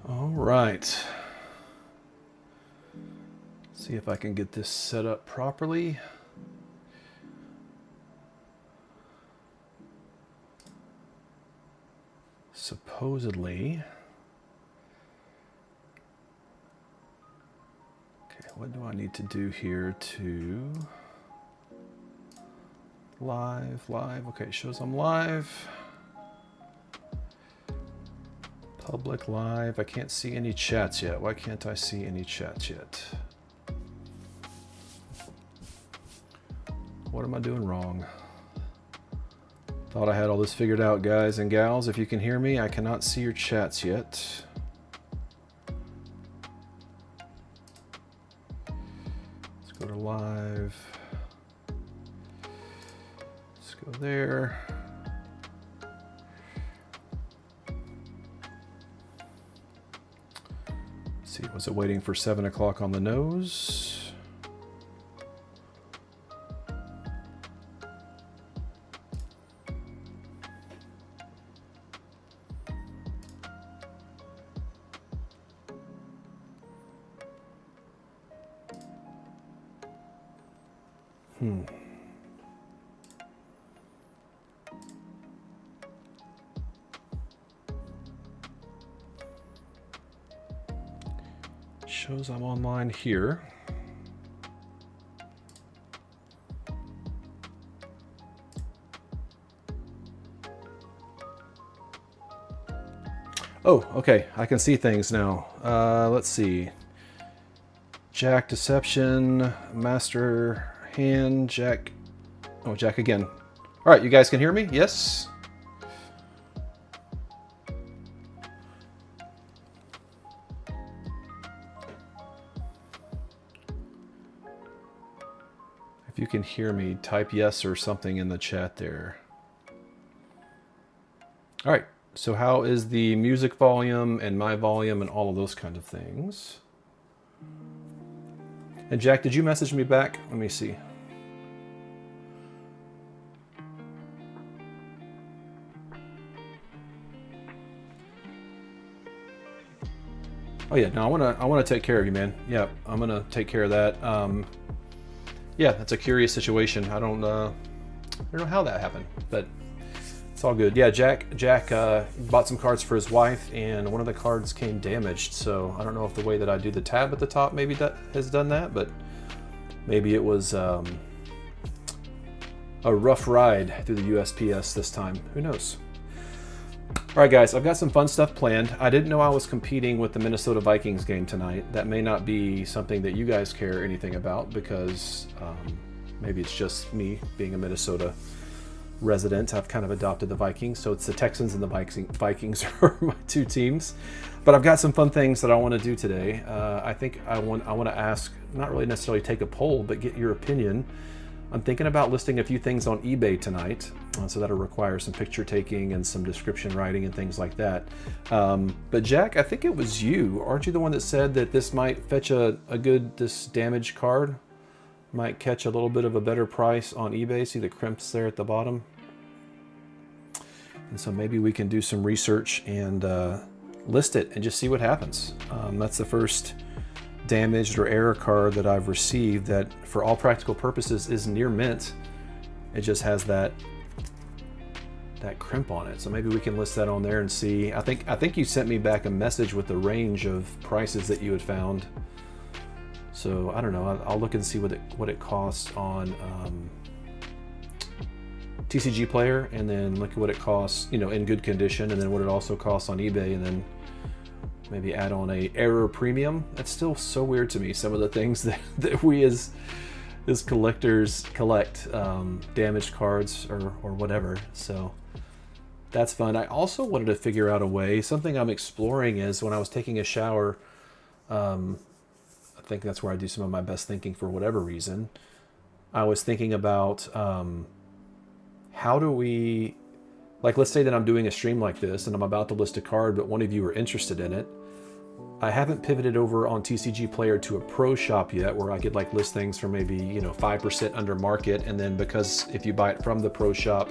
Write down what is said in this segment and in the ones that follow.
All right. See if I can get this set up properly. Supposedly. Okay, what do I need to do here to... Live. Okay, it shows I'm live. Public live. I can't see any chats yet. Why can't I see any chats yet? What am I doing wrong? Thought I had all this figured out, guys and gals. If you can hear me, I cannot see your chats yet. Let's go to live. Let's go there. Let's see, was it waiting for 7 o'clock on the nose? Shows I'm online here. Oh, okay, I can see things now. Let's see. Jack Deception, Master Hand, Jack. Oh, Jack again. All right, you guys can hear me? Yes? If you can hear me, type yes or something in the chat there. All right, so how is the music volume and my volume and all of those kind of things? And Jack, did you message me back? Let me see. Oh yeah, no, I wanna take care of you, man. Yeah, I'm gonna take care of that. Yeah, that's a curious situation. I don't know how that happened, but it's all good. Yeah, Jack bought some cards for his wife, and one of the cards came damaged. So I don't know if the way that I do the tab at the top maybe that has done that, but maybe it was a rough ride through the USPS this time. Who knows? All right, guys, I've got some fun stuff planned. I didn't know I was competing with the Minnesota Vikings game tonight. That may not be something that you guys care anything about because maybe it's just me being a Minnesota resident. I've kind of adopted the Vikings, so it's the Texans and the Vikings are my two teams. But I've got some fun things that I want to do today. I think I want to ask, not really necessarily take a poll, but get your opinion. I'm thinking about listing a few things on eBay tonight, so that'll require some picture taking and some description writing and things like that. But Jack, I think it was you. Aren't you the one that said that this might fetch this damaged card? Might catch a little bit of a better price on eBay. See the crimps there at the bottom? And so maybe we can do some research and list it and just see what happens. That's the first damaged or error card that I've received that for all practical purposes is near mint. It just has that crimp on it, so maybe we can list that on there and see. I think you sent me back a message with the range of prices that you had found, so I don't know. I'll look and see what it costs on TCG Player, and then look at what it costs, in good condition, and then what it also costs on eBay, and then maybe add on a error premium. That's still so weird to me, some of the things that we as collectors collect, damaged cards or whatever. So that's fun. I also wanted to figure out a way, something I'm exploring is when I was taking a shower, I think that's where I do some of my best thinking for whatever reason. I was thinking about how do we, like, let's say that I'm doing a stream like this and I'm about to list a card, but one of you are interested in it. I haven't pivoted over on TCG Player to a pro shop yet where I could like list things for maybe 5% under market, and then because if you buy it from the pro shop,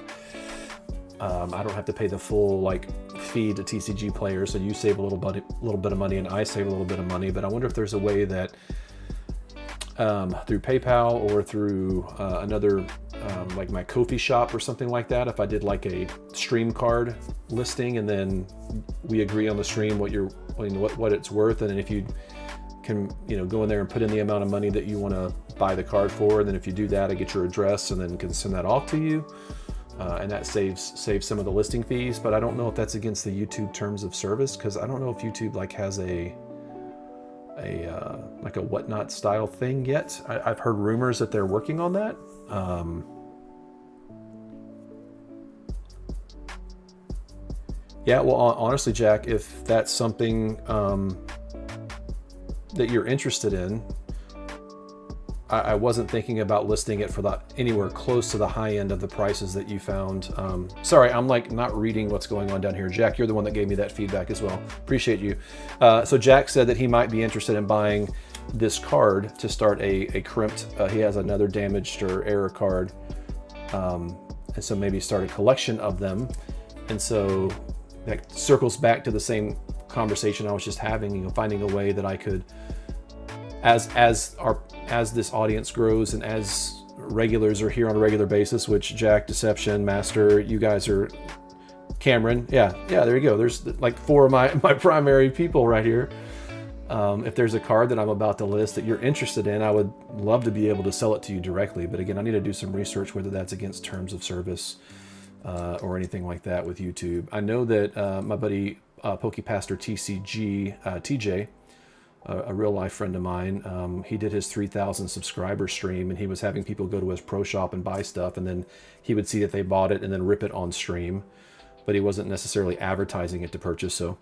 I don't have to pay the full like fee to TCG Player, so you save a little bit of money and I save a little bit of money. But I wonder if there's a way that through PayPal or through another like my Ko-fi shop or something like that, if I did like a stream card listing and then we agree on the stream what it's worth, and then if you can go in there and put in the amount of money that you want to buy the card for, and then if you do that, I get your address and then can send that off to you, and that saves some of the listing fees. But I don't know if that's against the YouTube terms of service, because I don't know if YouTube like has a like a whatnot style thing yet. I've heard rumors that they're working on that. Yeah, well, honestly, Jack, if that's something that you're interested in, I wasn't thinking about listing it for anywhere close to the high end of the prices that you found. Sorry, I'm like not reading what's going on down here. Jack, you're the one that gave me that feedback as well. Appreciate you. So Jack said that he might be interested in buying this card to start a crimped, he has another damaged or error card. And so maybe start a collection of them. And so that circles back to the same conversation I was just having, finding a way that I could, as this audience grows and as regulars are here on a regular basis, which Jack, Deception, Master, you guys are, Cameron, yeah, there you go. There's like 4 of my primary people right here. If there's a card that I'm about to list that you're interested in, I would love to be able to sell it to you directly. But again, I need to do some research whether that's against terms of service or anything like that with YouTube. I know that my buddy PokePastor TCG, TJ, a real life friend of mine, he did his 3,000 subscriber stream, and he was having people go to his pro shop and buy stuff, and then he would see that they bought it and then rip it on stream, but he wasn't necessarily advertising it to purchase. So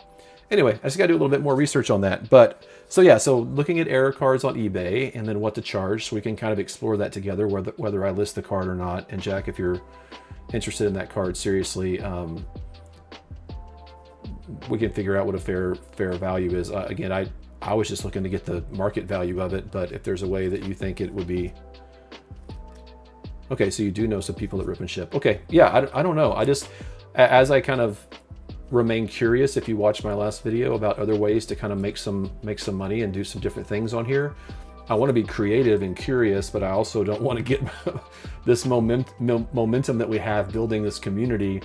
anyway, I just got to do a little bit more research on that. But so yeah, so looking at error cards on eBay and then what to charge, so we can kind of explore that together, whether I list the card or not. And Jack, if you're interested in that card, seriously, we can figure out what a fair value is. Again, I was just looking to get the market value of it, but if there's a way that you think it would be okay, so you do know some people that rip and ship. Okay, yeah, I don't know. I just, as I kind of remain curious, if you watched my last video about other ways to kind of make some money and do some different things on here, I want to be creative and curious, but I also don't want to get this momentum that we have building this community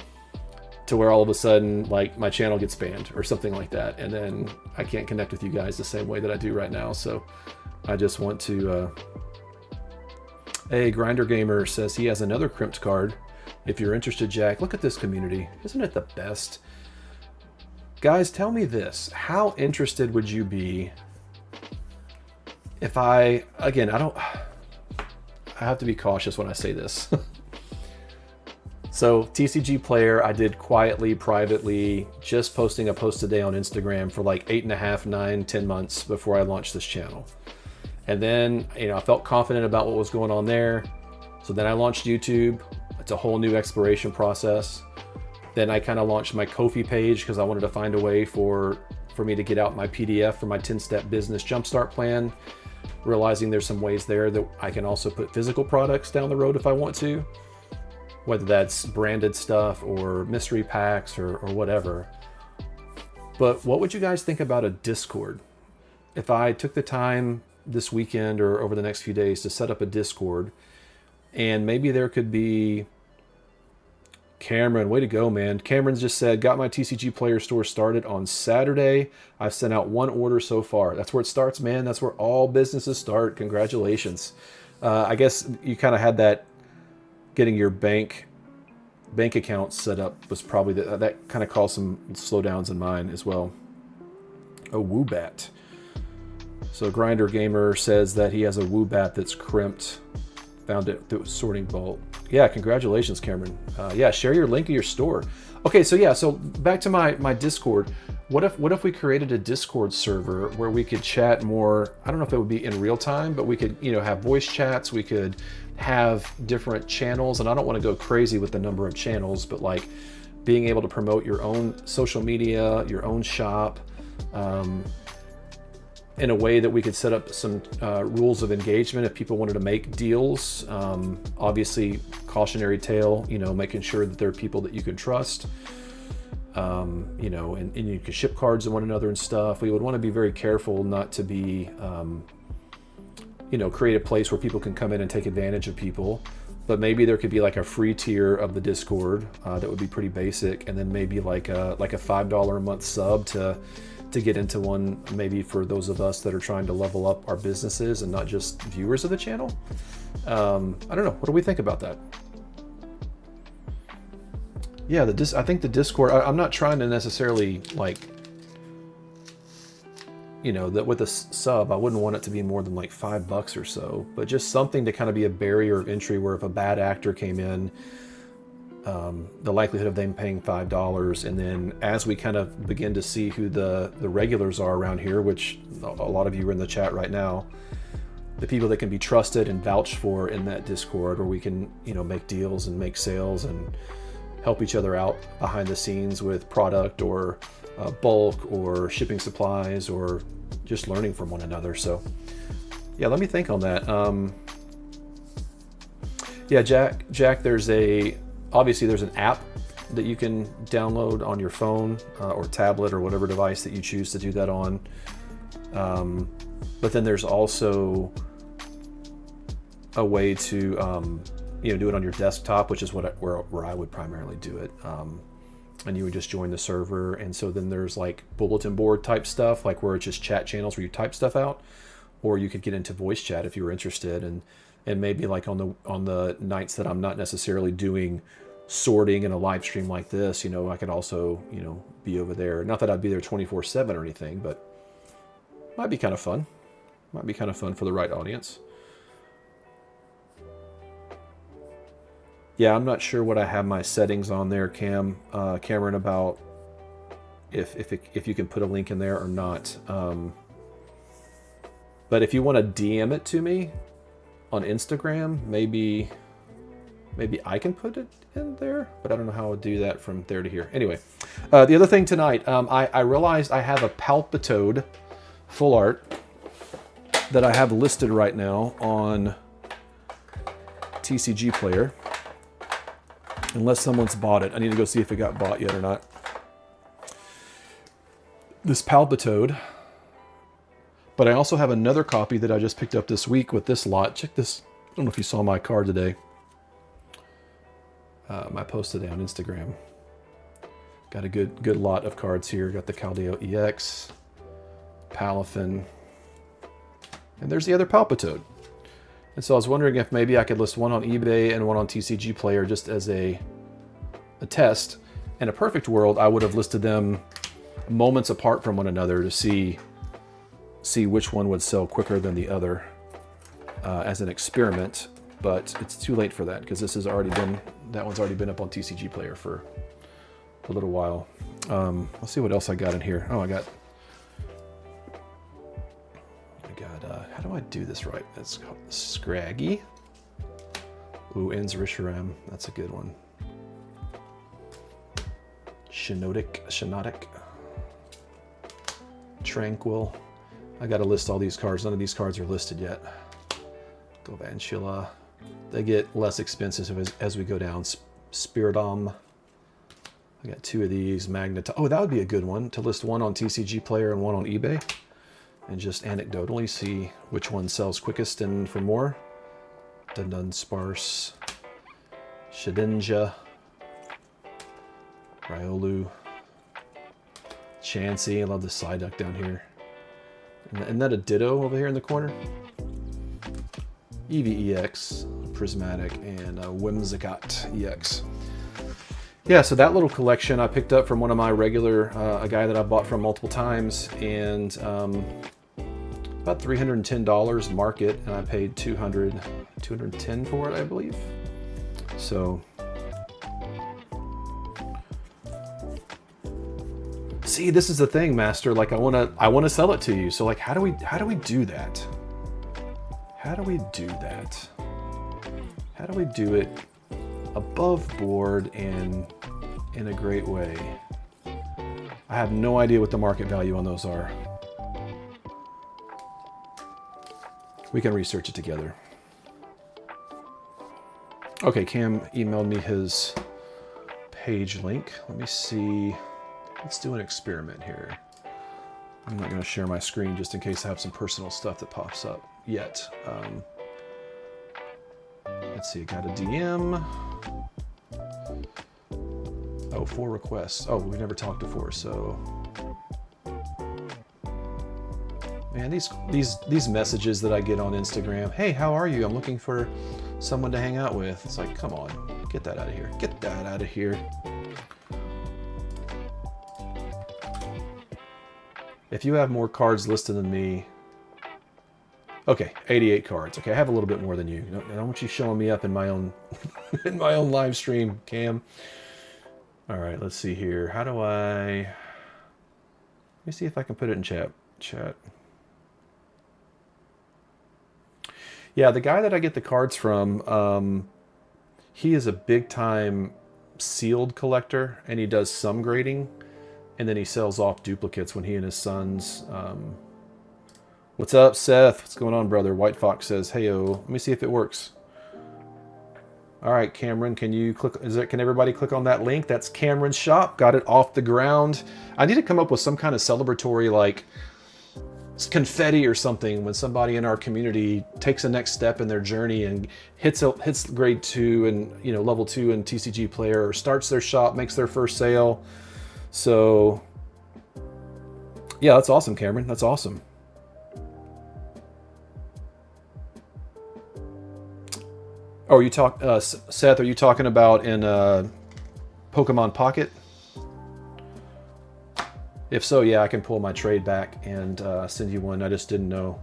to where all of a sudden, like, my channel gets banned or something like that, and then I can't connect with you guys the same way that I do right now. So I just want to, hey, Grinder Gamer says he has another crimped card. If you're interested, Jack, look at this community. Isn't it the best? Guys, tell me this. How interested would you be if I have to be cautious when I say this. So TCG Player, I did quietly, privately, just posting a post a day on Instagram for like 8.5, 9, 10 months before I launched this channel. And then, I felt confident about what was going on there. So then I launched YouTube. It's a whole new exploration process. Then I kind of launched my Ko-fi page because I wanted to find a way for me to get out my PDF for my 10-step business jumpstart plan, realizing there's some ways there that I can also put physical products down the road if I want to, whether that's branded stuff or mystery packs or whatever. But what would you guys think about a Discord? If I took the time this weekend or over the next few days to set up a Discord, and maybe there could be, Cameron, way to go, man. Cameron's just said, got my TCG Player store started on Saturday. I've sent out 1 order so far. That's where it starts, man. That's where all businesses start. Congratulations. I guess you kind of had that, getting your bank account set up was probably that kind of caused some slowdowns in mine as well. A Woobat. So Grinder Gamer says that he has a Woobat that's crimped. Found it through Sorting Vault. Yeah, congratulations, Cameron. Yeah, share your link of your store. Okay, so yeah, so back to my Discord. What if we created a Discord server where we could chat more? I don't know if it would be in real time, but we could, have voice chats. We could have different channels, and I don't want to go crazy with the number of channels, but like being able to promote your own social media, your own shop. in a way that we could set up some rules of engagement if people wanted to make deals. Obviously, cautionary tale, you know, making sure that there are people that you can trust, you know, and you can ship cards to one another and stuff. We would want to be very careful not to be, you know, create a place where people can come in and take advantage of people. But maybe there could be like a free tier of the Discord that would be pretty basic, and then maybe like a $5 a month sub to get into one, maybe for those of us that are trying to level up our businesses and not just viewers of the channel. I don't know. What do we think about that? Yeah, I think the Discord, I'm not trying to necessarily, like, you know, that with a sub, I wouldn't want it to be more than like $5 or so, but just something to kind of be a barrier of entry where if a bad actor came in, the likelihood of them paying $5, and then as we kind of begin to see who the regulars are around here, which a lot of you are in the chat right now, the people that can be trusted and vouched for in that Discord, where we can, you know, make deals and make sales and help each other out behind the scenes with product or bulk or shipping supplies or just learning from one another. So yeah, let me think on that. Yeah, Jack, obviously there's an app that you can download on your phone or tablet or whatever device that you choose to do that on. But then there's also a way to you know, do it on your desktop, which is where I would primarily do it. And you would just join the server, and so then there's like bulletin board type stuff, like where it's just chat channels where you type stuff out, or you could get into voice chat if you were interested, and maybe like on the nights that I'm not necessarily doing sorting in a live stream like this, you know, I could also, you know, be over there. Not that I'd be there 24/7 or anything, but might be kind of fun. Might be kind of fun for the right audience. Yeah, I'm not sure what I have my settings on there, Cameron, about if you can put a link in there or not. But if you want to DM it to me on Instagram, maybe I can put it in there, but I don't know how I would do that from there to here. Anyway, the other thing tonight, I realized I have a Palpitoad full art that I have listed right now on TCG Player. Unless someone's bought it. I need to go see if it got bought yet or not. This Palpitoad. But I also have another copy that I just picked up this week with this lot. Check this. I don't know if you saw my card today. I posted it on Instagram. Got a good lot of cards here. Got the Caldeo EX, Palafin, and there's the other Palpitoad. And so I was wondering if maybe I could list one on eBay and one on TCG Player just as a test. In a perfect world, I would have listed them moments apart from one another to see which one would sell quicker than the other as an experiment. But it's too late for that because that one's already been up on TCG Player for a little while. Let's see what else I got in here. Oh, I got how do I do this right? That's called Scraggy. Ooh, Ends Risharam. That's a good one. Shinotic. Tranquil. I got to list all these cards. None of these cards are listed yet. Govanshula. They get less expensive as we go down. Spiridom. I got two of these. Magneta. Oh, that would be a good one to list one on TCG Player and one on eBay. And just anecdotally see which one sells quickest and for more. Dundun Sparse, Shedinja, Riolu, Chansey. I love the Psyduck down here. Isn't that a Ditto over here in the corner? EVEX, Prismatic, and Whimsicott EX. Yeah, so that little collection I picked up from one of my regular, a guy that I bought from multiple times, and about $310 market, and I paid $210 for it, I believe. So, see, this is the thing, Master. Like, I wanna sell it to you. So, like, how do we do that? How do we do that? How do we do it above board and in a great way? I have no idea what the market value on those are. We can research it together. Okay, Cam emailed me his page link. Let me see. Let's do an experiment here. I'm not going to share my screen just in case I have some personal stuff that pops up yet. Let's see, I got a DM. Oh, 4 requests. Oh, we never talked before, so... Man, these messages that I get on Instagram, hey, how are you? I'm looking for someone to hang out with. It's like, come on, get that out of here. Get that out of here. If you have more cards listed than me, okay, 88 cards. Okay, I have a little bit more than you. I don't want you showing me up in my own in my own live stream, Cam. All right, let's see here. How do I? Let me see if I can put it in chat. Yeah, the guy that I get the cards from, he is a big-time sealed collector, and he does some grading, and then he sells off duplicates when he and his sons... What's up, Seth? What's going on, brother? White Fox says, hey-o. Let me see if it works. All right, Cameron, can you click... Can everybody click on that link? That's Cameron's shop. Got it off the ground. I need to come up with some kind of celebratory, like... confetti or something when somebody in our community takes a next step in their journey and hits grade 2 and level 2 in TCG Player, or starts their shop, makes their first sale. So yeah, that's awesome, Cameron. That's awesome. Oh, Seth, are you talking about in Pokemon Pocket? If so, yeah, I can pull my trade back and send you one. I just didn't know.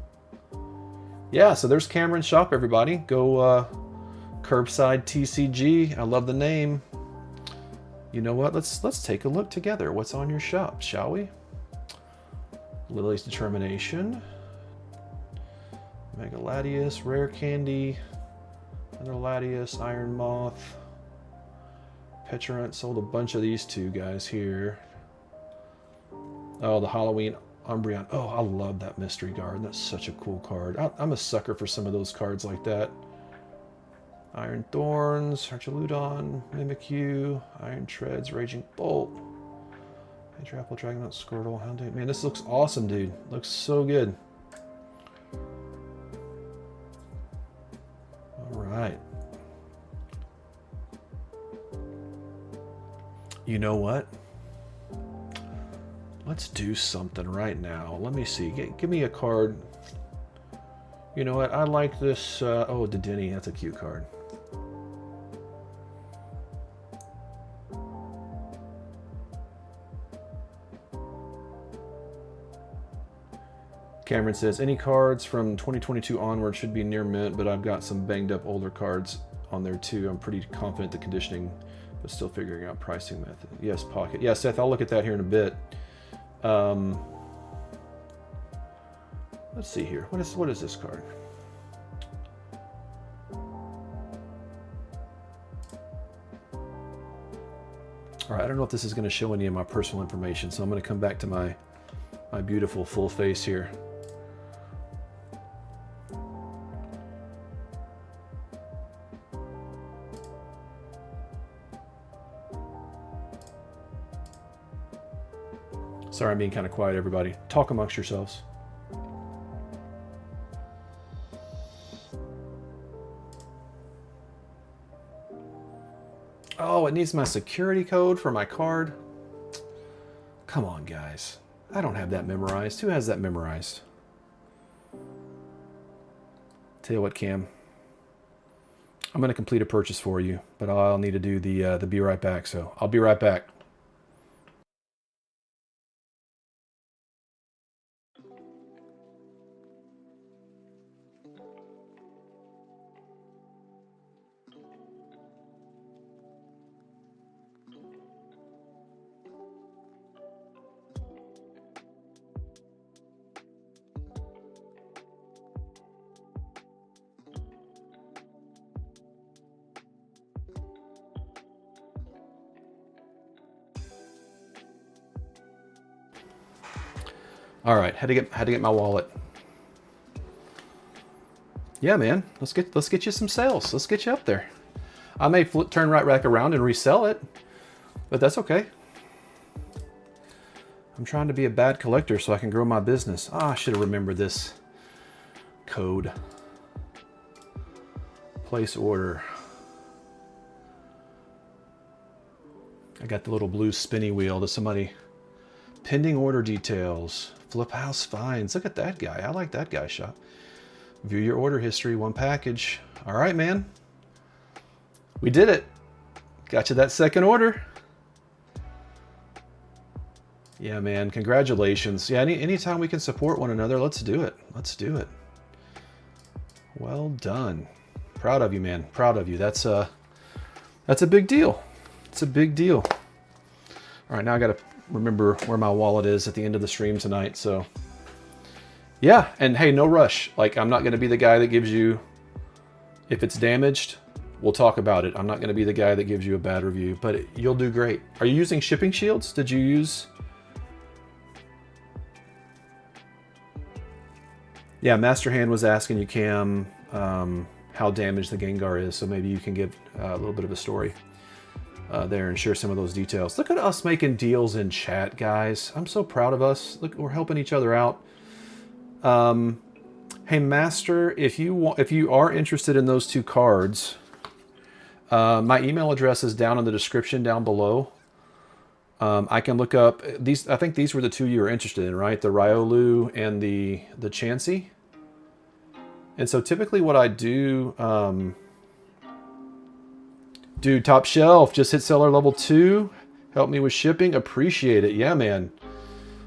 Yeah, so there's Cameron's shop, everybody. Go Curbside TCG. I love the name. You know what? Let's take a look together. What's on your shop, shall we? Lily's Determination. Mega Latias, Rare Candy. Another Latias, Iron Moth. Petrant sold a bunch of these two guys here. Oh, the Halloween Umbreon. Oh, I love that Mystery Guard. That's such a cool card. I'm a sucker for some of those cards like that. Iron Thorns, Archaludon, Mimikyu, Iron Treads, Raging Bolt. Apple, Dragonite, Squirtle, Houndoom. Man, this looks awesome, dude. Looks so good. All right. You know what? Let's do something right now. Let me see. Give me a card. You know what? I like this. Oh, Dedenne. That's a cute card. Cameron says, any cards from 2022 onward should be near mint, but I've got some banged up older cards on there too. I'm pretty confident the conditioning, but still figuring out pricing method. Yes, Pocket. Yeah, Seth, I'll look at that here in a bit. Let's see here. What is this card? All right, I don't know if this is going to show any of my personal information, so I'm going to come back to my beautiful full face here. Sorry, I'm being kind of quiet, everybody. Talk amongst yourselves. Oh, it needs my security code for my card. Come on, guys. I don't have that memorized. Who has that memorized? Tell you what, Cam. I'm going to complete a purchase for you, but I'll need to do the be right back, so I'll be right back. All right, had to get my wallet. Yeah, man. Let's get you some sales. Let's get you up there. I may turn right back around and resell it, but that's okay. I'm trying to be a bad collector so I can grow my business. Ah, I should have remembered this code. Place order. I got the little blue spinny wheel. Does somebody... Pending order details. Flip house finds. Look at that guy. I like that guy's shop. View your order history. One package. All right, man. We did it. Got you that second order. Yeah, man. Congratulations. Yeah, anytime we can support one another, let's do it. Let's do it. Well done. Proud of you, man. Proud of you. That's a big deal. It's a big deal. All right, now I got to remember where my wallet is at the end of the stream tonight. So yeah, and hey, no rush. Like, I'm not going to be the guy that gives you, if it's damaged, we'll talk about it. I'm not going to be the guy that gives you a bad review, but you'll do great. Are you using shipping shields? Did you use... Yeah, Master Hand was asking you, Cam, how damaged the Gengar is, so maybe you can give a little bit of a story there and share some of those details. Look at us making deals in chat, guys. I'm so proud of us. Look, we're helping each other out. Hey, Master, if you are interested in those two cards, my email address is down in the description down below. I can look up these. I think these were the two you were interested in, right? The Riolu and the Chansey. And so typically what I do, dude, top shelf, just hit seller level 2. Help me with shipping. Appreciate it. Yeah, man.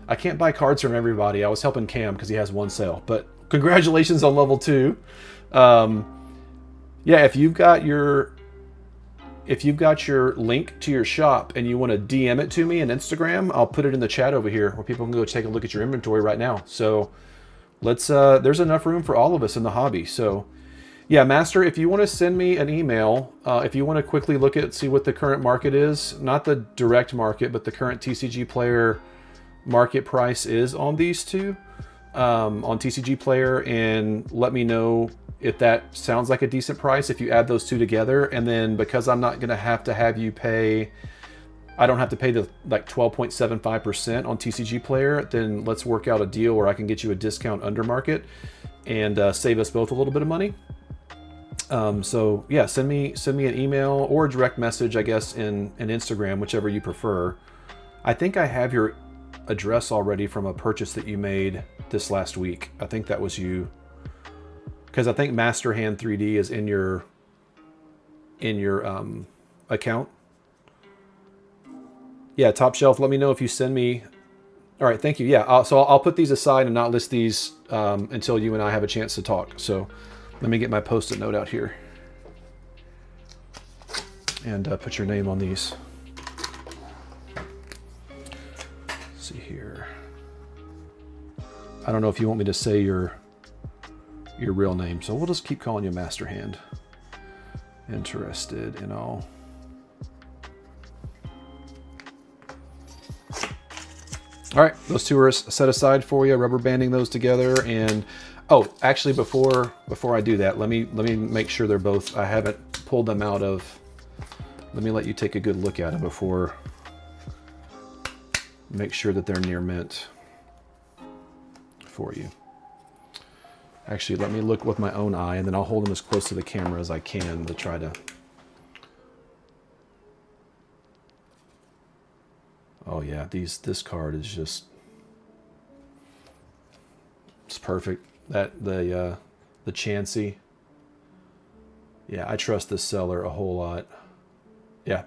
I can't buy cards from everybody. I was helping Cam because he has one sale, but congratulations on level 2. Yeah, if you've got your link to your shop and you want to DM it to me on Instagram, I'll put it in the chat over here where people can go take a look at your inventory right now. So let's, there's enough room for all of us in the hobby. So yeah, Master, if you want to send me an email, if you want to quickly look at, see what the current market is, not the direct market, but the current TCG Player market price is on these two, on TCG Player, and let me know if that sounds like a decent price, if you add those two together. And then because I'm not going to have you pay, I don't have to pay the like 12.75% on TCG Player, then let's work out a deal where I can get you a discount under market and save us both a little bit of money. So yeah, send me an email or a direct message, I guess, in Instagram, whichever you prefer. I think I have your address already from a purchase that you made this last week. I think that was you, because I think Master Hand 3D is in your account. Yeah, top shelf. Let me know if you send me. All right, thank you. Yeah, so I'll put these aside and not list these until you and I have a chance to talk. So let me get my Post-it note out here and put your name on these. Let's see here. I don't know if you want me to say your real name, so we'll just keep calling you Master Hand. Interested in all. All right, those two are set aside for you, rubber banding those together. And oh, actually, before I do that, let me make sure they're both, I haven't pulled them out of, let me let you take a good look at them before, make sure that they're near mint for you. Actually, let me look with my own eye, and then I'll hold them as close to the camera as I can to try to. Oh yeah, this card is just, it's perfect. That the Chansey. Yeah, I trust this seller a whole lot. Yeah,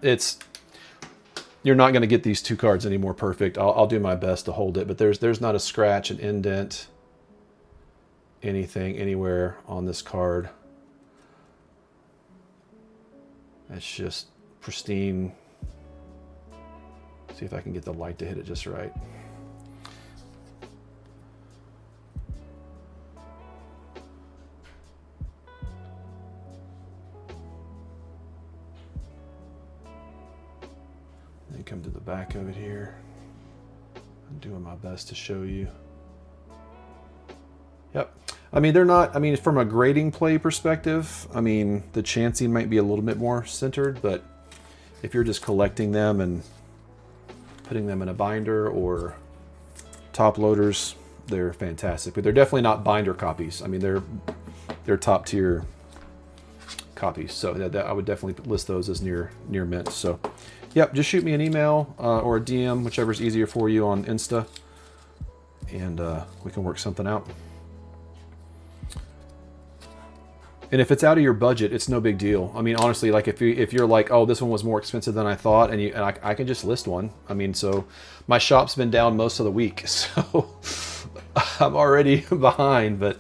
you're not going to get these two cards any more perfect. I'll do my best to hold it, but there's not a scratch, an indent, anything anywhere on this card. It's just pristine. See if I can get the light to hit it just right. Then come to the back of it here. I'm doing my best to show you. Yep. I mean, they're not, I mean, from a grading play perspective, I mean, the chancing might be a little bit more centered, but if you're just collecting them and putting them in a binder or top loaders, they're fantastic. But they're definitely not binder copies. I mean, they're top tier copies. So I would definitely list those as near mint. So, yep, just shoot me an email or a DM, whichever's easier for you on Insta, and we can work something out. And if it's out of your budget, it's no big deal. I mean, honestly, like if you're like, oh, this one was more expensive than I thought, and I can just list one. I mean, so my shop's been down most of the week, so I'm already behind. But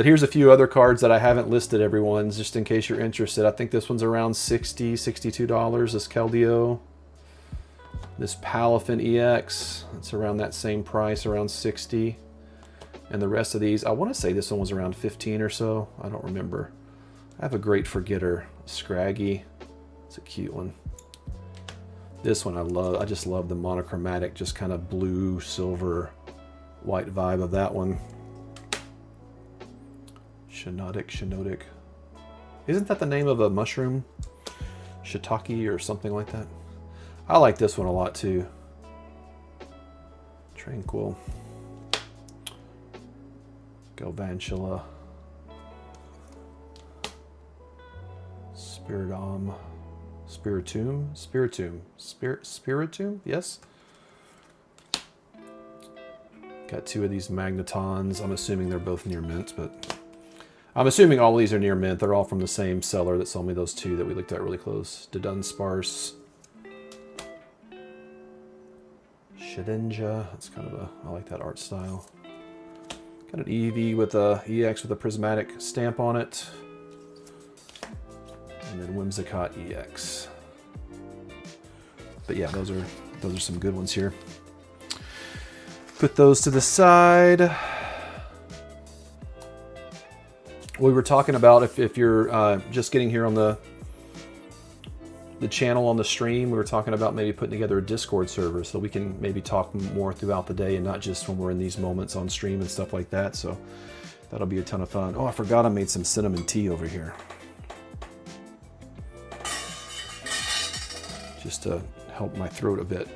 here's a few other cards that I haven't listed, everyone, just in case you're interested. I think this one's around $60, $62. This Keldeo, this Palafin EX, it's around that same price, around 60. And the rest of these, I want to say this one was around 15 or so. I don't remember. I have a great forgetter, Scraggy. It's a cute one. This one I love. I just love the monochromatic, just kind of blue, silver, white vibe of that one. Shinotic. Isn't that the name of a mushroom? Shiitake or something like that? I like this one a lot too. Tranquil. Galvantula, Spiritomb, yes. Got two of these Magnetons. I'm assuming they're both near mint, but I'm assuming all of these are near mint. They're all from the same seller that sold me those two that we looked at really close. Dudunsparce, Shedinja. That's kind of I like that art style. Got an EV with a EX with a prismatic stamp on it. And then Whimsicott EX. But yeah, those are some good ones here. Put those to the side. We were talking about if you're just getting here on the channel on the stream, we were talking about maybe putting together a Discord server so we can maybe talk more throughout the day and not just when we're in these moments on stream and stuff like that. So that'll be a ton of fun. Oh, I forgot I made some cinnamon tea over here. Just to help my throat a bit.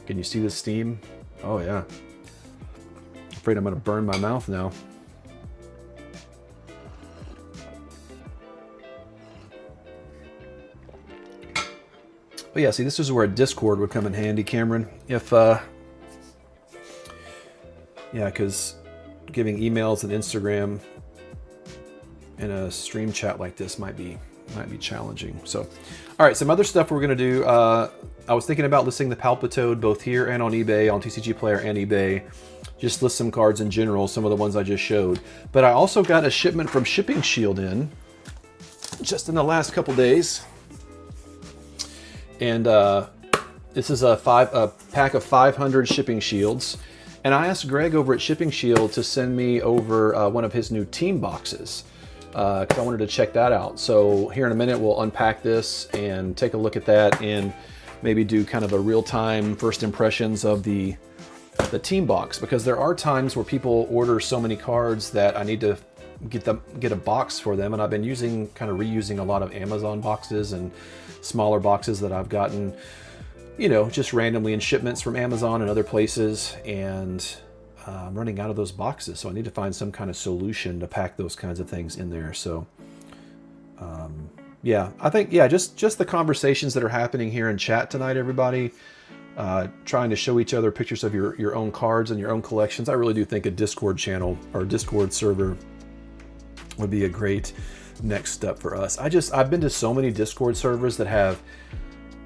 Can you see the steam? Oh yeah. I'm afraid I'm gonna burn my mouth now. But yeah, see, this is where a Discord would come in handy, Cameron. If, yeah, because giving emails and Instagram in a stream chat like this might be challenging. So, all right, some other stuff we're gonna do. I was thinking about listing the Palpitoad both here and on eBay, on TCG Player and eBay. Just list some cards in general, some of the ones I just showed. But I also got a shipment from Shipping Shield in, just in the last couple days. And this is a pack of 500 Shipping Shields. And I asked Greg over at Shipping Shield to send me over one of his new team boxes because I wanted to check that out. So here in a minute, we'll unpack this and take a look at that and maybe do kind of a real-time first impressions of the team box, because there are times where people order so many cards that I need to get a box for them. And I've been kind of reusing a lot of Amazon boxes and smaller boxes that I've gotten, you know, just randomly in shipments from Amazon and other places, and I'm running out of those boxes, so I need to find some kind of solution to pack those kinds of things in there. So yeah, I think, yeah, just the conversations that are happening here in chat tonight, everybody, trying to show each other pictures of your own cards and your own collections. I really do think a Discord channel or Discord server would be a great next step for us. I've been to so many Discord servers that have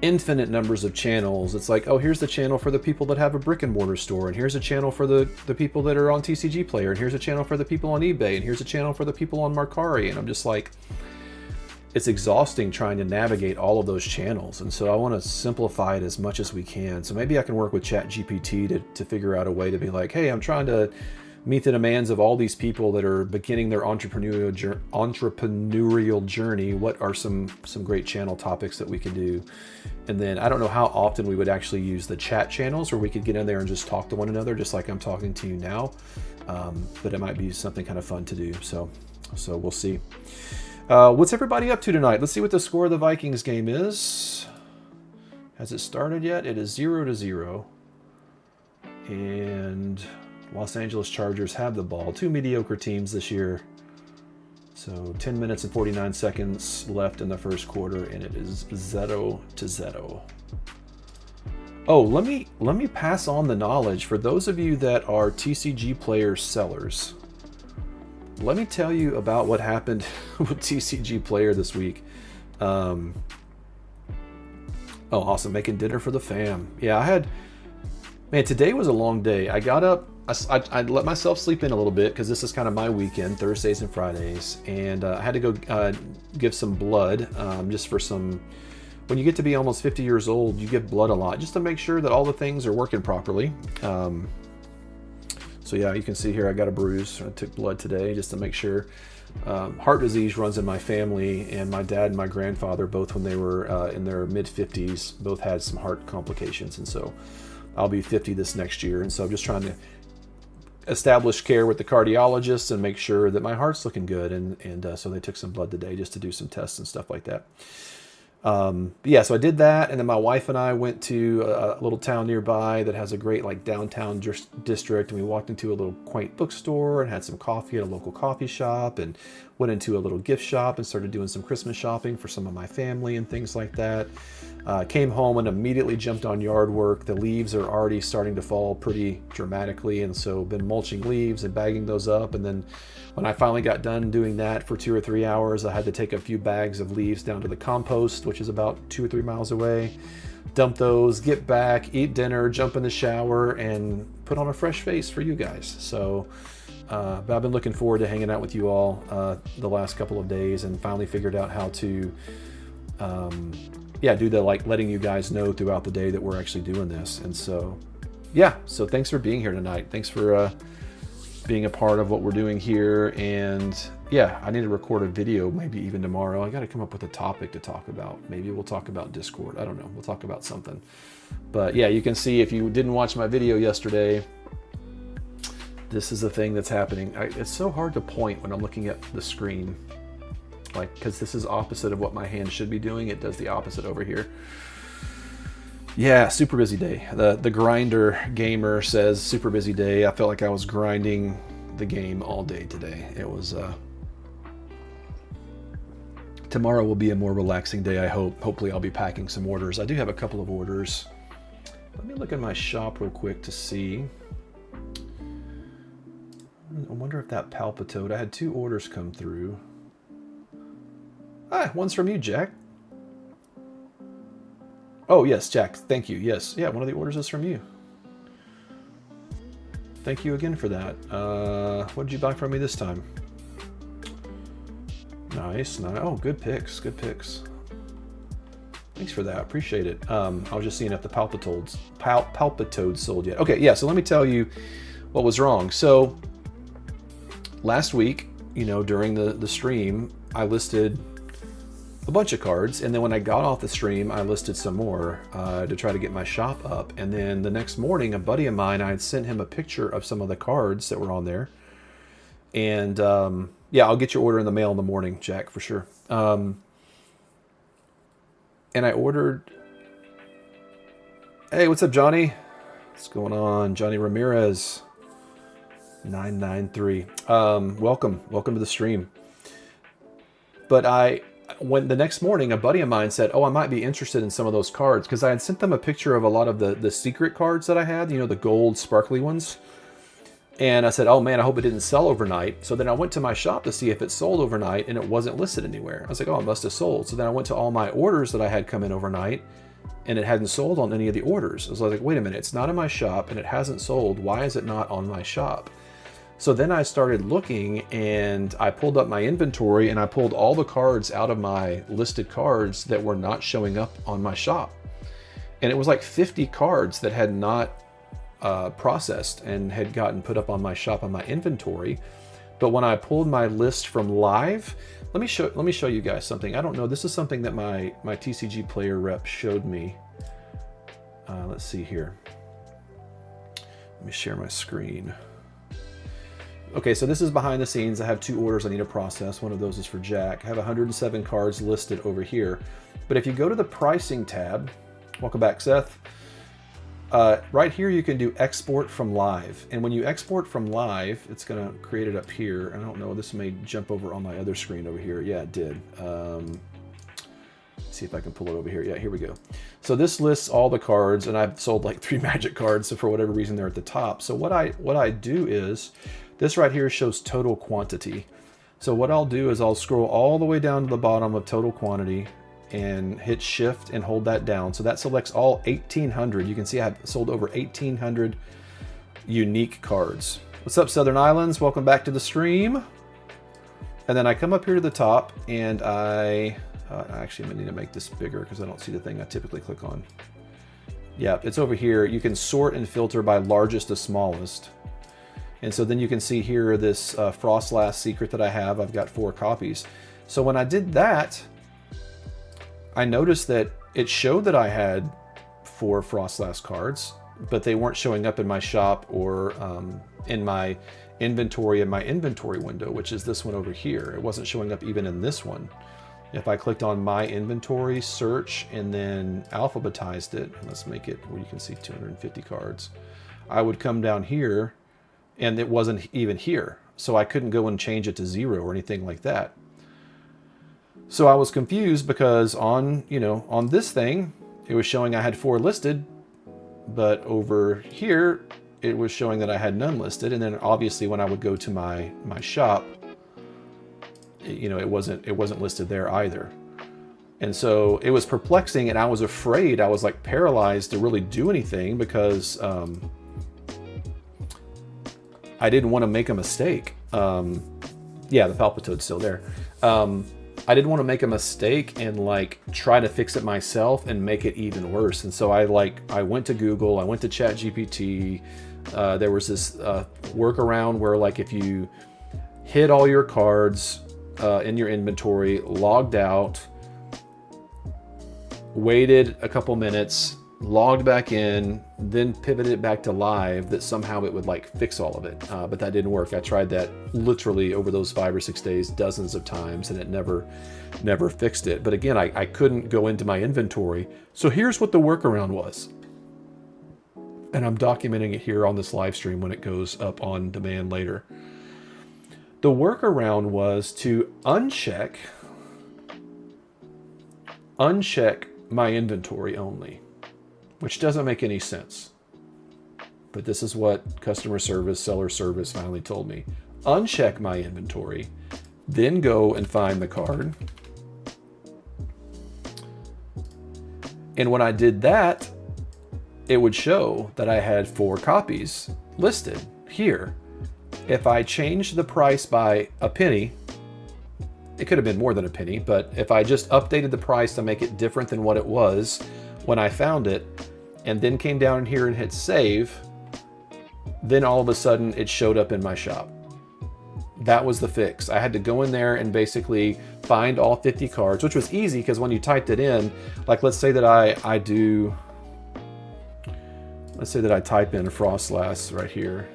infinite numbers of channels. It's like, oh, here's the channel for the people that have a brick and mortar store, and here's a channel for the people that are on TCG Player, and here's a channel for the people on eBay, and here's a channel for the people on Mercari. And I'm just like, it's exhausting trying to navigate all of those channels. And so I want to simplify it as much as we can. So maybe I can work with ChatGPT to figure out a way to be like, hey, I'm trying to meet the demands of all these people that are beginning their entrepreneurial journey. What are some great channel topics that we could do? And then I don't know how often we would actually use the chat channels where we could get in there and just talk to one another, just like I'm talking to you now. But it might be something kind of fun to do. So we'll see. What's everybody up to tonight? Let's see what the score of the Vikings game is. Has it started yet? It is 0-0. And Los Angeles Chargers have the ball. Two mediocre teams this year. So 10 minutes and 49 seconds left in the first quarter, and it is 0-0. Oh, let me pass on the knowledge for those of you that are TCG Player sellers. Let me tell you about what happened with TCG Player this week. Oh, awesome. Making dinner for the fam. Yeah, man, today was a long day. I got up, I let myself sleep in a little bit because this is kind of my weekend, Thursdays and Fridays. And I had to go give some blood just for some, when you get to be almost 50 years old, you give blood a lot just to make sure that all the things are working properly. So yeah, you can see here I got a bruise. I took blood today just to make sure. Heart disease runs in my family, and my dad and my grandfather, both when they were in their mid-50s, both had some heart complications. And so I'll be 50 this next year. And so I'm just trying to establish care with the cardiologist and make sure that my heart's looking good. And so they took some blood today just to do some tests and stuff like that. Yeah, so I did that, and then my wife and I went to a little town nearby that has a great like downtown district, and we walked into a little quaint bookstore and had some coffee at a local coffee shop, and went into a little gift shop and started doing some Christmas shopping for some of my family and things like that. Came home and immediately jumped on yard work. The leaves are already starting to fall pretty dramatically, and so been mulching leaves and bagging those up. And then when I finally got done doing that for 2 or 3 hours, I had to take a few bags of leaves down to the compost, which is about 2 or 3 miles away, dump those, get back, eat dinner, jump in the shower, and put on a fresh face for you guys. So but I've been looking forward to hanging out with you all the last couple of days, and finally figured out how to do the like letting you guys know throughout the day that we're actually doing this. And so yeah, so thanks for being here tonight. Thanks for being a part of what we're doing here. And yeah, I need to record a video maybe even tomorrow. I got to come up with a topic to talk about. Maybe we'll talk about Discord. I don't know. We'll talk about something. But yeah, you can see if you didn't watch my video yesterday, this is the thing that's happening. It's so hard to point when I'm looking at the screen, like, because this is opposite of what my hand should be doing. It does the opposite over here. Yeah, super busy day. The grinder gamer says super busy day. I felt like I was grinding the game all day today. It was tomorrow will be a more relaxing day, I hope. Hopefully I'll be packing some orders. I do have a couple of orders. Let me look at my shop real quick to see. I wonder if that Palpitoad, I had 2 orders come through. Ah, one's from you, Jack. Oh, yes, Jack, thank you. Yes, yeah, one of the orders is from you. Thank you again for that. What did you buy from me this time? Nice, nice. Oh, good picks, good picks. Thanks for that, appreciate it. I was just seeing if the Palpitoad sold yet. Okay, yeah, so let me tell you what was wrong. So last week, during the stream, I listed a bunch of cards, and then when I got off the stream, I listed some more to try to get my shop up. And then the next morning, a buddy of mine, I had sent him a picture of some of the cards that were on there. And yeah, I'll get your order in the mail in the morning, Jack, for sure. And I ordered... Hey, what's up, Johnny? What's going on? Johnny Ramirez, 993. Welcome to the stream. But when the next morning, a buddy of mine said, oh, I might be interested in some of those cards, because I had sent them a picture of a lot of the secret cards that I had, the gold sparkly ones. And I said, oh man, I hope it didn't sell overnight. So then I went to my shop to see if it sold overnight, and it wasn't listed anywhere. I was like, oh, it must have sold. So then I went to all my orders that I had come in overnight, and it hadn't sold on any of the orders. I was like, wait a minute, it's not in my shop and it hasn't sold. Why is it not on my shop? So then I started looking, and I pulled up my inventory, and I pulled all the cards out of my listed cards that were not showing up on my shop. And it was like 50 cards that had not processed and had gotten put up on my shop on my inventory. But when I pulled my list from live, let me show you guys something. I don't know. This is something that my TCG player rep showed me. Let's see here. Let me share my screen. Okay, so this is behind the scenes. I have 2 orders I need to process. One of those is for Jack. I have 107 cards listed over here. But if you go to the pricing tab, welcome back, Seth. Right here you can do export from live. And when you export from live, it's going to create it up here. I don't know, this may jump over on my other screen over here. Yeah, it did. See if I can pull it over here. Yeah, here we go. So this lists all the cards, and I've sold like 3 Magic cards, so for whatever reason they're at the top. So what I do is, this right here shows total quantity. So what I'll do is I'll scroll all the way down to the bottom of total quantity and hit shift and hold that down. So that selects all 1,800. You can see I've sold over 1,800 unique cards. What's up, Southern Islands? Welcome back to the stream. And then I come up here to the top, and actually, I need to make this bigger because I don't see the thing I typically click on. Yeah, it's over here. You can sort and filter by largest to smallest. And so then you can see here this Frost Last Secret that I have. I've got 4 copies. So when I did that, I noticed that it showed that I had 4 Frost Last cards, but they weren't showing up in my shop or in my inventory window, which is this one over here. It wasn't showing up even in this one. If I clicked on my inventory, search, and then alphabetized it, and let's make it where you can see 250 cards, I would come down here and it wasn't even here. So I couldn't go and change it to 0 or anything like that. So I was confused because on this thing, it was showing I had 4 listed, but over here, it was showing that I had none listed. And then obviously when I would go to my shop, it wasn't listed there either. And so it was perplexing, and I was afraid, I was like paralyzed to really do anything because I didn't want to make a mistake. Yeah, the Palpitoad's still there. I didn't want to make a mistake and like try to fix it myself and make it even worse. And so I went to Google, I went to ChatGPT. There was this workaround where like if you hid all your cards in your inventory, logged out, waited a couple minutes, logged back in, then pivoted it back to live, that somehow it would like fix all of it. But that didn't work. I tried that literally over those 5 or 6 days dozens of times, and it never fixed it. But again, I couldn't go into my inventory. So here's what the workaround was. And I'm documenting it here on this live stream when it goes up on demand later. The workaround was to uncheck my inventory only, which doesn't make any sense. But this is what customer service, seller service finally told me. Uncheck my inventory, then go and find the card. And when I did that, it would show that I had 4 copies listed here. If I changed the price by a penny, it could have been more than a penny, but if I just updated the price to make it different than what it was when I found it, and then came down here and hit save, then all of a sudden it showed up in my shop. That was the fix. I had to go in there and basically find all 50 cards, which was easy because when you typed it in, like let's say that let's say that I type in Frost Last right here.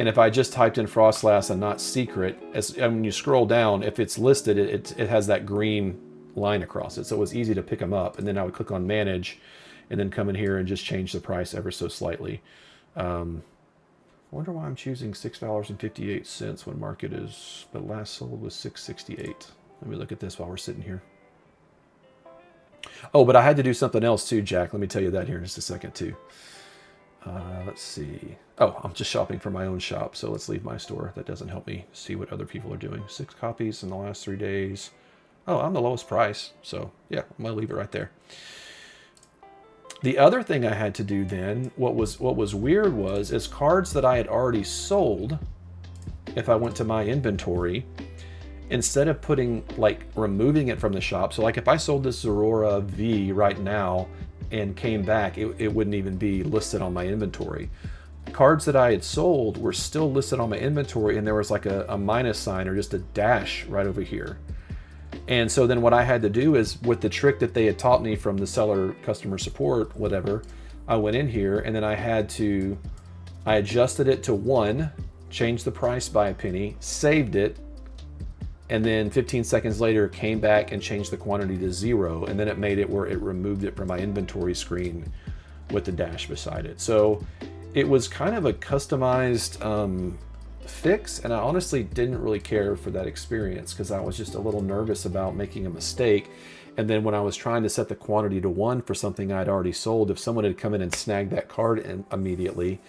And if I just typed in Frost Last and not secret, when you scroll down, if it's listed, it has that green line across it. So it was easy to pick them up. And then I would click on manage and then come in here and just change the price ever so slightly. I wonder why I'm choosing $6.58 when market is, but last sold was $6.68. Let me look at this while we're sitting here. Oh, but I had to do something else too, Jack. Let me tell you that here in just a second too. Let's see. Oh, I'm just shopping for my own shop, so let's leave my store. That doesn't help me see what other people are doing. 6 copies in the last 3 days. Oh, I'm the lowest price, so yeah, I'm gonna leave it right there. The other thing I had to do then, what was weird is cards that I had already sold, if I went to my inventory, instead of removing it from the shop, so like if I sold this Zorora V right now, and came back, it wouldn't even be listed on my inventory. Cards that I had sold were still listed on my inventory, and there was like a minus sign or just a dash right over here. And so then what I had to do is, with the trick that they had taught me from the seller customer support, whatever, I went in here and then I adjusted it to 1, changed the price by a penny, saved it, and then 15 seconds later came back and changed the quantity to 0, and then it made it where it removed it from my inventory screen with the dash beside it. So it was kind of a customized fix, and I honestly didn't really care for that experience because I was just a little nervous about making a mistake. And then when I was trying to set the quantity to 1 for something I'd already sold, if someone had come in and snagged that card immediately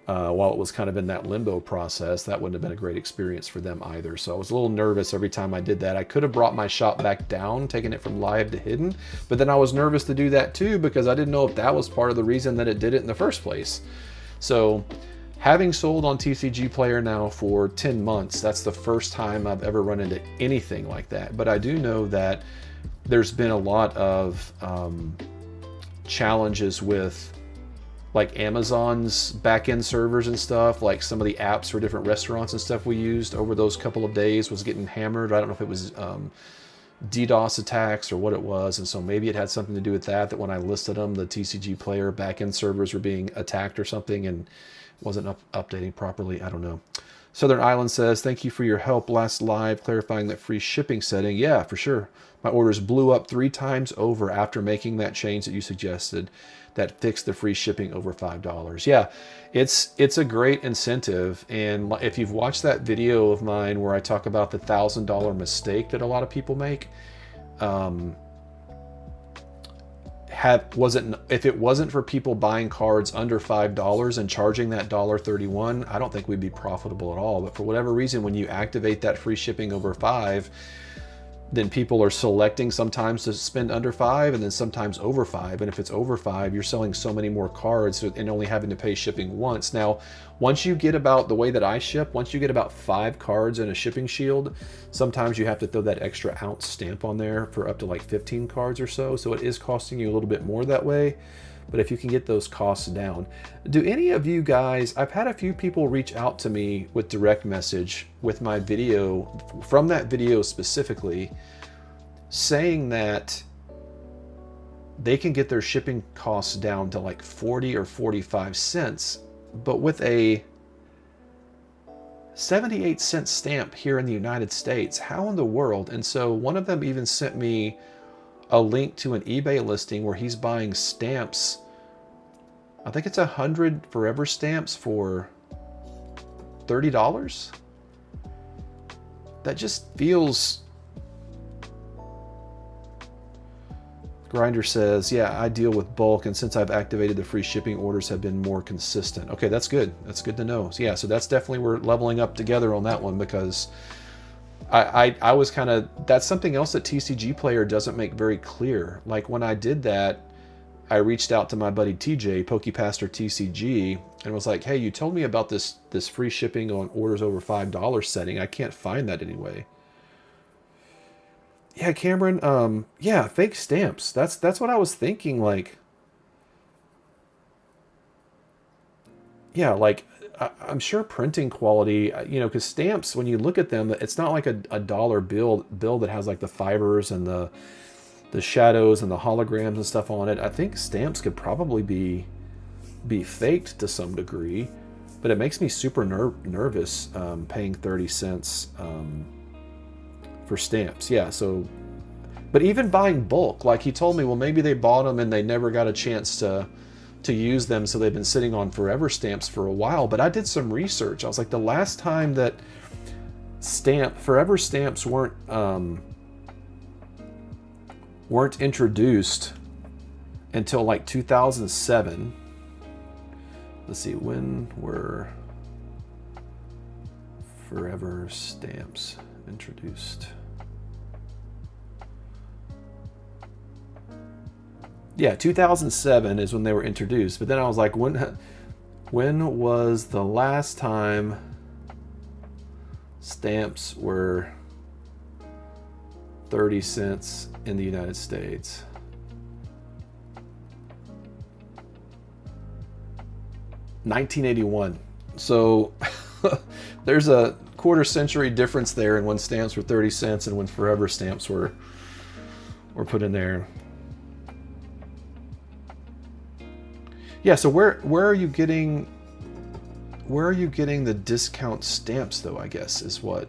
while it was kind of in that limbo process, that wouldn't have been a great experience for them either. So I was a little nervous every time I did that. I could have brought my shop back down, taking it from live to hidden, but then I was nervous to do that too because I didn't know if that was part of the reason that it did it in the first place. So having sold on TCG Player now for 10 months, that's the first time I've ever run into anything like that. But I do know that there's been a lot of challenges with like Amazon's back-end servers and stuff. Like some of the apps for different restaurants and stuff we used over those couple of days was getting hammered. I don't know if it was DDoS attacks or what it was, and so maybe it had something to do with that when I listed them, the TCG Player backend servers were being attacked or something and wasn't updating properly. I don't know. Southern Island says, thank you for your help last live clarifying that free shipping setting. Yeah, for sure. My orders blew up 3 times over after making that change that you suggested that fixed the free shipping over $5. Yeah, it's a great incentive. And if you've watched that video of mine where I talk about the $1,000 mistake that a lot of people make, if it wasn't for people buying cards under $5 and charging that $1.31, I don't think we'd be profitable at all. But for whatever reason, when you activate that free shipping over $5, then people are selecting sometimes to spend under $5 and then sometimes over $5. And if it's over $5, you're selling so many more cards and only having to pay shipping once. Now, once you get about the way that I ship, once you get about 5 cards in a shipping shield, sometimes you have to throw that extra ounce stamp on there for up to like 15 cards or so. So it is costing you a little bit more that way. But if you can get those costs down. Do any of you guys, I've had a few people reach out to me with direct message with my video, from that video specifically, saying that they can get their shipping costs down to like 40 or 45 cents, but with a 78-cent stamp here in the United States. How in the world? And so one of them even sent me a link to an eBay listing where he's buying stamps. I think it's 100 forever stamps for $30. That just feels... Grinder says, yeah, I deal with bulk, and since I've activated the free shipping, orders have been more consistent. Okay, that's good. That's good to know. So yeah, so that's definitely, we're leveling up together on that one, because I was kind of, that's something else that TCG Player doesn't make very clear. Like when I did that, I reached out to my buddy TJ, PokePaster TCG, and was like, hey, you told me about this free shipping on orders over $5 setting. I can't find that anyway. Yeah, Cameron, yeah, fake stamps. That's what I was thinking, like, yeah, like, I'm sure printing quality, you know, because stamps, when you look at them, it's not like a dollar bill that has like the fibers and the shadows and the holograms and stuff on it. I think stamps could probably be faked to some degree, but it makes me super nervous paying 30 cents for stamps. Yeah, so, but even buying bulk, like he told me, well, maybe they bought them and they never got a chance to use them, so they've been sitting on forever stamps for a while. But I did some research. I was like, the last time that forever stamps weren't introduced until like 2007. Let's see, when were forever stamps introduced? Yeah, 2007 is when they were introduced. But then I was like, when was the last time stamps were 30 cents in the United States? 1981. So there's a quarter-century difference there in when stamps were 30 cents and when forever stamps were put in there. Yeah, so where are you getting the discount stamps though, I guess, is what.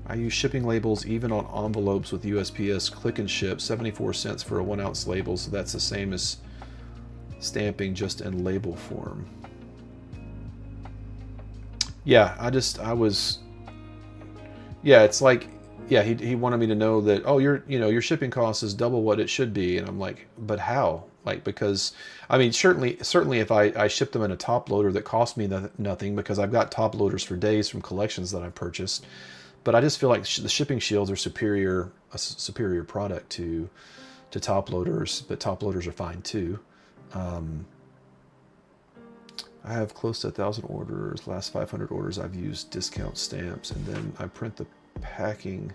I use shipping labels even on envelopes with USPS click and ship, 74 cents for a 1 ounce label, so that's the same as stamping, just in label form. Yeah, it's like, yeah, he wanted me to know that, oh, your shipping cost is double what it should be, and I'm like, but how? Like, because I mean, certainly if I ship them in a top loader that cost me nothing, because I've got top loaders for days from collections that I purchased, but I just feel like the shipping shields are a superior product to top loaders, but top loaders are fine too. I have close to 1,000 orders. Last 500 orders I've used discount stamps, and then I print the packing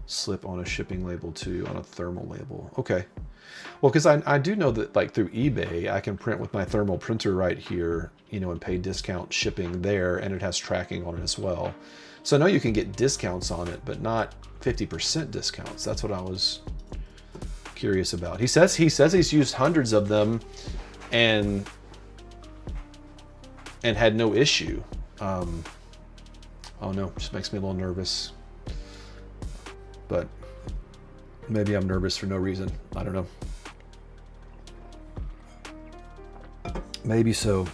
slip on a shipping label too, on a thermal label. Okay. Well, because I do know that, like, through eBay, I can print with my thermal printer right here, and pay discount shipping there, and it has tracking on it as well. So I know you can get discounts on it, but not 50% discounts. That's what I was curious about. He says he's used hundreds of them and had no issue. Oh no, just makes me a little nervous. But maybe I'm nervous for no reason. I don't know. Maybe so.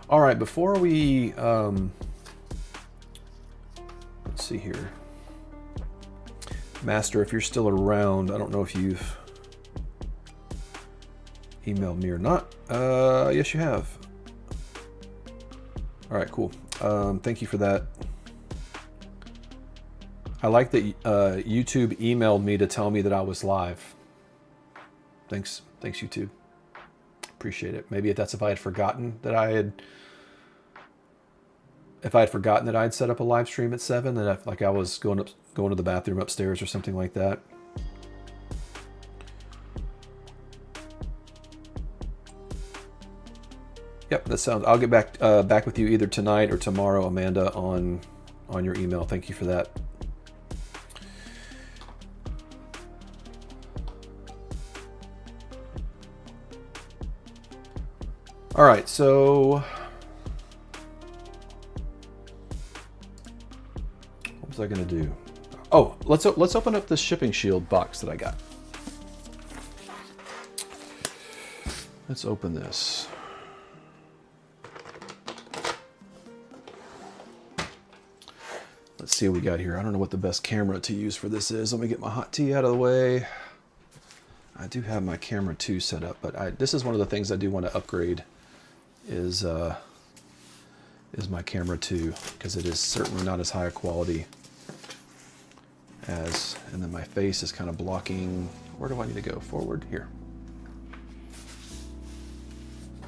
All right, before we let's see here. Master, if you're still around, I don't know if you've emailed me or not. Yes, you have. All right, cool. Thank you for that. I like that YouTube emailed me to tell me that I was live. Thanks, YouTube. Appreciate it. Maybe that's if I had forgotten that I had set up a live stream at 7, and like I was going to the bathroom upstairs or something like that. Yep, that sounds. I'll get back with you either tonight or tomorrow, Amanda, on your email. Thank you for that. All right, so what was I gonna do? Oh, let's open up this shipping shield box that I got. Let's open this. Let's see what we got here. I don't know what the best camera to use for this is. Let me get my hot tea out of the way. I do have my camera 2 set up, but this is one of the things I do want to upgrade is my camera 2, because it is certainly not as high a quality as, and then my face is kind of blocking. Where do I need to go? Forward here.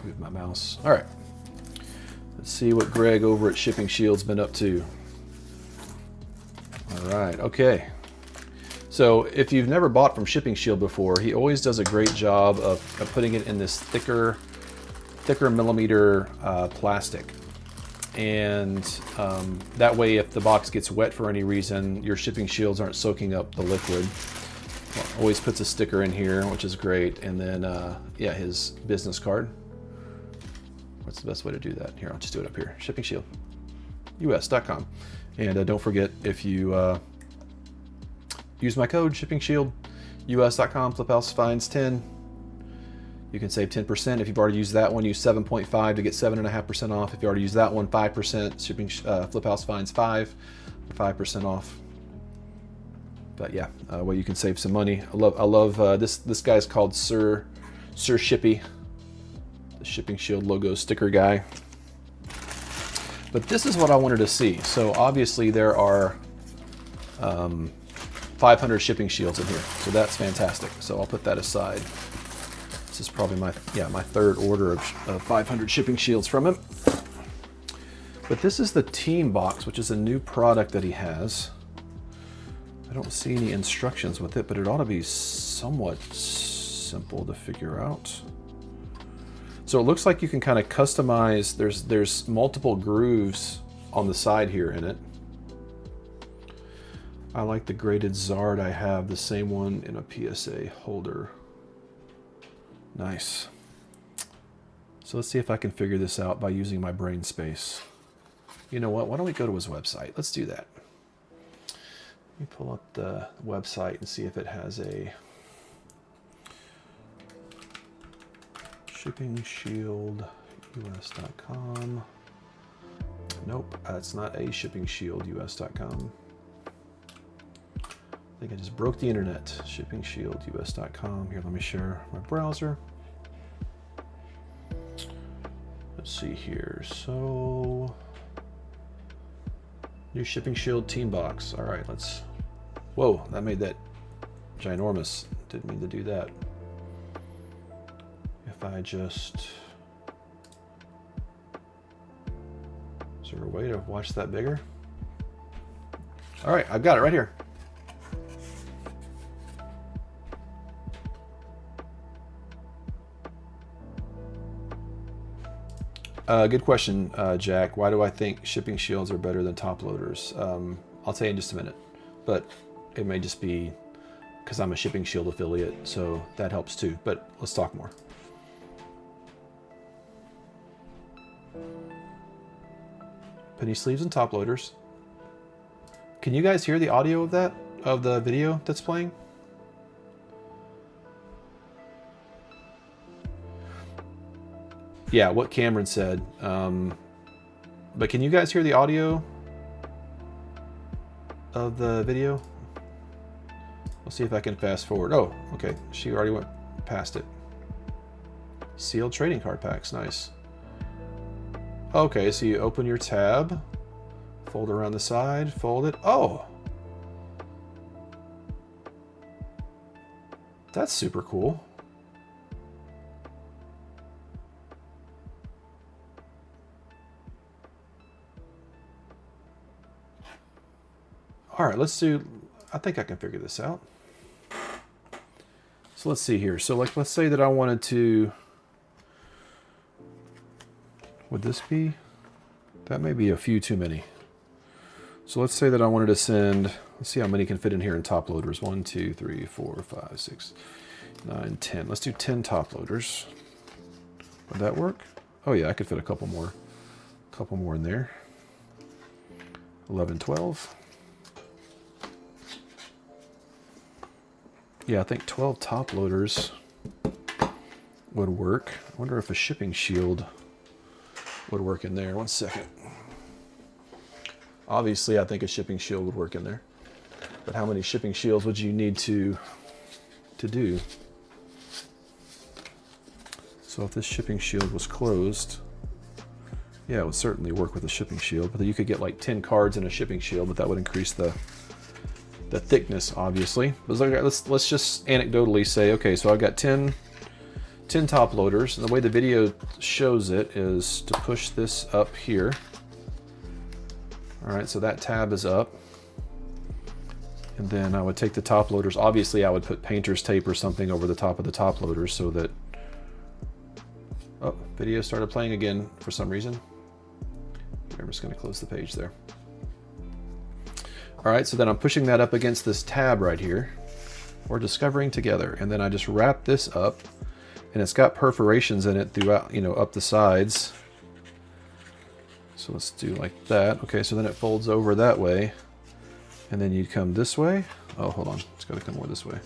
Move my mouse. All right. Let's see what Greg over at Shipping Shield's been up to. All right, okay. So if you've never bought from Shipping Shield before, he always does a great job of putting it in this thicker millimeter plastic. And that way, if the box gets wet for any reason, your shipping shields aren't soaking up the liquid. Well, always puts a sticker in here, which is great. And then, yeah, his business card. What's the best way to do that? Here, I'll just do it up here. ShippingShieldUS.com. And don't forget, if you use my code ShippingShieldUS.com, FlipHouseFinds10, you can save 10%. If you've already used that one, use 7.5 to get 7.5% off. If you already used that one, 5%. Shipping FlipHouseFinds 5% off. But yeah, well, you can save some money. I love this guy's called Sir Shippy, the Shipping Shield logo sticker guy. But this is what I wanted to see. So obviously there are 500 shipping shields in here, so that's fantastic. So I'll put that aside. This is probably my third order of 500 shipping shields from him. But this is the team box, which is a new product that he has. I don't see any instructions with it, but it ought to be somewhat simple to figure out. So it looks like you can kind of customize, there's multiple grooves on the side here in it. I like the graded Zard I have, the same one in a PSA holder. Nice. So let's see if I can figure this out by using my brain space. You know what, why don't we go to his website? Let's do that. Let me pull up the website and see if it has a shippingshieldus.com. Nope, it's not a shippingshieldus.com. I think I just broke the internet. Shippingshieldus.com. Here, let me share my browser. Let's see here. So, new Shipping Shield team box. All right, let's. Whoa, that made that ginormous. Didn't mean to do that. If I just. Is there a way to watch that bigger? All right, I've got it right here. Good question, Jack. Why do I think shipping shields are better than top loaders? I'll tell you in just a minute, but it may just be because I'm a Shipping Shield affiliate, so that helps too. But let's talk more. Penny sleeves and top loaders. Can you guys hear the audio of that, of the video that's playing? Yeah, what Cameron said. But can you guys hear the audio of the video? I'll see if I can fast forward. Oh, okay. She already went past it. Sealed trading card packs. Nice. Okay, so you open your tab, fold around the side, fold it. Oh! That's super cool. All right, let's do, I think I can figure this out. So let's see here. So like, let's say that I wanted to, would this be, that may be a few too many. So let's say that I wanted to send, let's see how many can fit in here in top loaders. 1, 2, 3, 4, 5, 6, 9, 10. Let's do 10 top loaders. Would that work? Oh yeah, I could fit a couple more in there. 11, 12. Yeah, I think 12 top loaders would work. I wonder if a shipping shield would work in there. 1 second. Obviously, I think a shipping shield would work in there. But how many shipping shields would you need to do? So if this shipping shield was closed, yeah, it would certainly work with a shipping shield. But you could get like 10 cards in a shipping shield, but that would increase the thickness, obviously. But let's just anecdotally say, okay, so I've got 10 top loaders, and the way the video shows it is to push this up here. All right, so that tab is up, and then I would take the top loaders. Obviously, I would put painter's tape or something over the top of the top loaders so that, oh, video started playing again for some reason. I'm just going to close the page there. All right, so then I'm pushing that up against this tab right here. We're discovering together, and then I just wrap this up, and it's got perforations in it throughout, you know, up the sides. So let's do like that. Okay, so then it folds over that way, and then you come this way. Oh, hold on, it's got to come more this way.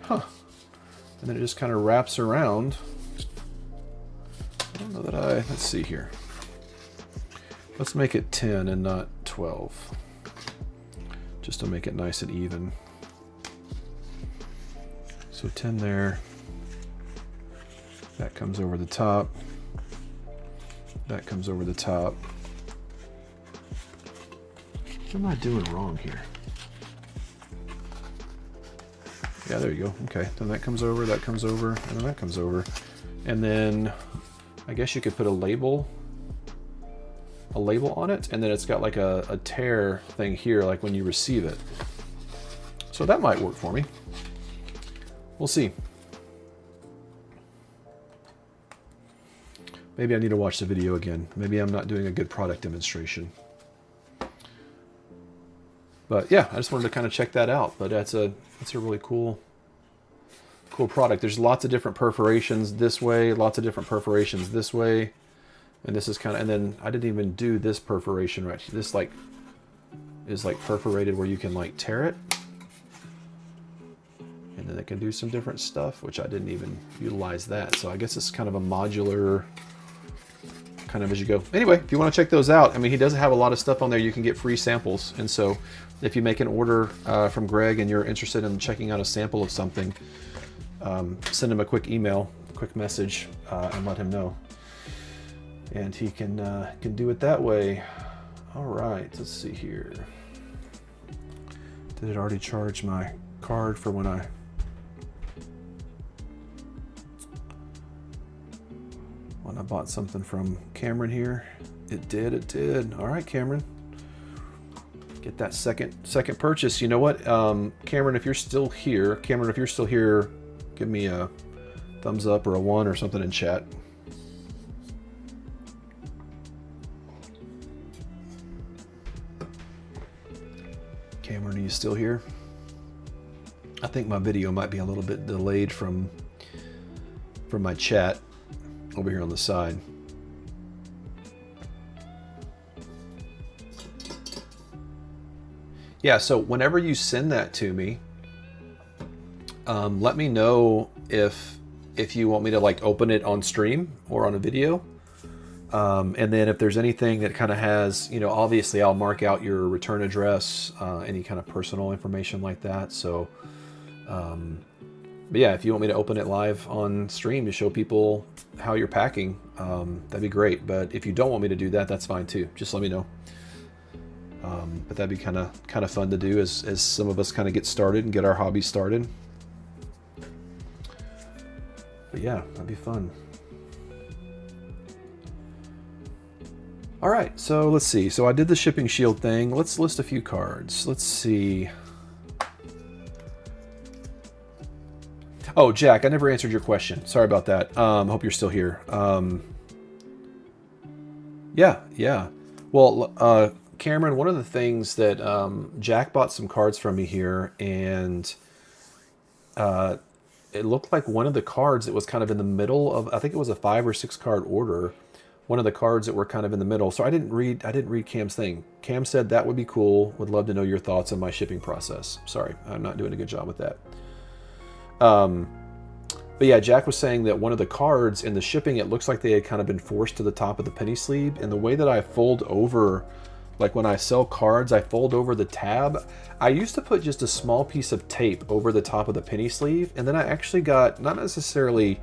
Huh. And then it just kind of wraps around. I don't know that let's see here. Let's make it 10 and not 12, just to make it nice and even. So 10 there, that comes over the top, that comes over the top. What am I doing wrong here? Yeah, there you go. Okay, then that comes over, and then that comes over. And then I guess you could put a label on it, and then it's got like a tear thing here, like when you receive it. So that might work for me. We'll see. Maybe I need to watch the video again. Maybe I'm not doing a good product demonstration. But yeah, I just wanted to kind of check that out. But it's a really cool product. There's lots of different perforations this way, lots of different perforations this way. And this is kind of, and then I didn't even do this perforation right. This like is like perforated where you can like tear it. And then it can do some different stuff, which I didn't even utilize that. So I guess it's kind of a modular kind of as you go. Anyway, if you want to check those out, I mean, he doesn't have a lot of stuff on there. You can get free samples. And so if you make an order from Greg and you're interested in checking out a sample of something, send him a quick email, quick message, and let him know. And he can do it that way. All right, let's see here. Did it already charge my card for when I... bought something from Cameron here? It did. All right, Cameron. Get that second purchase. You know what? Cameron, if you're still here, give me a thumbs up or a 1 or something in chat. Cameron, are you still here? I think my video might be a little bit delayed from my chat over here on the side. Yeah, so whenever you send that to me, let me know if you want me to like open it on stream or on a video. And then if there's anything that kind of has, you know, obviously I'll mark out your return address, any kind of personal information like that. So, but yeah, if you want me to open it live on stream to show people how you're packing, that'd be great. But if you don't want me to do that, that's fine too. Just let me know. But that'd be kind of fun to do as some of us kind of get started and get our hobby started. But yeah, that'd be fun. All right, so let's see. So I did the shipping shield thing. Let's list a few cards. Let's see. Oh, Jack, I never answered your question. Sorry about that. Hope you're still here. Yeah. Well, Cameron, one of the things that Jack bought some cards from me here, and it looked like one of the cards that was kind of in the middle of, I think it was a 5 or 6 card order. One of the cards that were kind of in the middle. So I didn't read Cam's thing. Cam said that would be cool. Would love to know your thoughts on my shipping process. Sorry, I'm not doing a good job with that. But yeah, Jack was saying that one of the cards in the shipping, it looks like they had kind of been forced to the top of the penny sleeve. And the way that I fold over, like when I sell cards, I fold over the tab. I used to put just a small piece of tape over the top of the penny sleeve. And then I actually got not necessarily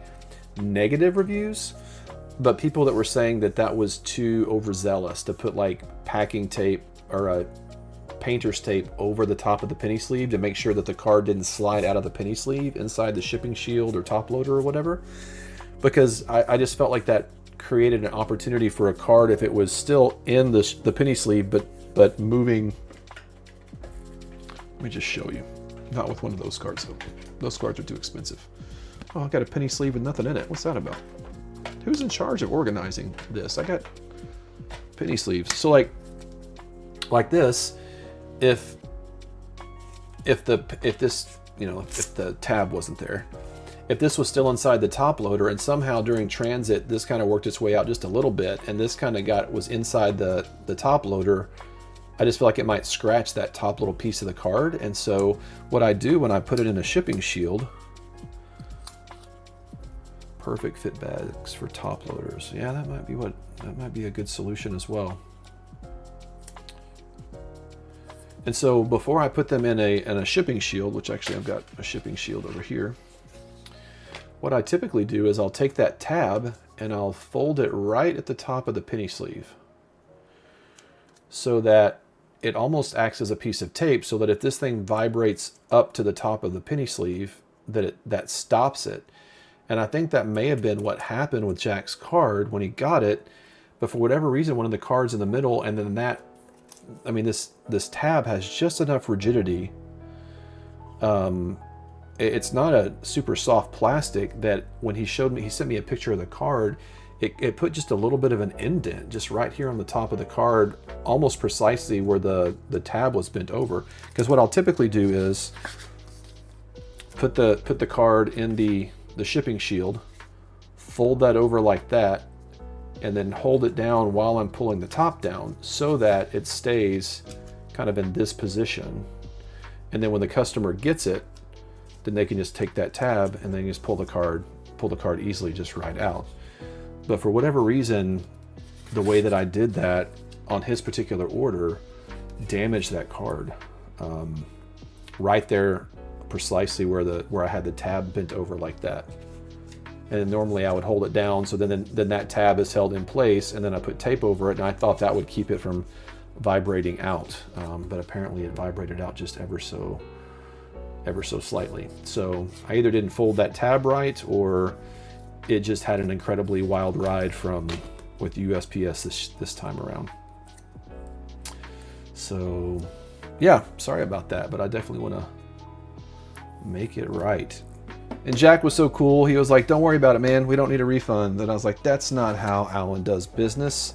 negative reviews, but people that were saying that that was too overzealous to put like packing tape or a painter's tape over the top of the penny sleeve to make sure that the card didn't slide out of the penny sleeve inside the shipping shield or top loader or whatever. Because I just felt like that created an opportunity for a card if it was still in the penny sleeve, but moving. Let me just show you. Not with one of those cards though. Those cards are too expensive. Oh, I got a penny sleeve with nothing in it. What's that about? Who's in charge of organizing this? I got penny sleeves. So like this, if this, you know, if the tab wasn't there, if this was still inside the top loader and somehow during transit this kind of worked its way out just a little bit and this kind of was inside the top loader, I just feel like it might scratch that top little piece of the card. And so what I do when I put it in a shipping shield, perfect fit bags for top loaders. Yeah, that might be a good solution as well. And so before I put them in a shipping shield, which actually I've got a shipping shield over here, what I typically do is I'll take that tab and I'll fold it right at the top of the penny sleeve so that it almost acts as a piece of tape, so that if this thing vibrates up to the top of the penny sleeve, that stops it. And I think that may have been what happened with Jack's card when he got it, but for whatever reason, one of the cards in the middle, and then this tab has just enough rigidity It's not a super soft plastic that when he showed me, he sent me a picture of the card, it put just a little bit of an indent just right here on the top of the card, almost precisely where the tab was bent over. Because what I'll typically do is put the card in the shipping shield, fold that over like that, and then hold it down while I'm pulling the top down so that it stays kind of in this position. And then when the customer gets it, then they can just take that tab and then just pull the card easily just right out. But for whatever reason, the way that I did that on his particular order damaged that card. Right there, precisely where I had the tab bent over like that. And normally I would hold it down, so then that tab is held in place, and then I put tape over it, and I thought that would keep it from vibrating out. But apparently it vibrated out just ever so slightly. So I either didn't fold that tab right, or it just had an incredibly wild ride with USPS this time around. So yeah, sorry about that, but I definitely want to make it right. And Jack was so cool. He was like, "Don't worry about it, man. We don't need a refund." And I was like, "That's not how Alan does business.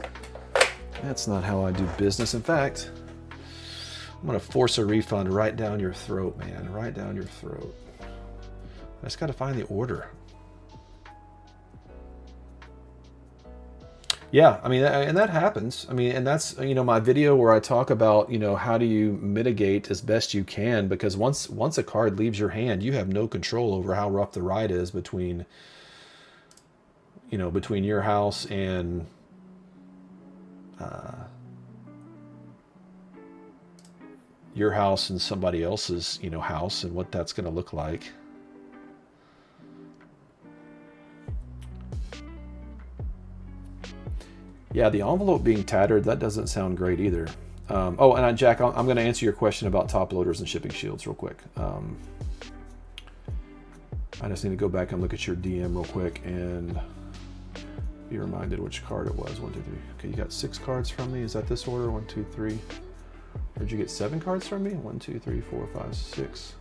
That's not how I do business. In fact, I'm going to force a refund right down your throat, man. Right down your throat. I just got to find the order." Yeah, I mean, and that happens. I mean, and that's, you know, my video where I talk about, you know, how do you mitigate as best you can, because once a card leaves your hand, you have no control over how rough the ride is between, you know, between your house and somebody else's, you know, house, and what that's going to look like. Yeah, the envelope being tattered, that doesn't sound great either. Oh, and Jack, I'm going to answer your question about top loaders and shipping shields real quick. I just need to go back and look at your DM real quick and be reminded which card it was. 1, 2, 3. Okay, you got 6 cards from me. Is that this order? 1, 2, 3. Or did you get 7 cards from me? 1, 2, 3, 4, 5, 6.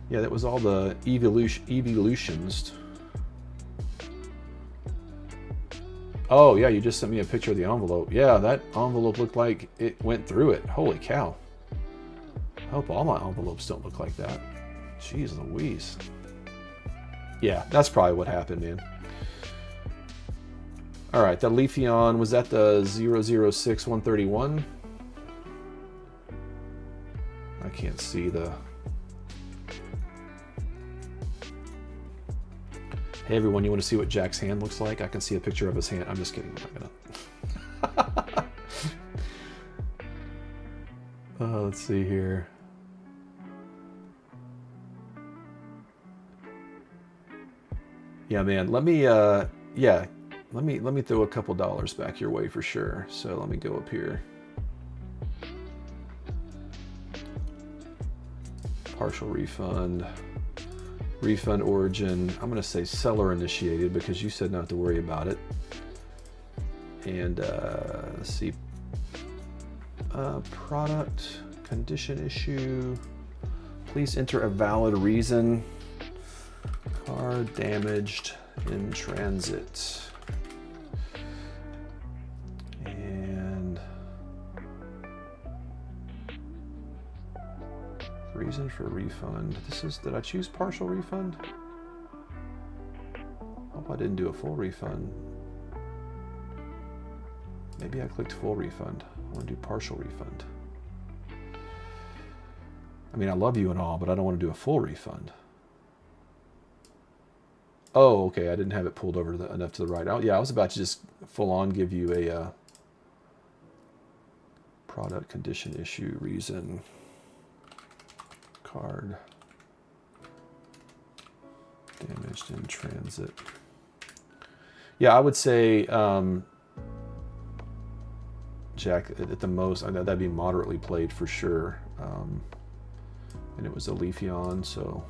Yeah, that was all the evolutions. Oh yeah, you just sent me a picture of the envelope. Yeah, that envelope looked like it went through it. Holy cow. I hope all my envelopes don't look like that. Jeez Louise. Yeah, that's probably what happened, man. All right, that Leafeon, was that the 006131? I can't see the... Hey everyone, you want to see what Jack's hand looks like? I can see a picture of his hand. I'm just kidding. I'm not gonna. Let's see here. Yeah, man. Let me let me throw a couple dollars back your way for sure. So let me go up here. Partial refund. Refund origin, I'm going to say seller initiated because you said not to worry about it. And let's see, product condition issue. Please enter a valid reason. Card damaged in transit. And reason for refund. Did I choose partial refund? Hope I didn't do a full refund. Maybe I clicked full refund. I want to do partial refund. I mean, I love you and all, but I don't want to do a full refund. Oh, okay. I didn't have it pulled over enough to the right. Oh, yeah, I was about to just full on give you a product condition issue reason. Card damaged in transit. Yeah, I would say, Jack, at the most, I know that'd be moderately played for sure. And it was a Leafeon, so.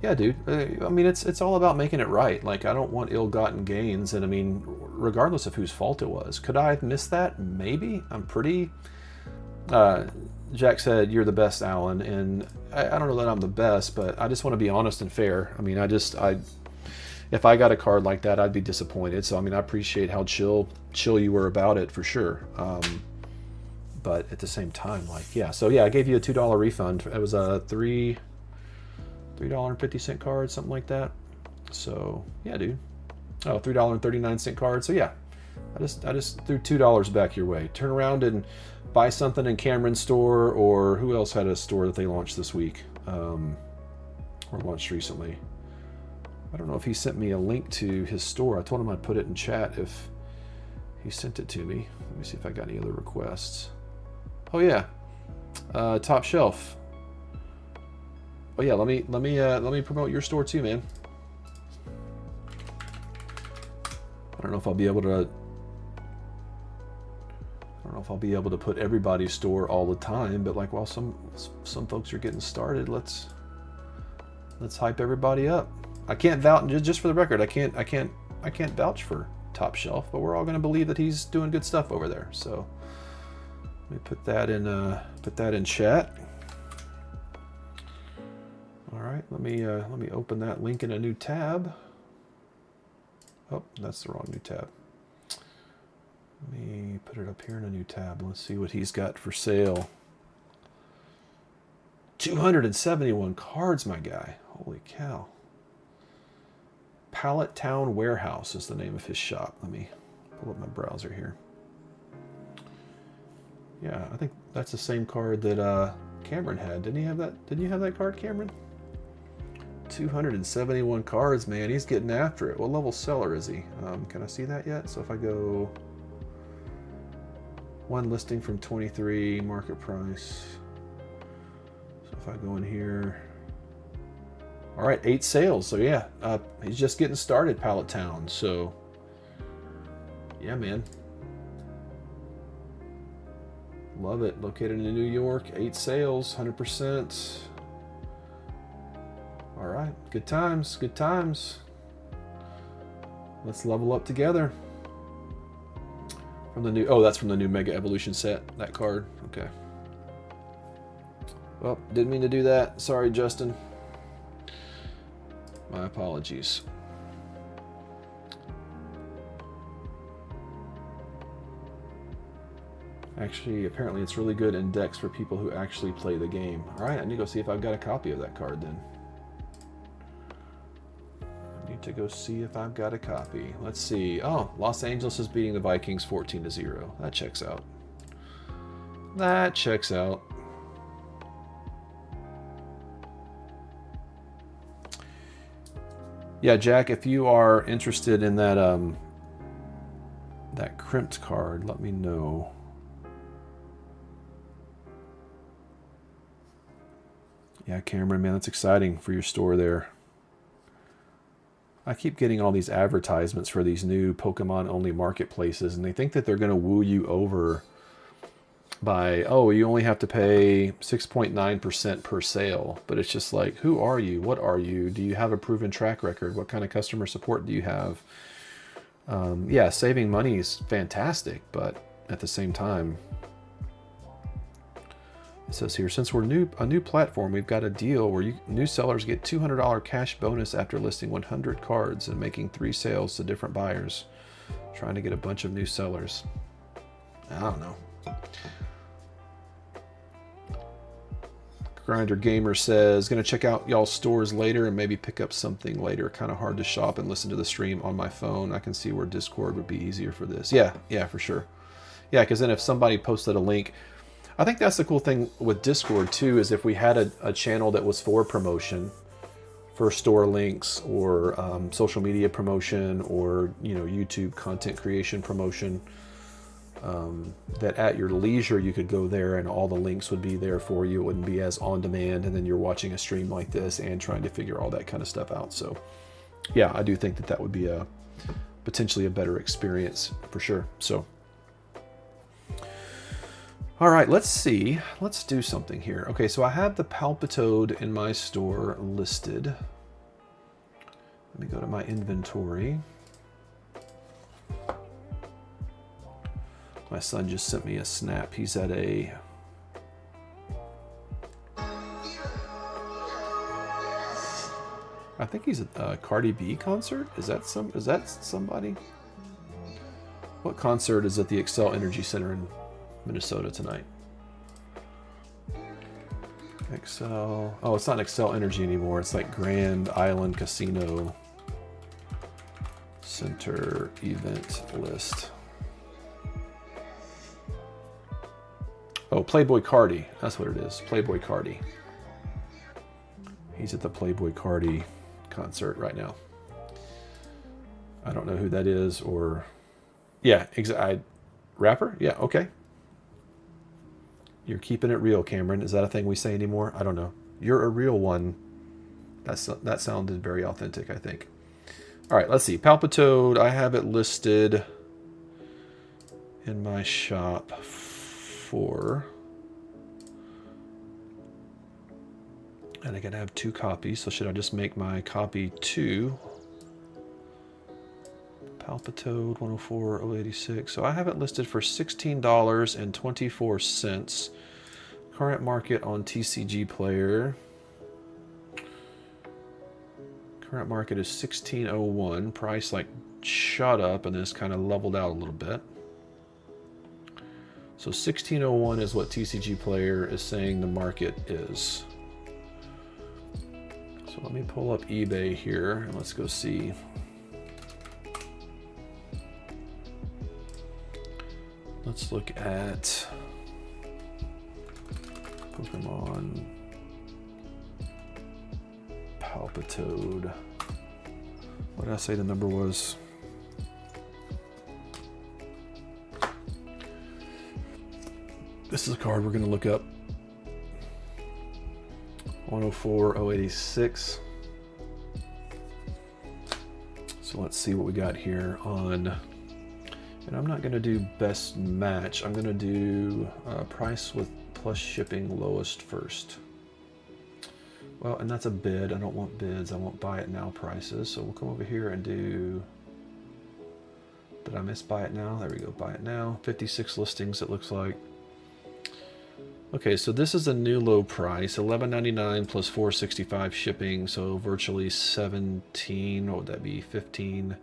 Yeah, dude. I mean, it's all about making it right. Like, I don't want ill-gotten gains, and I mean, regardless of whose fault it was. Could I have missed that? Maybe. I'm pretty... Jack said, "You're the best, Alan," and I don't know that I'm the best, but I just want to be honest and fair. I mean, if I got a card like that, I'd be disappointed. So, I mean, I appreciate how chill you were about it, for sure. But at the same time, like, yeah. So, yeah, I gave you a $2 refund. It was a $3.50 card, something like that. So, yeah, dude. Oh, $3.39 card. So, yeah, I just threw $2 back your way. Turn around and buy something in Cameron's store, or who else had a store that they launched this week, or launched recently. I don't know if he sent me a link to his store. I told him I'd put it in chat if he sent it to me. Let me see if I got any other requests. Oh yeah, Top Shelf. Oh yeah, let me promote your store too, man. I don't know if I'll be able to. I don't know if I'll be able to put everybody's store all the time, but like while some folks are getting started, let's hype everybody up. I can't vouch, just for the record, I can't vouch for Top Shelf, but we're all going to believe that he's doing good stuff over there. So let me put that in chat. All right, let me open that link in a new tab. Oh, that's the wrong new tab. Let me put it up here in a new tab. Let's see what he's got for sale. 271 cards, my guy. Holy cow. Pallet Town Warehouse is the name of his shop. Let me pull up my browser here. Yeah, I think that's the same card that Cameron had. Didn't he have that? Didn't you have that card, Cameron? 271 cards, man. He's getting after it. What level seller is he? Can I see that yet? So if I go one listing from 23, market price. So if I go in here, all right, 8 sales. So yeah, he's just getting started, Pallet Town. So yeah, man. Love it. Located in New York, 8 sales, 100%. All right, good times, good times. Let's level up together. From the new, oh, that's from the new Mega Evolution set, that card. Okay. Well, didn't mean to do that. Sorry, Justin. My apologies. Actually, apparently it's really good index for people who actually play the game. All right, I need to go see if I've got a copy of that card then. I need to go see if I've got a copy. Let's see. Oh, Los Angeles is beating the Vikings 14-0. That checks out. That checks out. Yeah, Jack, if you are interested in that that crimped card, let me know. Yeah, Cameron, man, that's exciting for your store there. I keep getting all these advertisements for these new Pokemon-only marketplaces, and they think that they're going to woo you over by, oh, you only have to pay 6.9% per sale. But it's just like, who are you? What are you? Do you have a proven track record? What kind of customer support do you have? Yeah, saving money is fantastic, but at the same time, it says here, since we're a new platform, we've got a deal where new sellers get $200 cash bonus after listing 100 cards and making 3 sales to different buyers. Trying to get a bunch of new sellers. I don't know. Grinder Gamer says, gonna check out y'all's stores later and maybe pick up something later. Kind of hard to shop and listen to the stream on my phone. I can see where Discord would be easier for this. Yeah, for sure. Yeah, because then if somebody posted a link, I think that's the cool thing with Discord too, is if we had a channel that was for promotion, for store links or social media promotion or, you know, YouTube content creation promotion, that at your leisure you could go there and all the links would be there for you. It wouldn't be as on demand, and then you're watching a stream like this and trying to figure all that kind of stuff out. So yeah, I do think that would be potentially a better experience for sure. So all right, let's see. Let's do something here. Okay, so I have the Palpitoad in my store listed. Let me go to my inventory. My son just sent me a snap. He's at a I think he's at a Cardi B concert. Is that somebody? What concert is at the Xcel Energy Center in Minnesota tonight? Xcel. Oh, it's not Xcel Energy anymore. It's like Grand Island Casino Center event list. Oh, Playboy Cardi. That's what it is. Playboy Cardi. He's at the Playboy Cardi concert right now. I don't know who that is, or yeah, rapper? Yeah, okay. You're keeping it real, Cameron. Is that a thing we say anymore? I don't know. You're a real one. That sounded very authentic, I think. All right, let's see. Palpitoad, I have it listed in my shop for, and I gotta have 2 copies, so should I just make my copy 2? Palpitoad 104.086. So I have it listed for $16.24. Current market on TCG Player. Current market is $16.01. Price like shot up and then it's kind of leveled out a little bit. So $16.01 is what TCG Player is saying the market is. So let me pull up eBay here and let's go see. Let's look at Pokemon Palpitoad. What did I say the number was? This is a card we're going to look up. 104.086. So let's see what we got here on. And I'm not going to do best match. I'm going to do price with plus shipping lowest first. Well, and that's a bid. I don't want bids. I want buy it now prices. So we'll come over here and do, did I miss buy it now? There we go, buy it now. 56 listings it looks like. Okay, so this is a new low price, $11.99 plus $4.65 shipping, so virtually 17, what would that be, 15,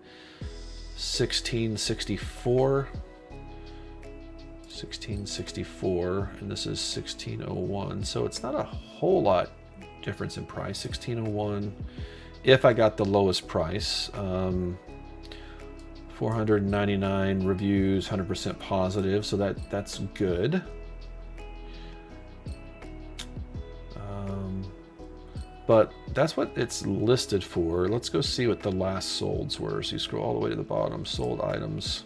$16.64, $16.64, and this is $16.01, so it's not a whole lot difference in price. $16.01 if I got the lowest price. 499 reviews, 100% positive, so that's good. But that's what it's listed for. Let's go see what the last solds were. So you scroll all the way to the bottom, sold items.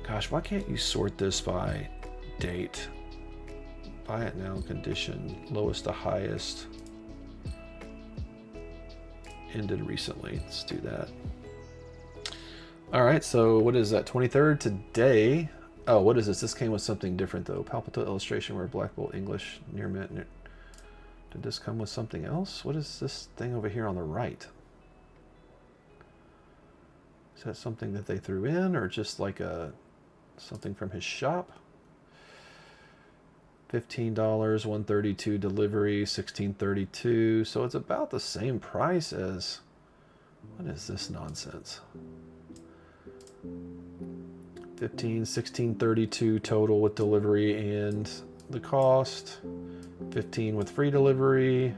Gosh, why can't you sort this by date? Buy it now, condition, lowest to highest. Ended recently. Let's do that. All right, so what is that? 23rd today. Oh, what is this? This came with something different though. Palpitoad illustration where Black Bolt English near mint. Did this come with something else? What is this thing over here on the right? Is that something that they threw in or just like something from his shop? $15, $132 delivery, $16.32. So it's about the same price as, what is this nonsense? $16.32 total with delivery and the cost. $15 with free delivery.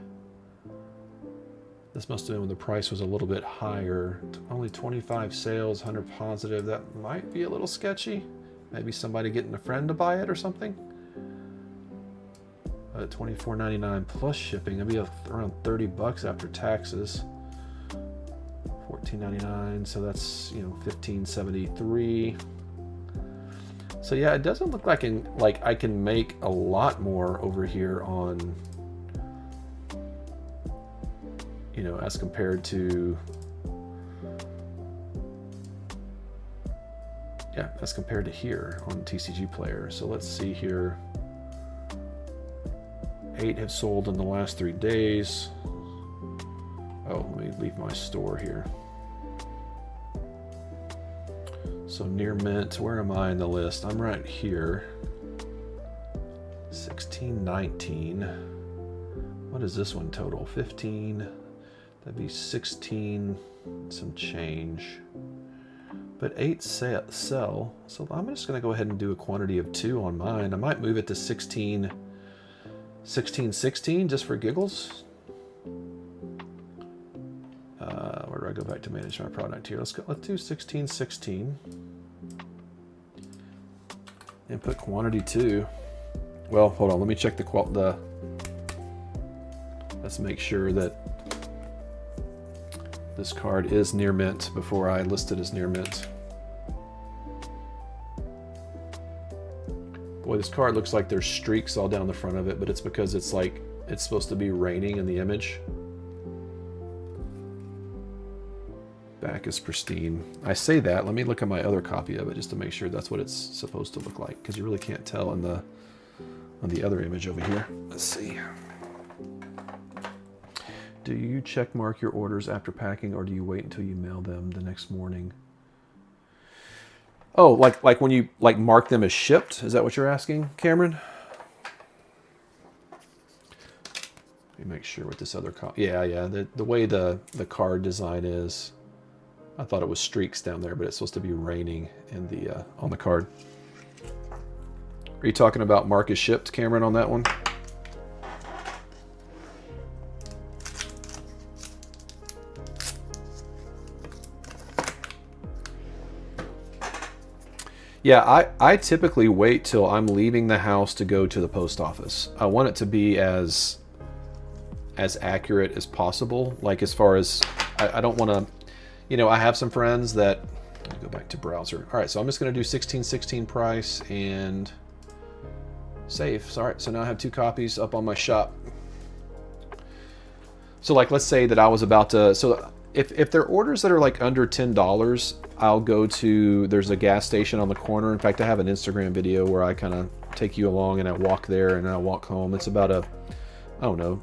This must have been when the price was a little bit higher. Only 25 sales, 100 positive. That might be a little sketchy. Maybe somebody getting a friend to buy it or something. $24.99 plus shipping. That'd be around 30 bucks after taxes. $14.99. So that's, you know, $15.73. So yeah, it doesn't look like I can make a lot more over here on, you know, as compared to, yeah, as compared to here on TCG Player. So let's see here. 8 have sold in the last 3 days. leave my store here. So near mint, where am I in the list? I'm right here. 1619. What is this one total? 15. That'd be 16 some change. But 8 sell. So I'm just going to go ahead and do a quantity of 2 on mine. I might move it to 16 just for giggles. Where do I go back to manage my product here? Let's do 1616. Input quantity 2. Well, hold on. Let me check the. Let's make sure that this card is near mint before I list it as near mint. Boy, this card looks like there's streaks all down the front of it, but it's because it's like it's supposed to be raining in the image. Back is pristine. I say that. Let me look at my other copy of it just to make sure that's what it's supposed to look like, because you really can't tell on the other image over here. Let's see. Do you check mark your orders after packing, or do you wait until you mail them the next morning? Oh, like when you mark them as shipped? Is that what you're asking, Cameron? Let me make sure with this other copy. Yeah. The way the card design is, I thought it was streaks down there, but it's supposed to be raining in the on the card. Are you talking about mark as shipped, Cameron, on that one? Yeah, I typically wait till I'm leaving the house to go to the post office. I want it to be as accurate as possible. Like, as far as, I don't want to, you know, I have some friends that, let me go back to browser. All right, so I'm just going to do 1616 price and save. All right, so now I have 2 copies up on my shop. So like, let's say that I was about to, so if they're orders that are like under $10, I'll go to, there's a gas station on the corner. In fact, I have an Instagram video where I kind of take you along and I walk there and I walk home. It's about a, I don't know,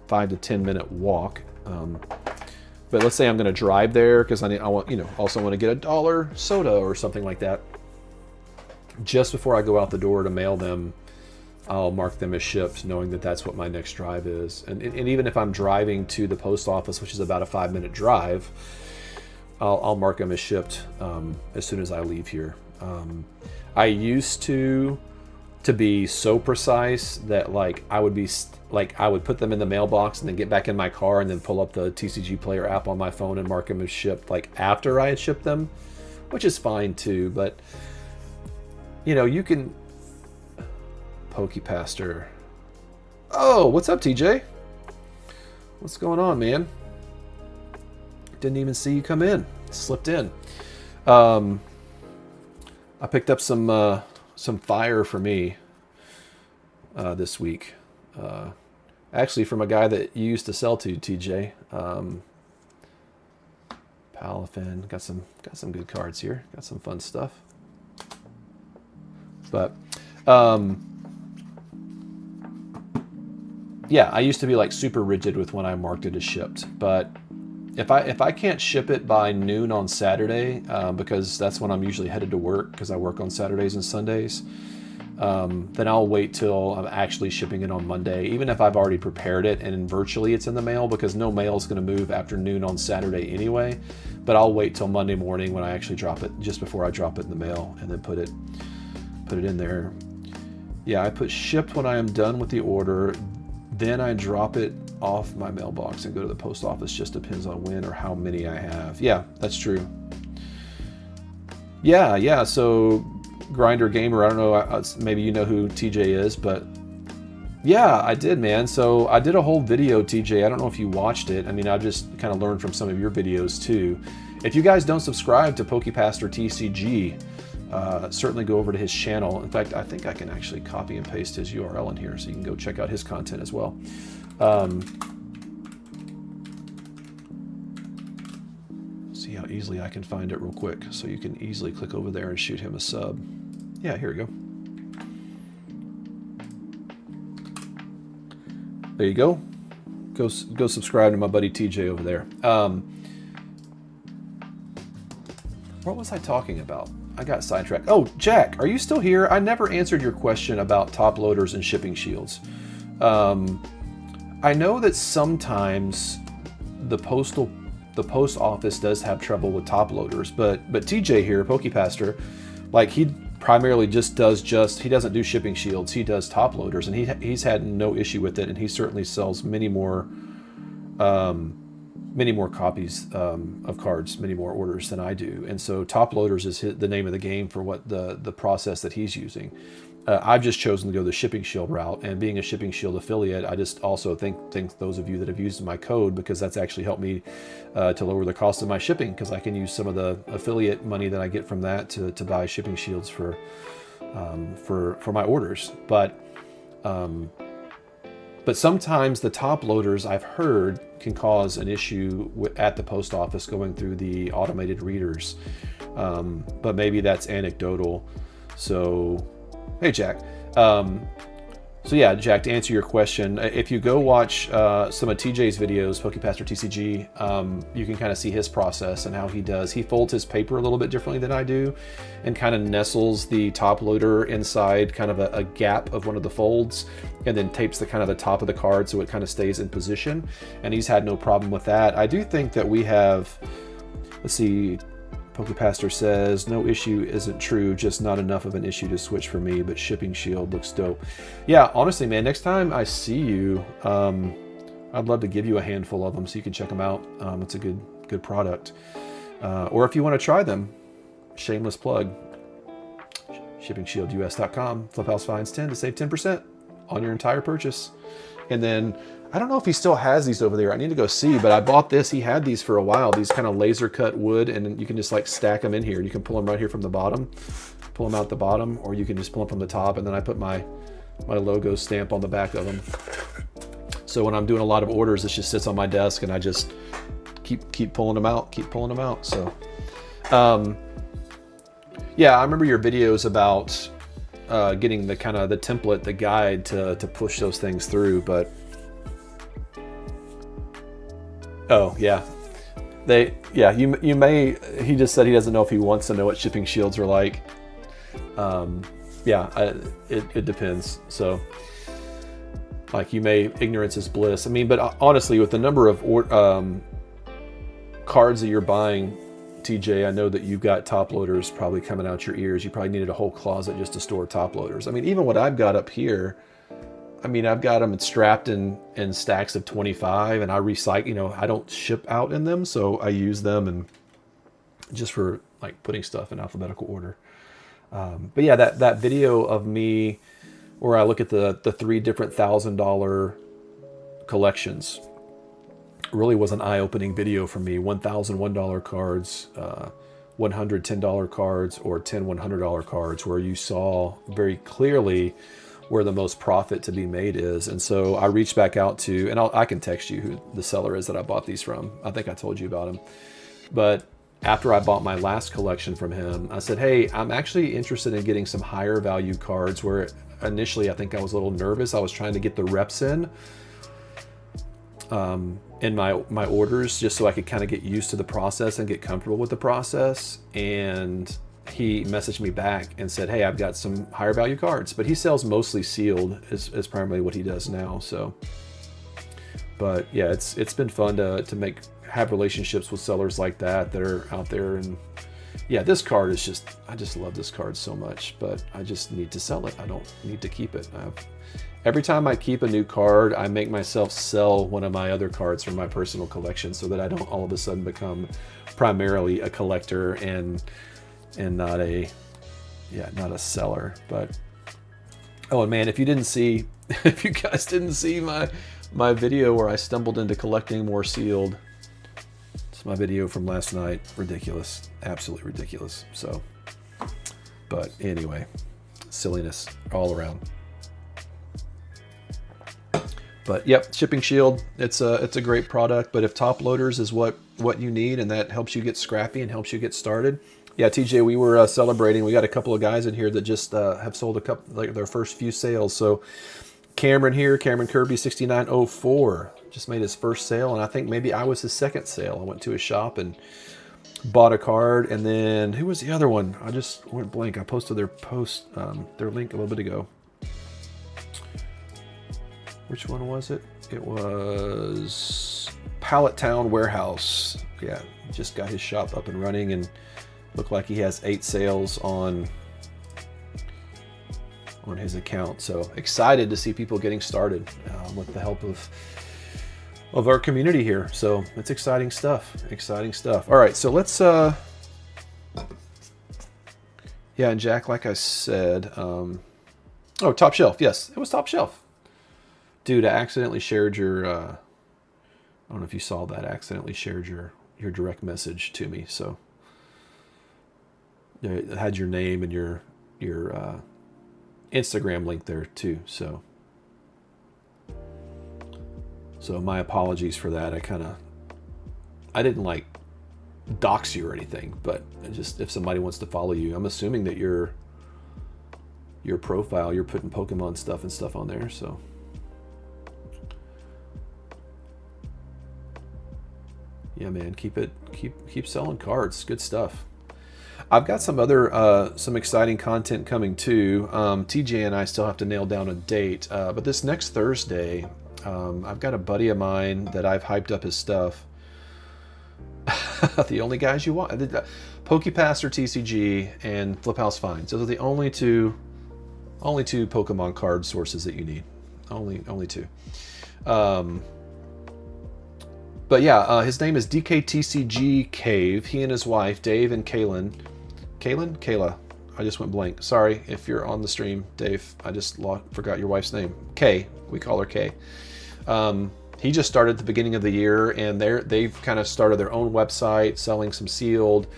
5 to 10 minute walk. But let's say I'm going to drive there because I want, you know, also want to get a $1 soda or something like that. Just before I go out the door to mail them, I'll mark them as shipped, knowing that that's what my next drive is. And even if I'm driving to the post office, which is about a 5-minute drive, I'll mark them as shipped as soon as I leave here. I used to be so precise that like I would put them in the mailbox and then get back in my car and then pull up the TCG Player app on my phone and mark them as shipped like after I had shipped them, which is fine too. But you know, you can. Pokepaster. Oh, what's up, TJ? What's going on, man? Didn't even see you come in. Slipped in. I picked up some fire for me this week. Actually, from a guy that you used to sell to, TJ. Palafin. Got some good cards here. Got some fun stuff. But yeah, I used to be like super rigid with when I marked it as shipped, but if I can't ship it by noon on Saturday, because that's when I'm usually headed to work because I work on Saturdays and Sundays, then I'll wait till I'm actually shipping it on Monday, even if I've already prepared it and virtually it's in the mail, because no mail is going to move after noon on Saturday anyway. But I'll wait till Monday morning when I actually drop it, just before I drop it in the mail, and then put it in there. Yeah, I put shipped when I am done with the order. Then I drop it off my mailbox and go to the post office. Just depends on when or how many I have. Yeah, that's true. Yeah. So Grinder Gamer, I don't know, maybe you know who TJ is, but yeah, I did, man. So I did a whole video, TJ. I don't know if you watched it. I mean, I just kind of learned from some of your videos too. If you guys don't subscribe to Pokepaster TCG, certainly go over to his channel. In fact, I think I can actually copy and paste his URL in here so you can go check out his content as well. See how easily I can find it real quick, so you can easily click over there and shoot him a sub. Yeah, here we go. There you go. go subscribe to my buddy TJ over there. What was I talking about? I got sidetracked. Oh, Jack, are you still here? I never answered your question about top loaders and shipping shields. I know that sometimes the post office does have trouble with top loaders, but TJ here, PokePaster, like he primarily he doesn't do shipping shields, he does top loaders, and he's had no issue with it, and he certainly sells many more copies of cards, many more orders than I do. And so top loaders is the name of the game for what the process that he's using. I've just chosen to go the shipping shield route, and being a shipping shield affiliate, I just also thank those of you that have used my code, because that's actually helped me to lower the cost of my shipping, because I can use some of the affiliate money that I get from that to buy shipping shields for my orders. But sometimes the top loaders, I've heard, can cause an issue at the post office going through the automated readers. But maybe that's anecdotal. So, hey, Jack. So yeah, Jack, to answer your question, if you go watch some of TJ's videos, PokePaster TCG, you can kind of see his process and how he does. He folds his paper a little bit differently than I do, and kind of nestles the top loader inside kind of a gap of one of the folds, and then tapes the top of the card so it kind of stays in position. And he's had no problem with that. I do think that we have, let's see, PokePaster says, no issue isn't true, just not enough of an issue to switch for me, but shipping shield looks dope. Yeah, honestly, man, next time I see you, I'd love to give you a handful of them so you can check them out. It's a good product. Or if you want to try them, shameless plug, shippingshieldus.com, FlipHouseFinds10 to save 10% on your entire purchase. And then, I don't know if he still has these over there. I need to go see, but I bought this. He had these for a while, these kind of laser cut wood, and you can just like stack them in here. You can pull them right here from the bottom, pull them out the bottom, or you can just pull them from the top, and then I put my logo stamp on the back of them. So when I'm doing a lot of orders, this just sits on my desk, and I just keep pulling them out, So, yeah, I remember your videos about getting the kind of the template, the guide to push those things through, but oh yeah, you may. He just said he doesn't know if he wants to know what shipping shields are like. It depends. So, like, you may, ignorance is bliss. I mean, but honestly, with the number of cards that you're buying, TJ, I know that you've got top loaders probably coming out your ears. You probably needed a whole closet just to store top loaders. I mean, even what I've got up here, I mean, I've got them strapped in stacks of 25, and I recycle, I don't ship out in them, so I use them and just for like putting stuff in alphabetical order. But yeah, that video of me where I look at the 3 different $1,000 collections really was an eye-opening video for me. $1,001 cards, $110 cards, or 10 $100 cards, where you saw very clearly where the most profit to be made is. And so I reached back out to, and I can text you who the seller is that I bought these from. I think I told you about him. But after I bought my last collection from him, I said, hey, I'm actually interested in getting some higher value cards, where initially I think I was a little nervous. I was trying to get the reps in my orders, just so I could kind of get used to the process and get comfortable with the process. And he messaged me back and said, hey, I've got some higher value cards, but he sells mostly sealed is primarily what he does now. So, but yeah, it's been fun to have relationships with sellers like that are out there. And yeah, this card is just, I just love this card so much, but I just need to sell it. I don't need to keep it. Every time I keep a new card, I make myself sell one of my other cards from my personal collection, so that I don't all of a sudden become primarily a collector and not a seller. But oh, and man, if you guys didn't see my video where I stumbled into collecting more sealed, it's my video from last night. Ridiculous, absolutely ridiculous. So, but anyway, silliness all around. But yep, Shipping Shield, it's a great product. But if top loaders is what you need, and that helps you get scrappy and helps you get started, yeah, TJ, we were celebrating. We got a couple of guys in here that just have sold a couple, like their first few sales. So Cameron here, Cameron Kirby 6904, just made his first sale, and I think maybe I was his second sale. I went to his shop and bought a card, and then who was the other one? I just went blank. I posted their link a little bit ago. Which one was it? It was Pallet Town Warehouse. Yeah, just got his shop up and running, and looked like he has 8 sales on his account. So excited to see people getting started with the help of our community here. So it's exciting stuff. Exciting stuff. All right, so let's yeah, and Jack, like I said, oh, Top Shelf. Yes, it was Top Shelf. Dude, I accidentally shared your I don't know if you saw that. I accidentally shared your direct message to me. So it had your name and your Instagram link there too. So my apologies for that. I didn't like dox you or anything, but just if somebody wants to follow you, I'm assuming that your profile, you're putting Pokemon stuff on there. So yeah, man, keep selling cards. Good stuff. I've got some other some exciting content coming too. TJ and I still have to nail down a date, but this next Thursday, I've got a buddy of mine that I've hyped up his stuff. The only guys you want, PokePass or TCG and Fliphouse Finds. Those are the only two Pokemon card sources that you need. Only two. But yeah, his name is DKTCG Cave. He and his wife, Dave and Kayla. I just went blank. Sorry if you're on the stream, Dave. I just forgot your wife's name. Kay. We call her Kay. He just started at the beginning of the year, and they've kind of started their own website, selling some sealed,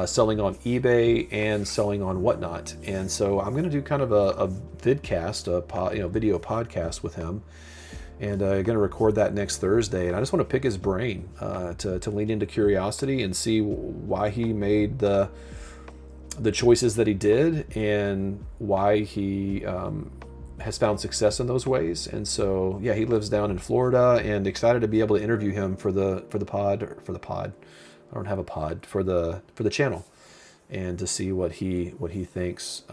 selling on eBay, and selling on Whatnot. And so I'm going to do kind of a vidcast, video podcast with him. And I'm going to record that next Thursday. And I just want to pick his brain to lean into curiosity and see why he made the choices that he did and why he has found success in those ways. And so, yeah, he lives down in Florida, and excited to be able to interview him for the pod. I don't have a pod for the channel, and to see what he thinks.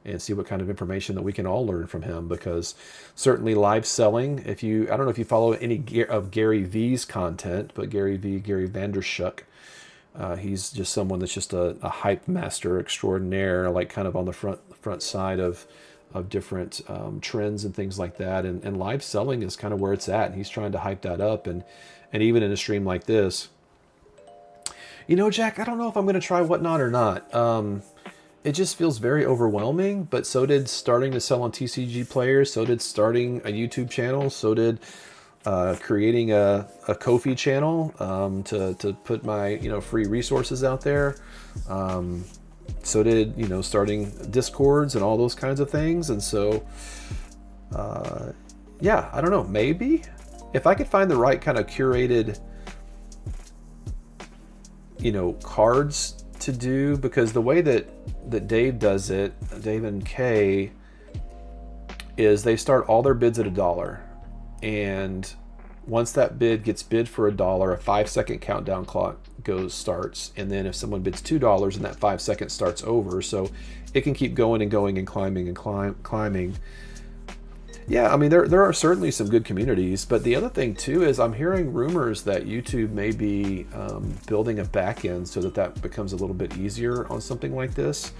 And see what kind of information that we can all learn from him, because certainly live selling, I don't know if you follow any of Gary V's content, but Gary Vandershuk, he's just someone that's just a hype master extraordinaire, like kind of on the front side of different trends and things like that. And live selling is kind of where it's at. And he's trying to hype that up. And even in a stream like this, Jack, I don't know if I'm going to try Whatnot or not. It just feels very overwhelming, but so did starting to sell on TCG Players, so did starting a YouTube channel, so did creating a Ko-fi channel to put my free resources out there. So did starting Discords and all those kinds of things. And so yeah, I don't know, maybe if I could find the right kind of curated cards to do, because the way that Dave does it, Dave and Kay, is they start all their bids at $1, and once that bid gets bid for $1, a 5-second countdown clock starts, and then if someone bids $2, and that 5 seconds starts over, so it can keep going and going and climbing and climbing. Yeah, I mean, there are certainly some good communities, but the other thing too is I'm hearing rumors that YouTube may be building a back end so that becomes a little bit easier on something like this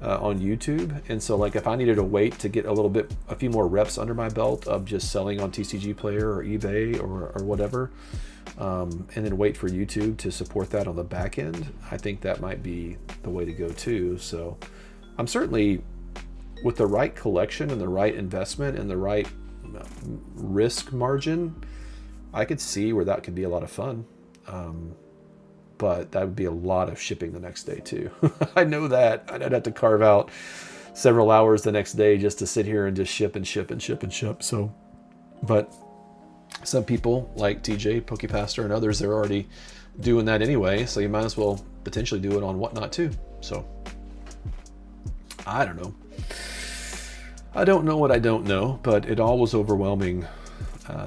on YouTube. And so, like, if I needed to wait to get a few more reps under my belt of just selling on TCG Player or eBay or whatever, and then wait for YouTube to support that on the back end, I think that might be the way to go too. So I'm certainly, with the right collection and the right investment and the right risk margin, I could see where that could be a lot of fun. But that would be a lot of shipping the next day too. I know that. I'd have to carve out several hours the next day just to sit here and just ship and ship and ship and ship. So, but some people like TJ, PokePaster, and others, they're already doing that anyway. So you might as well potentially do it on Whatnot too. So I don't know. I don't know what I don't know, but it all was overwhelming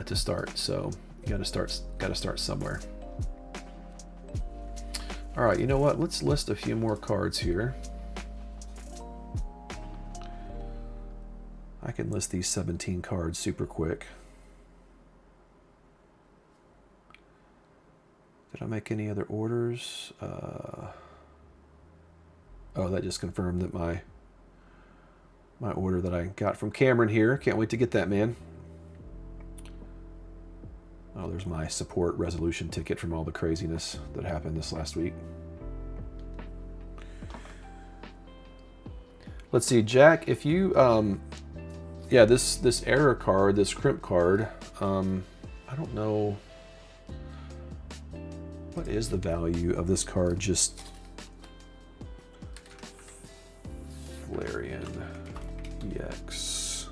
to start. So you got to start somewhere. All right, you know what? Let's list a few more cards here. I can list these 17 cards super quick. Did I make any other orders? Oh, that just confirmed that my order that I got from Cameron here. Can't wait to get that, man. Oh, there's my support resolution ticket from all the craziness that happened this last week. Let's see, Jack, if you, yeah, this error card, this crimp card, I don't know, what is the value of this card? Just Lavalier EX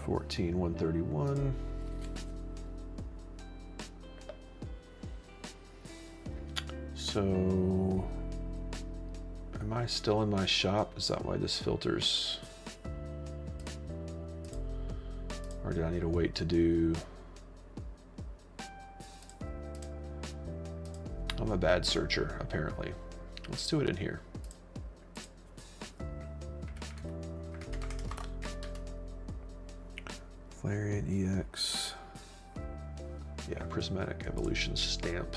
14,131. So am I still in my shop? Is that why this filters? Or did I need to wait to do? I'm a bad searcher, apparently. Let's do it in here. Lavalier EX. Yeah, Prismatic Evolution stamp.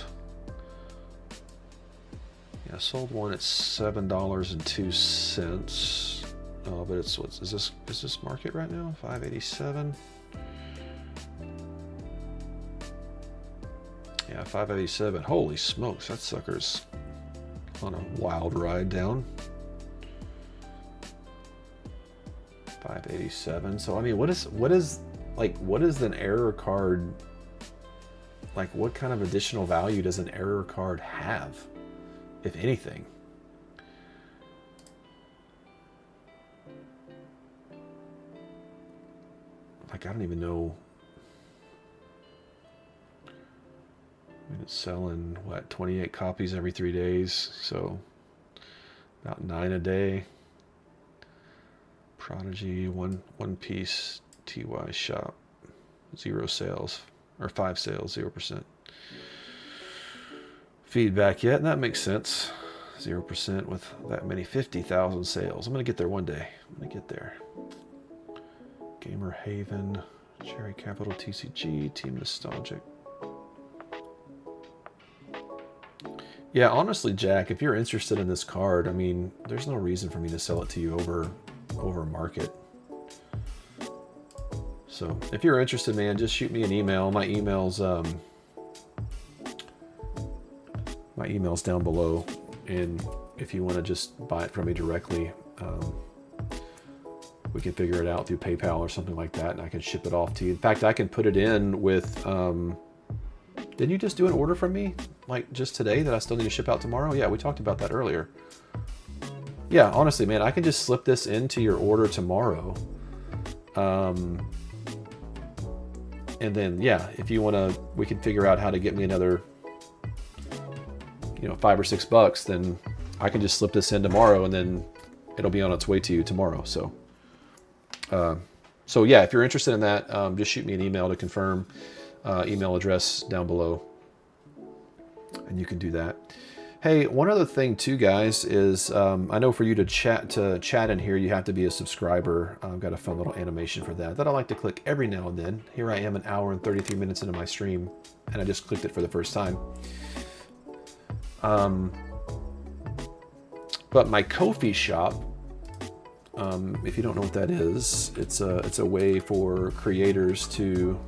Yeah, I sold one at $7.02. Oh, but it's what's is this market right now? $5.87. Yeah, $5.87. Holy smokes, that sucker's on a wild ride down. $5.87. So I mean, what is an error card? Like, what kind of additional value does an error card have, if anything? Like, I don't even know. I mean, it's selling, what, 28 copies every 3 days, so about 9 a day. Prodigy, one piece TY shop, 0 sales, or 5 sales, 0%. Feedback yet, and that makes sense. 0% with that many 50,000 sales. I'm gonna get there one day. I'm gonna get there. Gamer Haven, Cherry Capital TCG, Team Nostalgic. Yeah, honestly, Jack, if you're interested in this card, I mean, there's no reason for me to sell it to you over market. So if you're interested, man, just shoot me an email. My email's down below, and if you want to just buy it from me directly, we can figure it out through PayPal or something like that, and I can ship it off to you. In fact, I can put it in with, didn't you just do an order from me, like just today, that I still need to ship out tomorrow? Yeah, we talked about that earlier. Yeah, honestly, man, I can just slip this into your order tomorrow. And then, yeah, if you want to, we can figure out how to get me another, $5 or $6, then I can just slip this in tomorrow, and then it'll be on its way to you tomorrow. So yeah, if you're interested in that, just shoot me an email to confirm. Email address down below, and you can do that. Hey, one other thing too, guys, is I know for you to chat in here, you have to be a subscriber. I've got a fun little animation for that I like to click every now and then. Here I am, an hour and 33 minutes into my stream, and I just clicked it for the first time. But my Ko-fi shop, if you don't know what that is, it's a way for creators to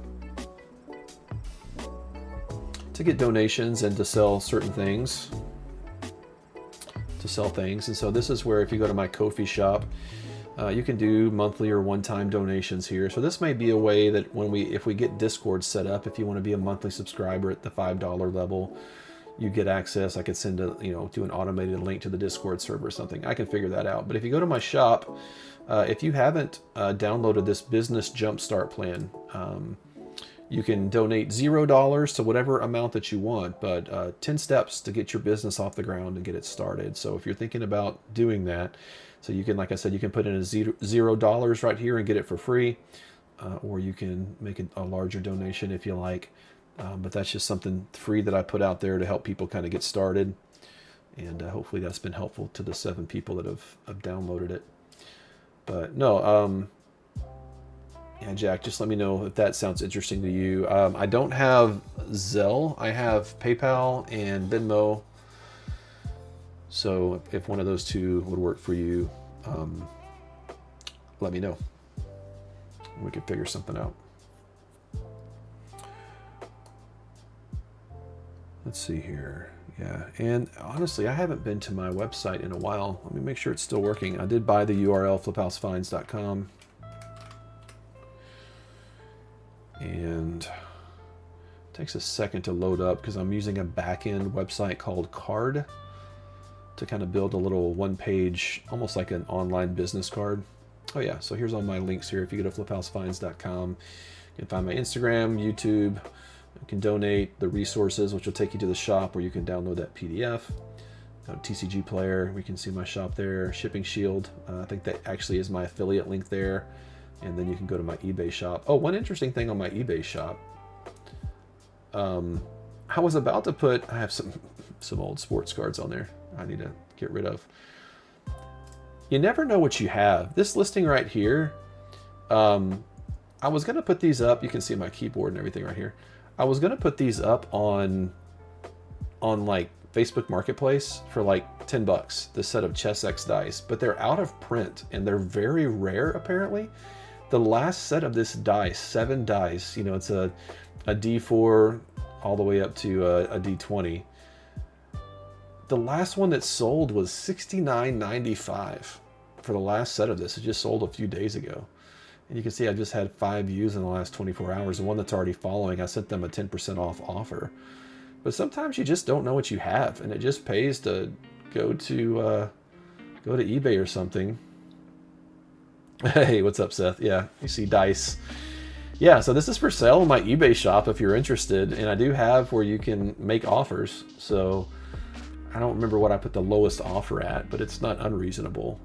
get donations and to sell certain things. And so this is where, if you go to my Ko-fi shop, you can do monthly or one-time donations here. So this may be a way that if we get Discord set up, if you want to be a monthly subscriber at the $5 level, you get access. I could send do an automated link to the Discord server or something. I can figure that out. But if you go to my shop, if you haven't downloaded this business jumpstart plan, you can donate $0 to whatever amount that you want, but 10 steps to get your business off the ground and get it started. So if you're thinking about doing that, So you can, like I said, you can put in a $0 right here and get it for free, or you can make a larger donation if you like. But that's just something free that I put out there to help people kind of get started. And hopefully that's been helpful to the 7 people that have downloaded it. But no, yeah, Jack, just let me know if that sounds interesting to you. I don't have Zelle. I have PayPal and Venmo. So if one of those two would work for you, let me know. We could figure something out. Let's see here. Yeah, and honestly, I haven't been to my website in a while. Let me make sure it's still working. I did buy the URL, fliphousefines.com. And it takes a second to load up because I'm using a back-end website called Card to kind of build a little one-page, almost like an online business card. Oh yeah, so here's all my links here. If you go to fliphousefines.com, you can find my Instagram, YouTube. You can donate the resources, which will take you to the shop where you can download that PDF. Go to TCG Player, we can see my shop there. Shipping Shield, I think that actually is my affiliate link there. And then you can go to my eBay shop. Oh, one interesting thing on my eBay shop. I was about to put, I have some old sports cards on there I need to get rid of. You never know what you have. This listing right here, I was gonna put these up. You can see my keyboard and everything right here. I was gonna put these up on like Facebook Marketplace for like 10 bucks, this set of Chess X dice, but they're out of print and they're very rare apparently. The last set of this dice, 7 dice, you know, it's a D4 all the way up to a D20. The last one that sold was $69.95 for the last set of this. It just sold a few days ago. And you can see I just had 5 views in the last 24 hours. The one that's already following, I sent them a 10% off offer. But sometimes you just don't know what you have, and it just pays to go to eBay or something. Hey, what's up, Seth? Yeah, you see dice. Yeah, so this is for sale on my eBay shop if you're interested, and I do have where you can make offers. So I don't remember what I put the lowest offer at, but it's not unreasonable.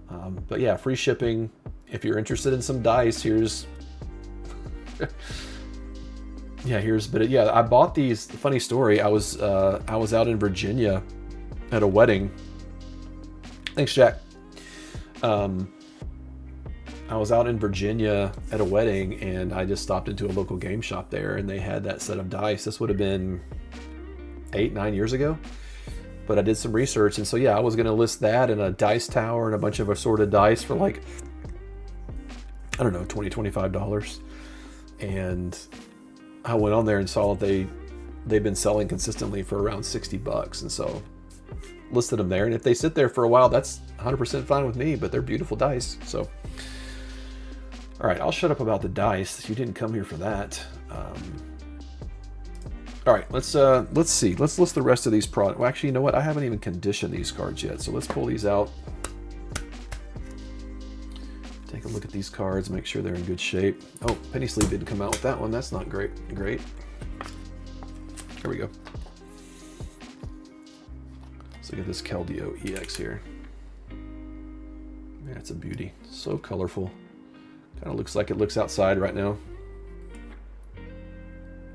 But yeah, free shipping. If you're interested in some dice, here's yeah, I bought these. Funny story, I was out in Virginia at a wedding. Thanks, Jack. I was out in Virginia at a wedding, and I just stopped into a local game shop there, and they had that set of dice. This would have been 8-9 years ago, but I did some research, and so yeah, I was going to list that and a dice tower and a bunch of assorted dice for like, I don't know, $20-$25. And I went on there and saw they've been selling consistently for around $60, and so listed them there. And if they sit there for a while, that's 100% fine with me, but they're beautiful dice. So all right, I'll shut up about the dice. You didn't come here for that. All right, let's see. Let's list the rest of these products. Well, actually, you know what? I haven't even conditioned these cards yet, so let's pull these out. Take a look at these cards, make sure they're in good shape. Oh, Penny Sleeve didn't come out with that one. That's not great. Great. Here we go. Let's look at this Keldeo EX here. Yeah, it's a beauty. So colorful. Kind of looks like it looks outside right now.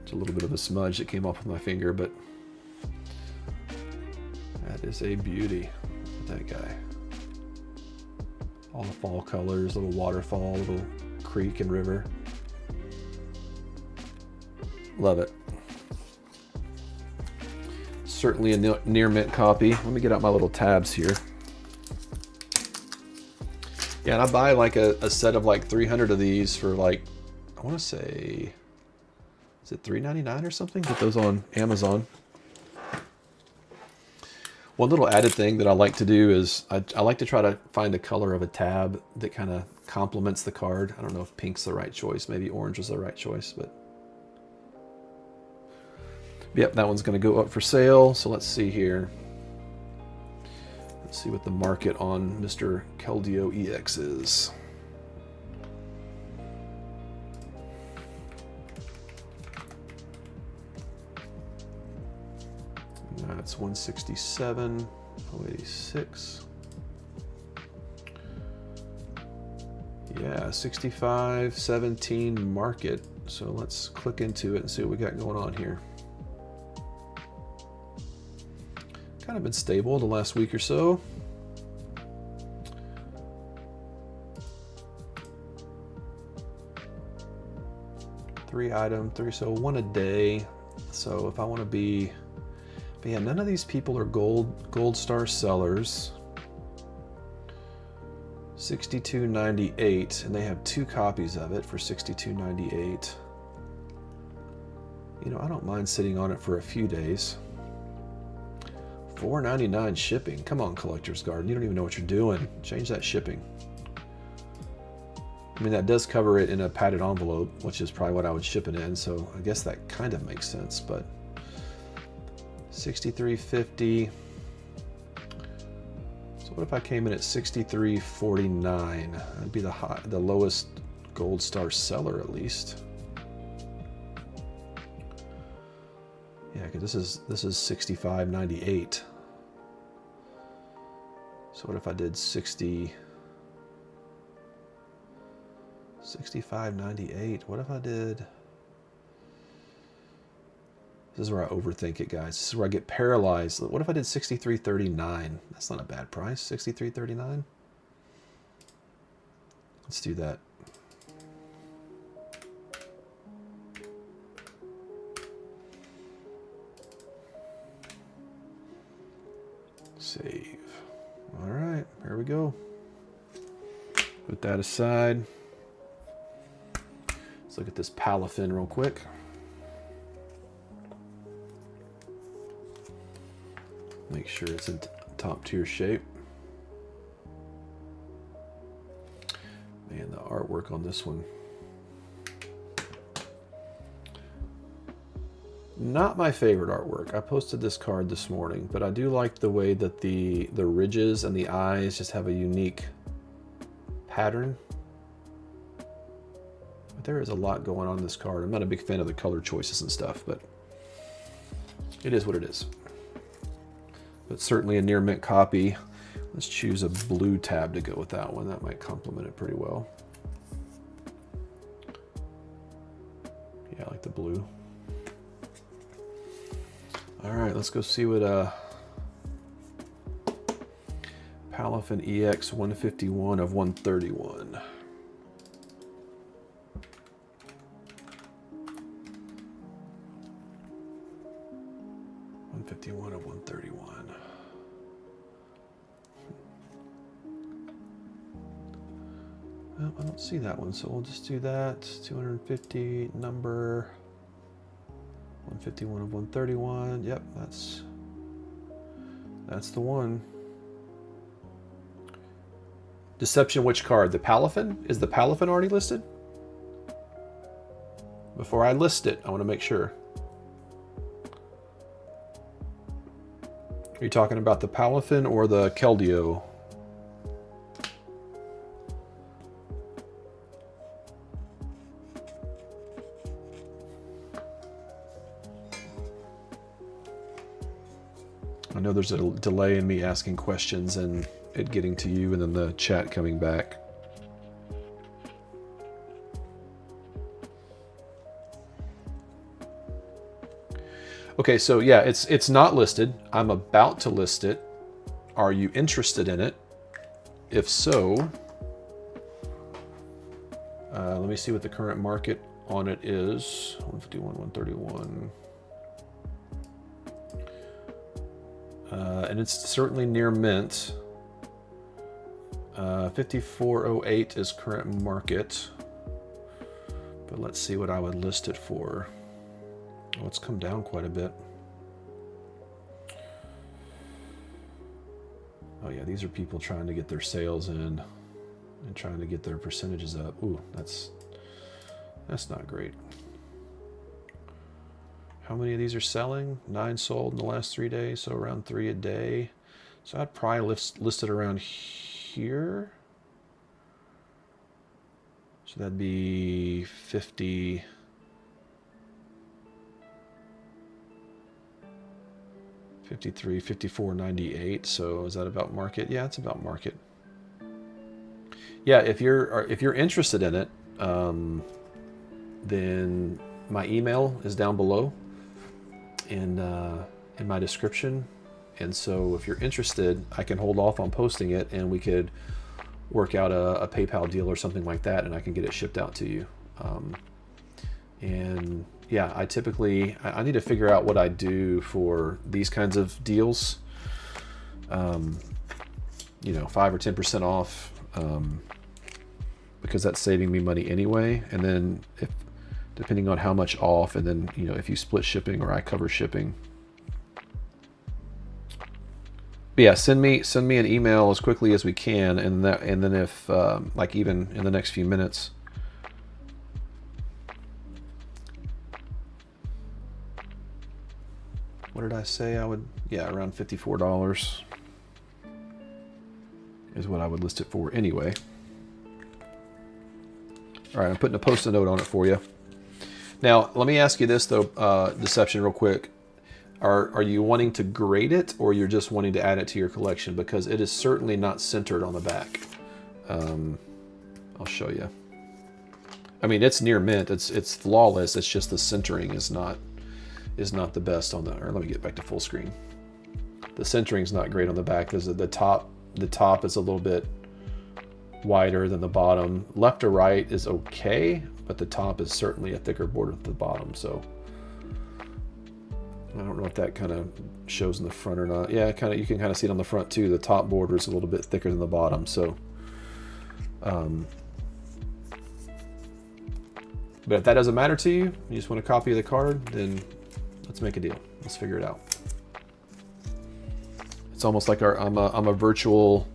It's a little bit of a smudge that came off with my finger, but that is a beauty. Look at that guy. All the fall colors, little waterfall, little creek and river. Love it. Certainly a near mint copy. Let me get out my little tabs here. Yeah, and I buy like a set of like 300 of these for like, I want to say, is it $3.99 or something? Get those on Amazon. One little added thing that I like to do is I like to try to find the color of a tab that kind of complements the card. I don't know if pink's the right choice. Maybe orange is the right choice, but yep, that one's going to go up for sale. So let's see here. Let's see what the market on Mr. Keldeo EX is. That's 167, 086. Yeah, 6517 market. So let's click into it and see what we got going on here. Kind of been stable the last week or so. So one a day. So if I want to be, but yeah, none of these people are gold star sellers. 62.98, and they have 2 copies of it for 62.98. You know, I don't mind sitting on it for a few days. $4.99 shipping. Come on, Collector's Garden. You don't even know what you're doing. Change that shipping. I mean, that does cover it in a padded envelope, which is probably what I would ship it in, so I guess that kind of makes sense, but $63.50. So what if I came in at $63.49? That'd be the lowest gold star seller, at least. Yeah, because this is $65.98. So what if I did $65.98? What if I did? This is where I overthink it, guys. This is where I get paralyzed. What if I did $63.39? That's not a bad price. $63.39. Let's do that. Save. All right, here we go. Put that aside. Let's look at this Palafin real quick. Make sure it's in top tier shape. Man, the artwork on this one. Not my favorite artwork. I posted this card this morning, but I do like the way that the ridges and the eyes just have a unique pattern. But there is a lot going on in this card. I'm not a big fan of the color choices and stuff, but it is what it is. But certainly a near mint copy. Let's choose a blue tab to go with that one. That might complement it pretty well. Yeah, I like the blue. All right, let's go see what Palafin EX 151 of 131. Of 131. Well, I don't see that one, so we'll just do that. 250 number 151 of 131. Yep, that's the one. Deception, which card? The Palafin? Is the Palafin already listed? Before I list it, I want to make sure. Are you talking about the Palafin or the Keldeo? I know there's a delay in me asking questions and it getting to you and then the chat coming back. Okay, so yeah, it's not listed. I'm about to list it. Are you interested in it? If so, let me see what the current market on it is. 151, 131. And it's certainly near mint. 5408 is current market. But let's see what I would list it for. Oh, it's come down quite a bit. Oh yeah, these are people trying to get their sales in and trying to get their percentages up. Ooh, that's not great. How many of these are selling? 9 sold in the last 3 days, so around 3 a day. So I'd probably list it around here. So that'd be 50. 53, 54.98. So is that about market? Yeah, it's about market. yeah, if you're interested in it, then my email is down below in my description. And so if you're interested, I can hold off on posting it, and we could work out a PayPal deal or something like that, and I can get it shipped out to you. And yeah, I need to figure out what I do for these kinds of deals. You know, 5 or 10% off, because that's saving me money anyway. And then depending on how much off, and then, you know, if you split shipping or I cover shipping. But yeah, send me an email as quickly as we can, and then if like even in the next few minutes. What did I say I would? Yeah, around $54 is what I would list it for anyway. All right, I'm putting a Post-it note on it for you. Now, let me ask you this though, Deception, real quick. Are you wanting to grade it, or you're just wanting to add it to your collection? Because it is certainly not centered on the back. I'll show you. I mean, it's near mint. It's flawless. It's just the centering is not the best on the. Or let me get back to full screen. The centering is not great on the back. There's the top is a little bit wider than the bottom. Left to right is okay, but the top is certainly a thicker border than the bottom. So I don't know if that kind of shows in the front or not. Yeah, you can kind of see it on the front too. The top border is a little bit thicker than the bottom. So, but if that doesn't matter to you, you just want a copy of the card, then let's make a deal. Let's figure it out. It's almost like I'm a virtual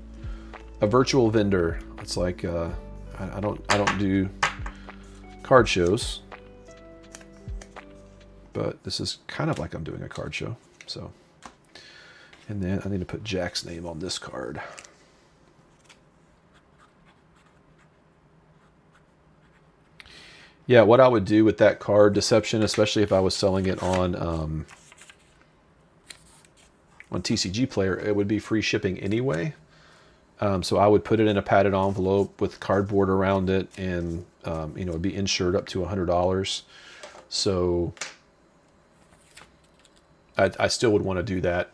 vendor. It's like I don't do card shows, but this is kind of like I'm doing a card show. So, and then I need to put Jack's name on this card. Yeah, what I would do with that card, Deception, especially if I was selling it on TCG Player, it would be free shipping anyway. So I would put it in a padded envelope with cardboard around it, and you know, it'd be insured up to $100. So I still would want to do that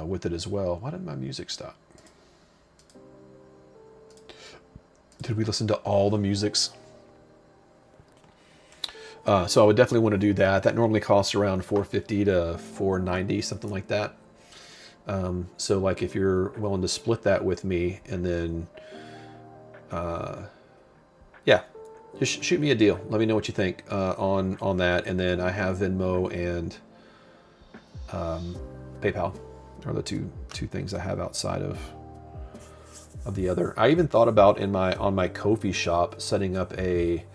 with it as well. Why did my music stop? Did we listen to all the musics? So I would definitely want to do that. That normally costs around $450 to $490, something like that. So like if you're willing to split that with me, and then yeah, just shoot me a deal. Let me know what you think on that. And then I have Venmo and PayPal are the two things I have outside of the other. I even thought about on my Ko-fi shop setting up a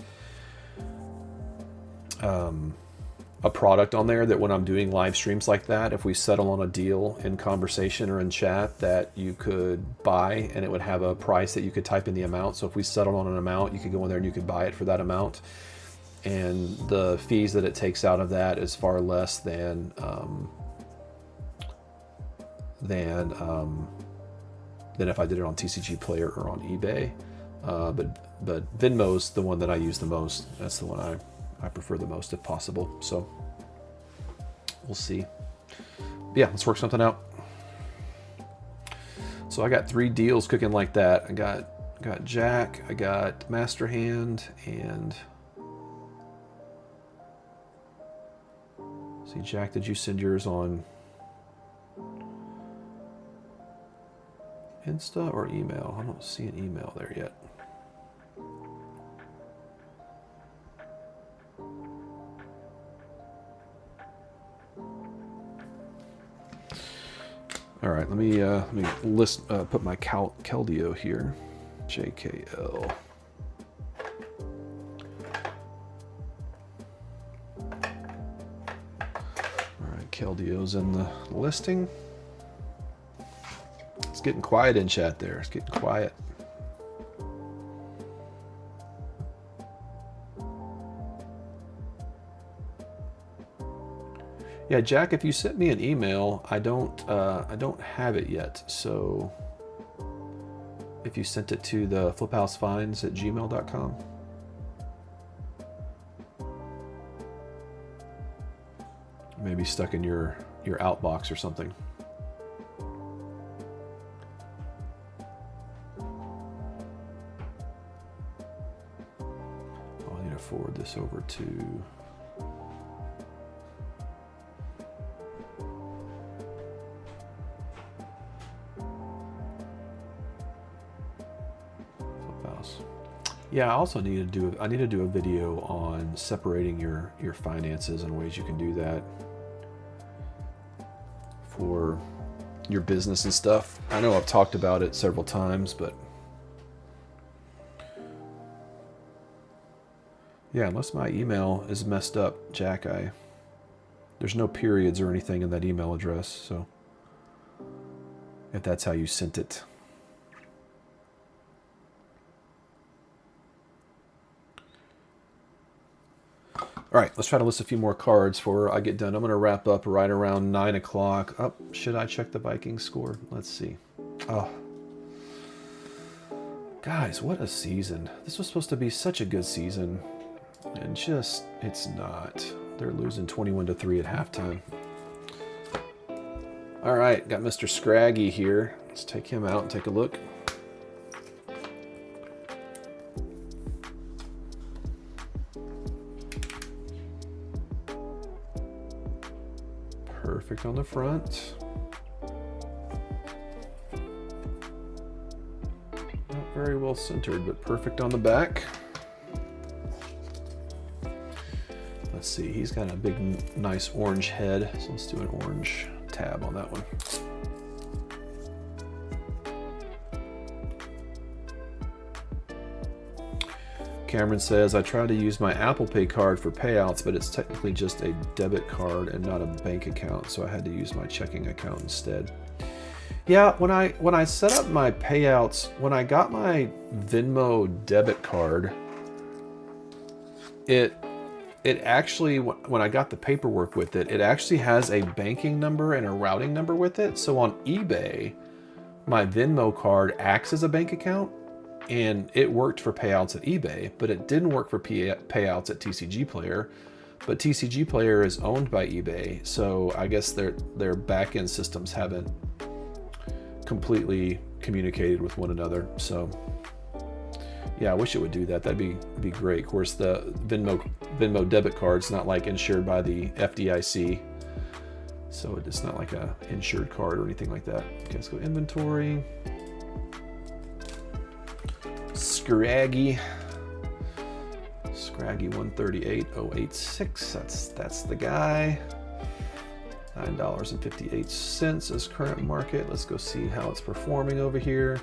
product on there that when I'm doing live streams like that, if we settle on a deal in conversation or in chat, that you could buy, and it would have a price that you could type in the amount. So if we settled on an amount, you could go in there and you could buy it for that amount. And the fees that it takes out of that is far less than if I did it on TCG Player or on eBay. But Venmo's the one that I use the most. That's the one I prefer the most if possible. So we'll see. But yeah, let's work something out. So I got 3 deals cooking like that. I got Jack, I got Master Hand, and see, Jack, did you send yours on Insta or email? I don't see an email there yet. All right, let me put my Keldeo here, JKL. All right, Keldeo's in the listing. It's getting quiet in chat there. It's getting quiet. Yeah, Jack, if you sent me an email, I don't have it yet. So if you sent it to the fliphousefines@gmail.com. Maybe stuck in your outbox or something. I'll need to forward this over to Fliphouse. Yeah, I also need to do a video on separating your finances and ways you can do that for your business and stuff. I know I've talked about it several times, but yeah, unless my email is messed up, Jack, there's no periods or anything in that email address, so if that's how you sent it. All right, let's try to list a few more cards before I get done. I'm going to wrap up right around 9 o'clock. Oh, should I check the Vikings score? Let's see. Oh, guys, what a season. This was supposed to be such a good season, and just, it's not. They're losing 21-3 at halftime. All right, got Mr. Scraggy here. Let's take him out and take a look. Perfect on the front. Not very well centered, but perfect on the back. Let's see, he's got a big, nice orange head, so let's do an orange tab on that one. Cameron says, I try to use my Apple Pay card for payouts, but it's technically just a debit card and not a bank account, so I had to use my checking account instead. Yeah, when I set up my payouts, when I got my Venmo debit card, it actually, when I got the paperwork with it, it actually has a banking number and a routing number with it. So on eBay, my Venmo card acts as a bank account, and it worked for payouts at eBay, but it didn't work for payouts at TCG Player. But TCG Player is owned by eBay, so I guess their back-end systems haven't completely communicated with one another. So yeah, I wish it would do that. That'd be great. Of course, the Venmo debit card's not like insured by the FDIC, so it's not like a insured card or anything like that. Okay, let's go inventory. Scraggy 138086. That's the guy. $9.58 is current market. Let's go see how it's performing over here.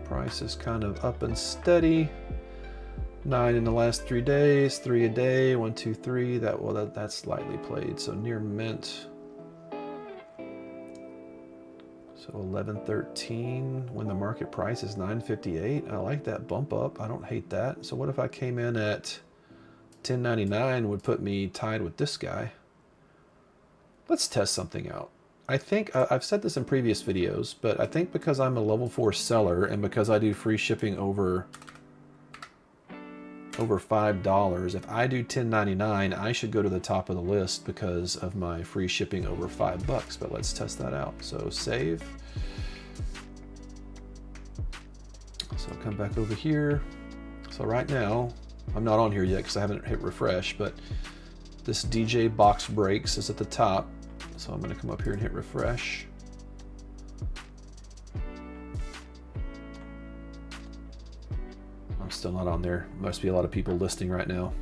Price is kind of up and steady. 9 in the last 3 days, 3 a day, 1, 2, 3. That's slightly played, so near mint. So 11.13 when the market price is 9.58. I like that bump up. I don't hate that. So what if I came in at 10.99? Would put me tied with this guy. Let's test something out. I think I've said this in previous videos, but I think because I'm a level 4 seller and because I do free shipping over $5, if I do $10.99, I should go to the top of the list because of my free shipping over $5. But let's test that out. So save. So come back over here. So right now, I'm not on here yet because I haven't hit refresh, but this DJ box breaks is at the top. So I'm going to come up here and hit refresh. I'm still not on there. Must be a lot of people listing right now.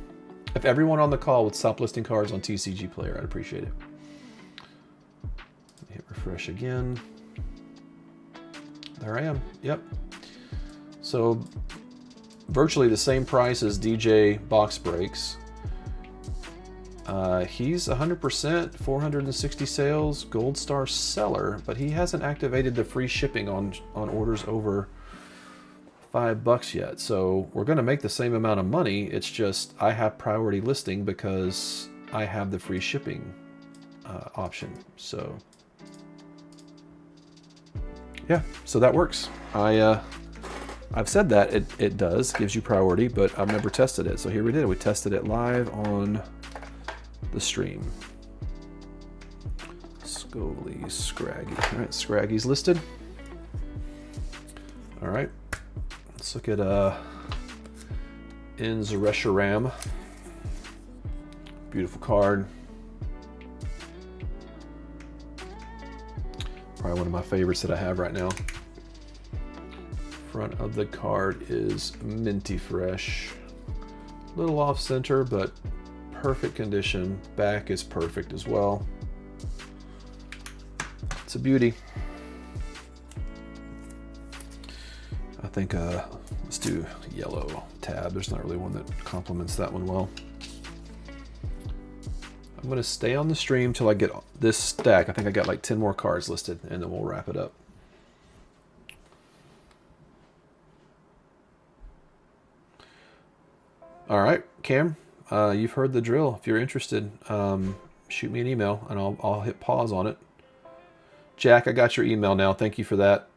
If everyone on the call would stop listing cards on TCG Player, I'd appreciate it. Hit refresh again. There I am. Yep. So virtually the same price as DJ box breaks. He's 100%, 460 sales, gold star seller, but he hasn't activated the free shipping on orders over $5 yet. So we're going to make the same amount of money. It's just I have priority listing because I have the free shipping option. So yeah, so that works. I I've said that it does, gives you priority, but I've never tested it. So here we did. We tested it live on the stream. Scovely, Scraggy. All right, Scraggy's listed. All right, let's look at Inzeresharam. Beautiful card. Probably one of my favorites that I have right now. Front of the card is minty fresh. A little off center, but perfect condition. Back is perfect as well. It's a beauty. I think let's do yellow tab. There's not really one that complements that one well. I'm gonna stay on the stream till I get this stack. I think I got like 10 more cards listed, and then we'll wrap it up. All right, Cam, you've heard the drill. If you're interested, shoot me an email and I'll hit pause on it. Jack, I got your email now. Thank you for that.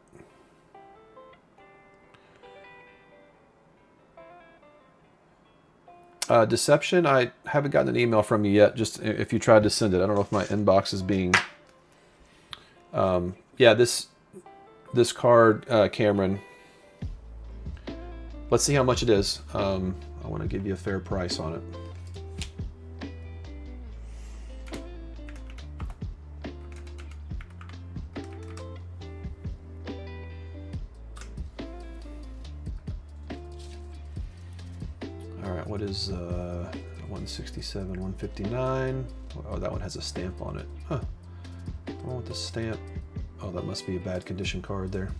Deception, I haven't gotten an email from you yet. Just if you tried to send it. I don't know if my inbox is being... yeah, this card, Cameron, let's see how much it is. I want to give you a fair price on it. What is 167, 159? Oh, that one has a stamp on it. Huh. The one with the stamp. Oh, that must be a bad condition card there.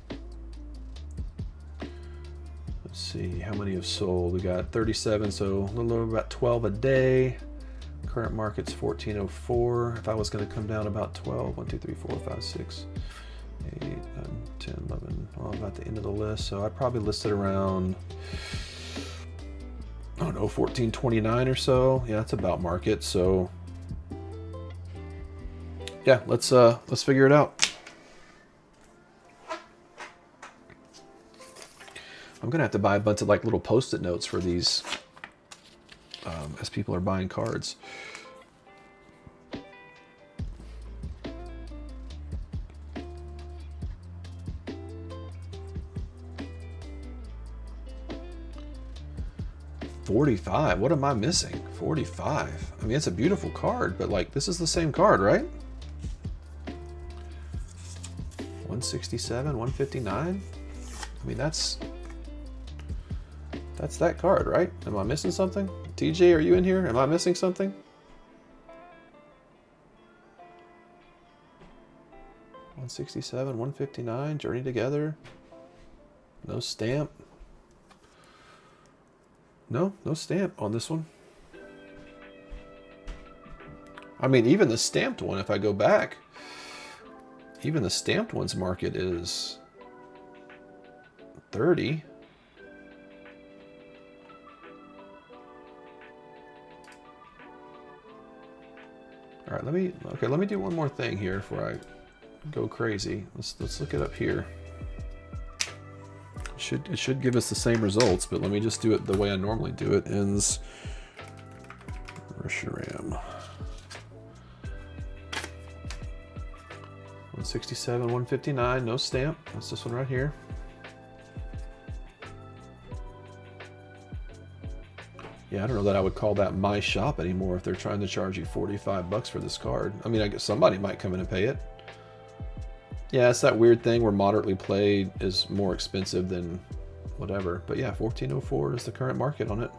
Let's see, how many have sold? We got 37, so a little over about 12 a day. Current market's 1404. If I was going to come down about 12, 1, 2, 3, 4, 5, 6, 8, 9, 10, 11. Well, about the end of the list, so I'd probably list it around, I don't know, 1429 or so. Yeah, that's about market. So yeah, let's figure it out. I'm gonna have to buy a bunch of like little post-it notes for these as people are buying cards. $45. What am I missing? 45. I mean, it's a beautiful card, but like this is the same card, right? 167, 159. I mean, that's that card, right? Am I missing something? TJ, are you in here? Am I missing something? 167, 159. Journey Together. No stamp. No stamp on this one. I mean, even the stamped one, if I go back, even the stamped one's market is 30. All right, let me do one more thing here before I go crazy. Let's look it up here. It should give us the same results, but let me just do it the way I normally do it. Ends Reshiram 167, 159, no stamp. That's this one right here. Yeah, I don't know that I would call that my shop anymore if they're trying to charge you 45 bucks for this card. I mean, I guess somebody might come in and pay it. Yeah, it's that weird thing where moderately played is more expensive than whatever. But yeah, 1404 is the current market on it.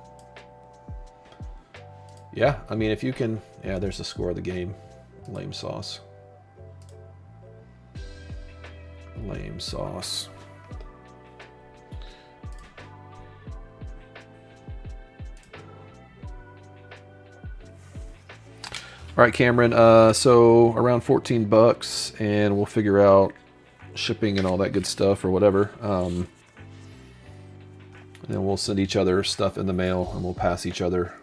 Yeah, I mean, if you can... Yeah, there's the score of the game. Lame sauce. Lame sauce. All right, Cameron, so around 14 bucks, and we'll figure out shipping and all that good stuff or whatever. And then we'll send each other stuff in the mail, and we'll pass each other.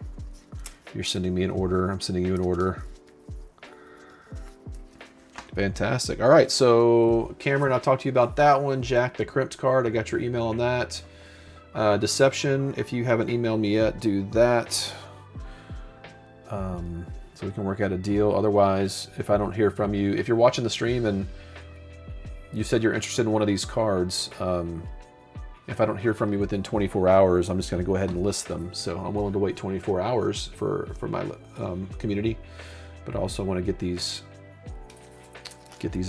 You're sending me an order, I'm sending you an order. Fantastic. All right, so Cameron, I'll talk to you about that one. Jack, the crimped card, I got your email on that. Deception, if you haven't emailed me yet, do that. So we can work out a deal. Otherwise, if I don't hear from you, if you're watching the stream and you said you're interested in one of these cards, if I don't hear from you within 24 hours, I'm just going to go ahead and list them. So I'm willing to wait 24 hours for my community, but I also want to get these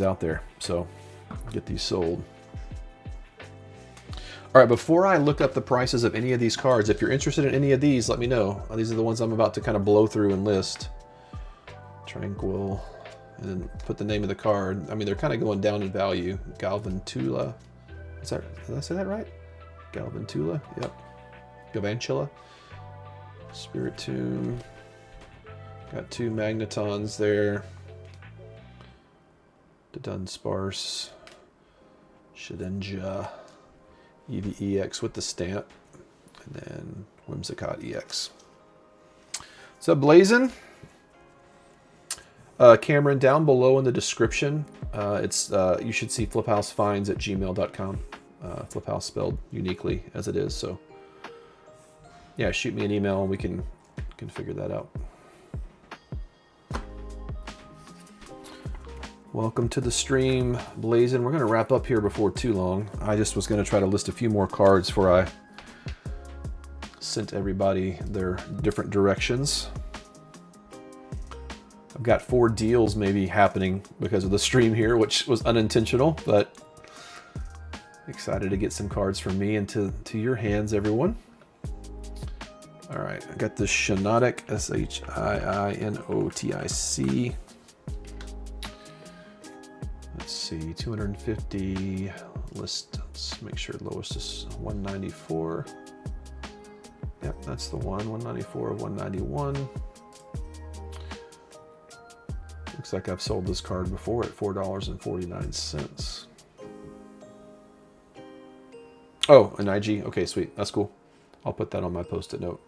out there. So get these sold. All right, before I look up the prices of any of these cards, if you're interested in any of these, let me know. These are the ones I'm about to kind of blow through and list. Tranquil, and then put the name of the card. I mean, they're kind of going down in value. Galvantula. Did I say that right? Galvantula, yep. Galvantula. Spirit Tomb. Got 2 Magnetons there. The Dunsparce. Shedinja. EVEX with the stamp, and then Whimsicott EX. So Blazin', Cameron, down below in the description, you should see fliphousefines@gmail.com. Fliphouse spelled uniquely as it is. So yeah, shoot me an email and we can figure that out. Welcome to the stream, Blazin'. We're going to wrap up here before too long. I just was going to try to list a few more cards before I sent everybody their different directions. I've got 4 deals maybe happening because of the stream here, which was unintentional, but excited to get some cards from me into your hands, everyone. All right, I got the Shiinotic, Shiinotic. Let's see, 250 list. Let's make sure lowest is 194. Yep, that's the one. 194 of 191. Looks like I've sold this card before at $4.49. Oh, an IG. Okay, sweet. That's cool. I'll put that on my post-it note.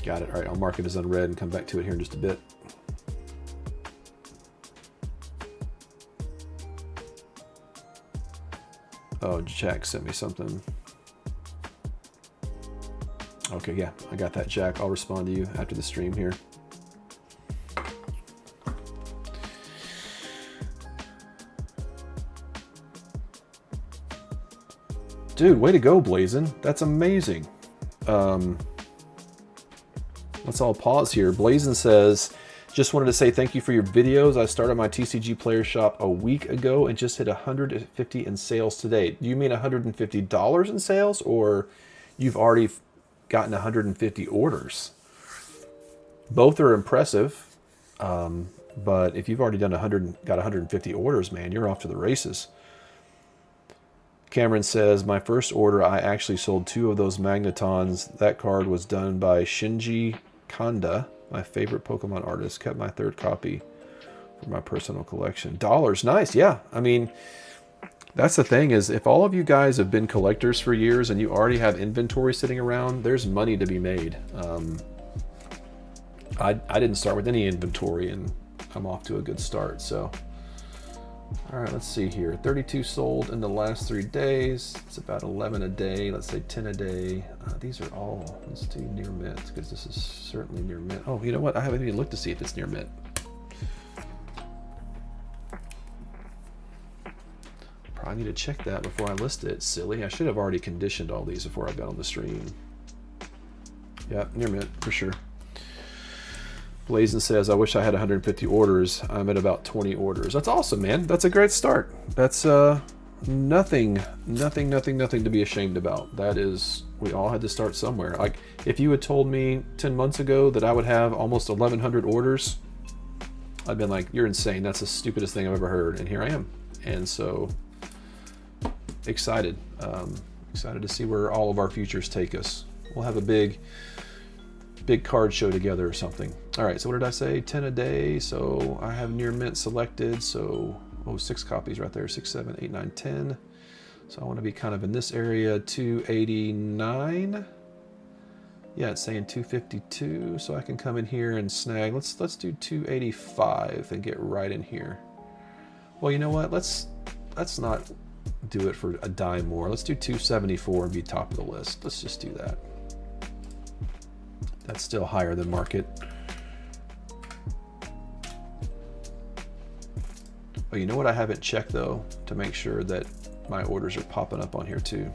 Got it. All right, I'll mark it as unread and come back to it here in just a bit. Oh, Jack sent me something. Okay, yeah, I got that, Jack. I'll respond to you after the stream here. Dude, way to go, Blazin'. That's amazing. Let's all pause here. Blazin' says, just wanted to say thank you for your videos. I started my TCG player shop a week ago and just hit 150 in sales today. Do you mean $150 in sales, or you've already gotten 150 orders? Both are impressive, but if you've already done got 150 orders, man, you're off to the races. Cameron says, my first order, I actually sold 2 of those Magnetons. That card was done by Shinji Kanda, my favorite Pokemon artist. Kept my 3rd copy for my personal collection. Dollars, nice, yeah. I mean, that's the thing is, if all of you guys have been collectors for years and you already have inventory sitting around, there's money to be made. I didn't start with any inventory, and I'm off to a good start, so. All right, let's see here. 32 sold in the last 3 days. It's about 11 a day. Let's say 10 a day. These are all, let's do near mint, because this is certainly near mint. Oh, you know what? I haven't even looked to see if it's near mint. Probably need to check that before I list it. Silly. I should have already conditioned all these before I got on the stream. Yeah, near mint for sure. Blazin' says, I wish I had 150 orders. I'm at about 20 orders. That's awesome, man. That's a great start. That's nothing to be ashamed about. That is, we all had to start somewhere. Like, if you had told me 10 months ago that I would have almost 1,100 orders, I'd been like, you're insane. That's the stupidest thing I've ever heard. And here I am. And so, excited. Excited to see where all of our futures take us. We'll have a big card show together or something. All right, so what did I say? 10 a day. So I have near mint selected. So, 6 copies right there. 6, 7, 8, 9, 10. So I want to be kind of in this area. 289. Yeah, it's saying 252. So I can come in here and snag. Let's do 285 and get right in here. Well, you know what? Let's not do it for a dime more. Let's do 274 and be top of the list. Let's just do that. That's still higher than market. Oh, you know what I haven't checked though, to make sure that my orders are popping up on here too.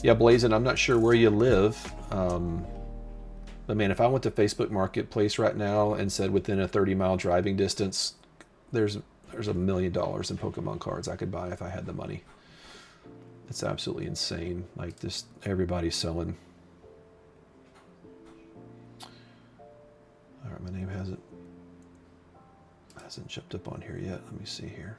Yeah, Blazin', I'm not sure where you live, but man, if I went to Facebook Marketplace right now and said within a 30-mile driving distance, there's $1 million in Pokemon cards I could buy if I had the money. It's absolutely insane. Like, just everybody's selling. All right, my name hasn't jumped up on here yet. Let me see here.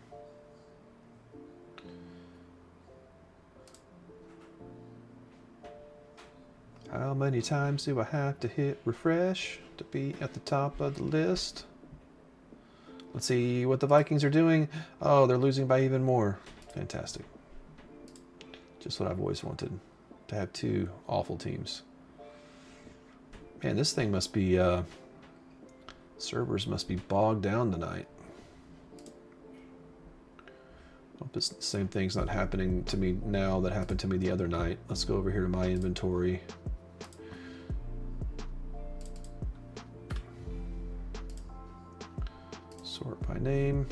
How many times do I have to hit refresh to be at the top of the list? Let's see what the Vikings are doing. Oh, they're losing by even more. Fantastic. Just what I've always wanted, to have two awful teams. Man, this thing must be, servers must be bogged down tonight. Hope this same thing's not happening to me now that happened to me the other night. Let's go over here to my inventory. Sort by name.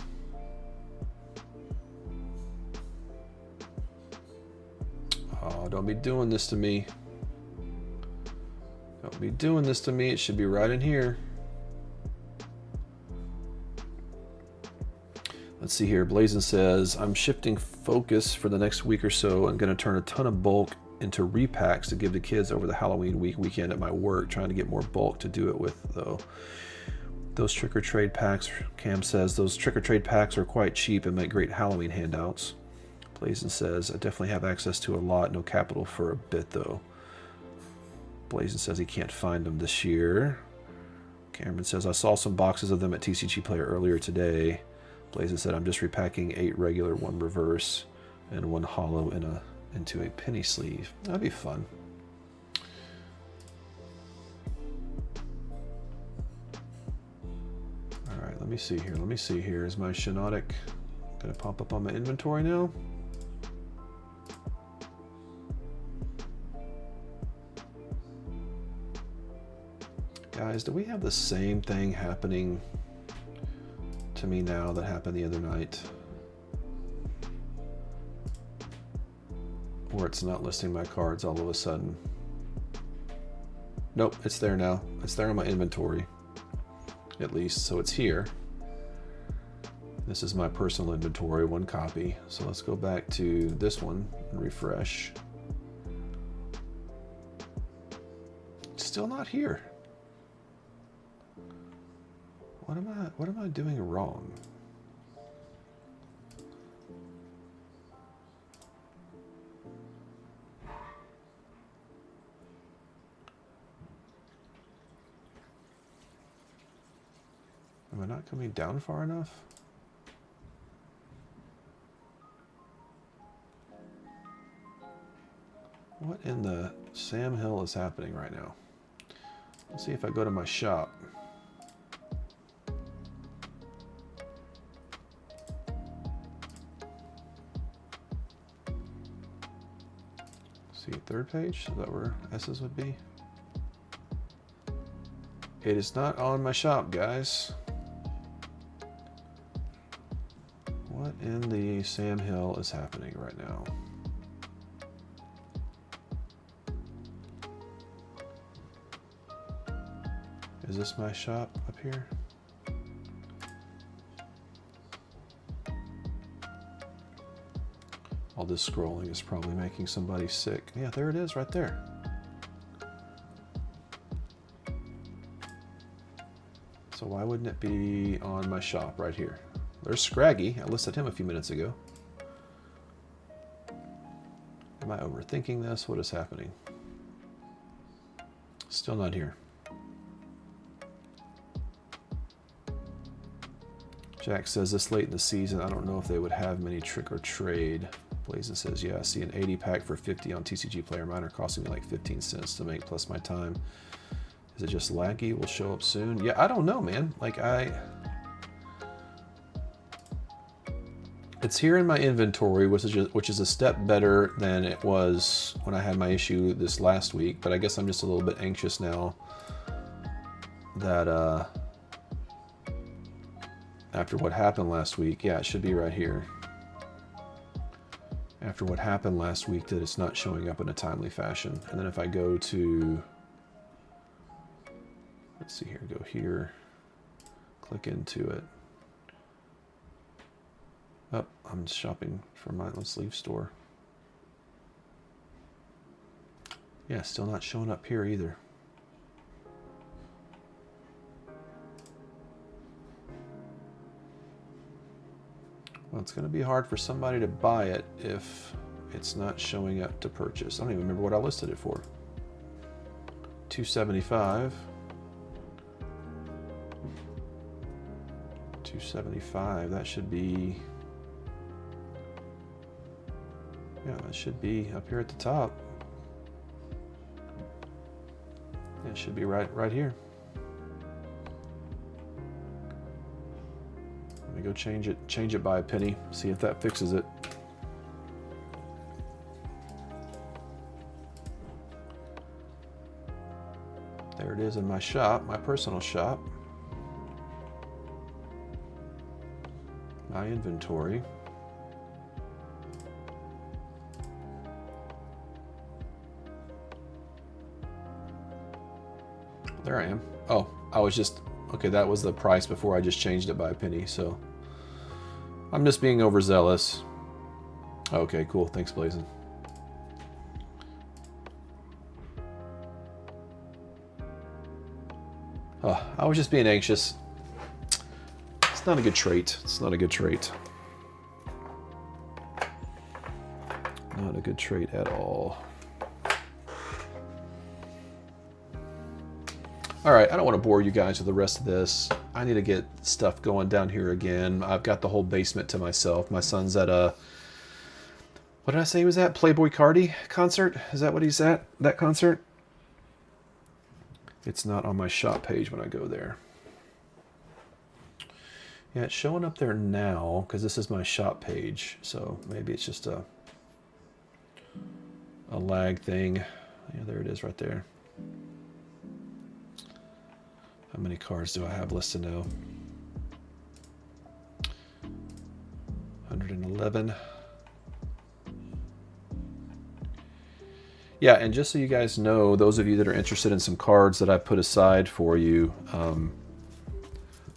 Oh, don't be doing this to me. Don't be doing this to me. It should be right in here. Let's see here. Blazin' says, I'm shifting focus for the next week or so. I'm going to turn a ton of bulk into repacks to give the kids over the Halloween weekend at my work. Trying to get more bulk to do it with, though. Those trick-or-trade packs, Cam says, those trick-or-trade packs are quite cheap and make great Halloween handouts. Blazin' says, I definitely have access to a lot. No capital for a bit, though. Blazin' says he can't find them this year. Cameron says, I saw some boxes of them at TCG Player earlier today. Blazin' said, I'm just repacking 8 regular, 1 reverse, and 1 hollow into a penny sleeve. That'd be fun. All right, let me see here. Let me see here. Is my Shiinotic going to pop up on my inventory now? Guys, do we have the same thing happening to me now that happened the other night? Where it's not listing my cards all of a sudden. Nope, it's there now. It's there on my inventory, at least, so it's here. This is my personal inventory, 1 copy. So let's go back to this one and refresh. It's still not here. What am I doing wrong? Am I not coming down far enough? What in the Sam Hill is happening right now? Let's see if I go to my shop. See, 3rd page? Is that where S's would be? It is not on my shop, guys. What in the Sam Hill is happening right now? Is this my shop up here? All this scrolling is probably making somebody sick. Yeah, there it is right there. So why wouldn't it be on my shop right here? There's Scraggy. I listed him a few minutes ago. Am I overthinking this? What is happening? Still not here. Jack says, this late in the season, I don't know if they would have many trick or trade. Blazin' says, yeah, I see an 80 pack for 50 on TCG Player. Mine are costing me like 15 cents to make plus my time. Is it just laggy? Will show up soon? Yeah, I don't know, man. Like, It's here in my inventory, which is a step better than it was when I had my issue this last week. But I guess I'm just a little bit anxious now that after what happened last week. Yeah, it should be right here. After what happened last week, that it's not showing up in a timely fashion. And then if I go to, let's see here, go here, click into it. Oh, I'm shopping for my, let's leave store. Yeah, still not showing up here either. Well, it's going to be hard for somebody to buy it if it's not showing up to purchase. I don't even remember what I listed it for. $275. $275. That should be. Yeah, that should be up here at the top. Yeah, it should be right here. Let me go change it by a penny, see if that fixes it. There it is in my shop, my personal shop. My inventory. There I am. Oh, I was just, okay, that was the price before I just changed it by a penny, so I'm just being overzealous. Okay, cool. Thanks, Blazin. Oh, I was just being anxious. It's not a good trait. It's not a good trait. Not a good trait at all. All right, I don't want to bore you guys with the rest of this. I need to get stuff going down here again. I've got the whole basement to myself. My son's at a, what did I say he was at? Playboy Cardi concert? Is that what he's at? That concert? It's not on my shop page when I go there. Yeah, it's showing up there now because this is my shop page. So maybe it's just a lag thing. Yeah, there it is right there. How many cards do I have listed now? 111. Yeah, and just so you guys know, those of you that are interested in some cards that I put aside for you,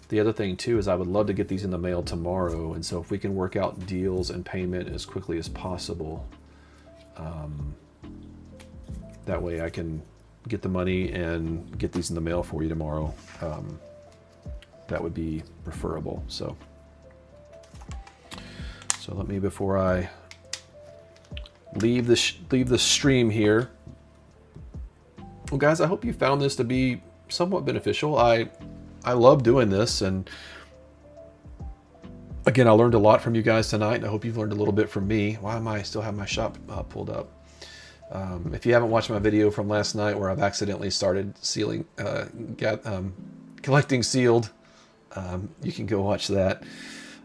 the other thing too is I would love to get these in the mail tomorrow, and so if we can work out deals and payment as quickly as possible, that way I can get the money and get these in the mail for you tomorrow. That would be preferable. So let me, before I leave the stream here. Well, guys, I hope you found this to be somewhat beneficial. I love doing this, and again, I learned a lot from you guys tonight, and I hope you've learned a little bit from me. Why am I still have my shop pulled up? If you haven't watched my video from last night where I've accidentally started sealing, collecting sealed, you can go watch that.